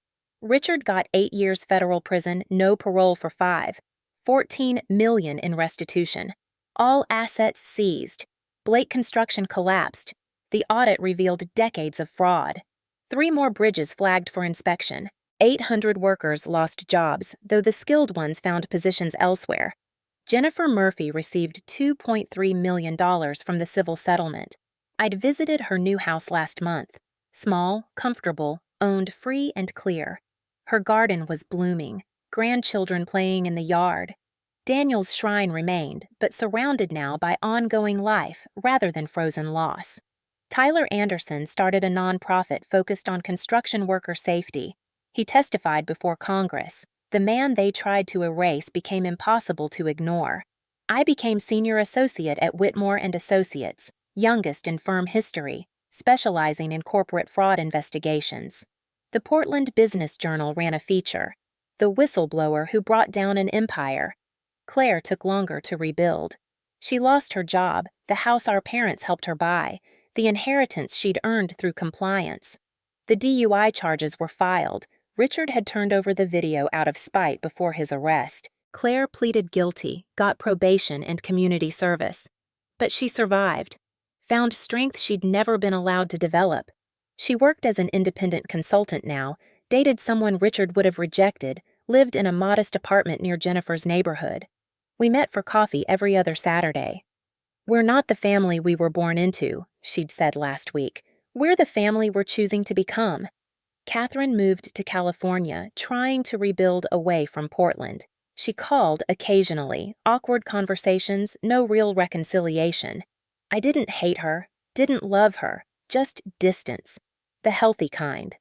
Richard got 8 years federal prison, no parole for 5, $14 million in restitution. All assets seized. Blake Construction collapsed. The audit revealed decades of fraud. 3 more bridges flagged for inspection. 800 workers lost jobs, though the skilled ones found positions elsewhere. Jennifer Murphy received $2.3 million from the civil settlement. I'd visited her new house last month. Small, comfortable, owned free and clear. Her garden was blooming, grandchildren playing in the yard. Daniel's shrine remained, but surrounded now by ongoing life rather than frozen loss. Tyler Anderson started a nonprofit focused on construction worker safety. He testified before Congress. The man they tried to erase became impossible to ignore. I became senior associate at Whitmore and Associates, youngest in firm history, specializing in corporate fraud investigations. The Portland Business Journal ran a feature, The Whistleblower Who Brought Down an Empire. Claire took longer to rebuild. She lost her job, the house our parents helped her buy, the inheritance she'd earned through compliance. The DUI charges were filed. Richard had turned over the video out of spite before his arrest. Claire pleaded guilty, got probation and community service. But she survived, found strength she'd never been allowed to develop. She worked as an independent consultant now, dated someone Richard would have rejected, lived in a modest apartment near Jennifer's neighborhood. We met for coffee every other Saturday. We're not the family we were born into, she'd said last week. We're the family we're choosing to become. Catherine moved to California, trying to rebuild away from Portland. She called occasionally, awkward conversations, no real reconciliation. I didn't hate her, didn't love her, just distance. The healthy kind.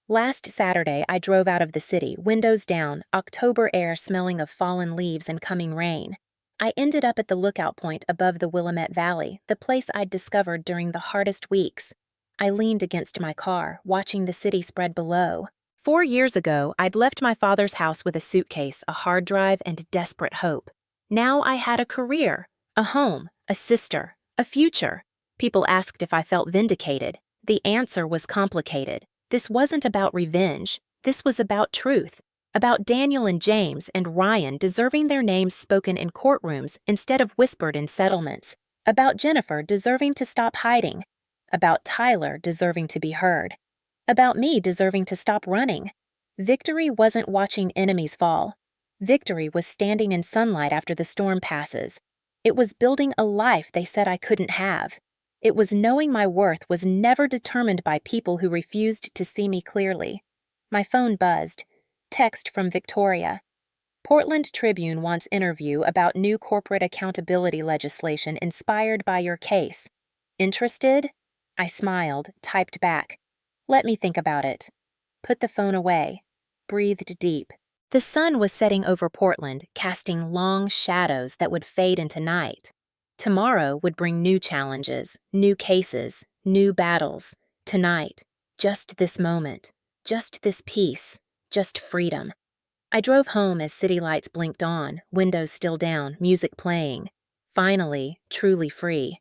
Last Saturday, I drove out of the city, windows down, October air smelling of fallen leaves and coming rain. I ended up at the lookout point above the Willamette Valley, the place I'd discovered during the hardest weeks. I leaned against my car, watching the city spread below. 4 years ago, I'd left my father's house with a suitcase, a hard drive, and desperate hope. Now I had a career, a home, a sister, a future. People asked if I felt vindicated. The answer was complicated. This wasn't about revenge. This was about truth. About Daniel and James and Ryan deserving their names spoken in courtrooms instead of whispered in settlements. About Jennifer deserving to stop hiding. About Tyler deserving to be heard. About me deserving to stop running. Victory wasn't watching enemies fall. Victory was standing in sunlight after the storm passes. It was building a life they said I couldn't have. It was knowing my worth was never determined by people who refused to see me clearly. My phone buzzed. Text from Victoria. Portland Tribune wants interview about new corporate accountability legislation inspired by your case. Interested? I smiled, typed back. Let me think about it. Put the phone away. Breathed deep. The sun was setting over Portland, casting long shadows that would fade into night. Tomorrow would bring new challenges, new cases, new battles. Tonight, just this moment, just this peace, just freedom. I drove home as city lights blinked on, windows still down, music playing. Finally, truly free.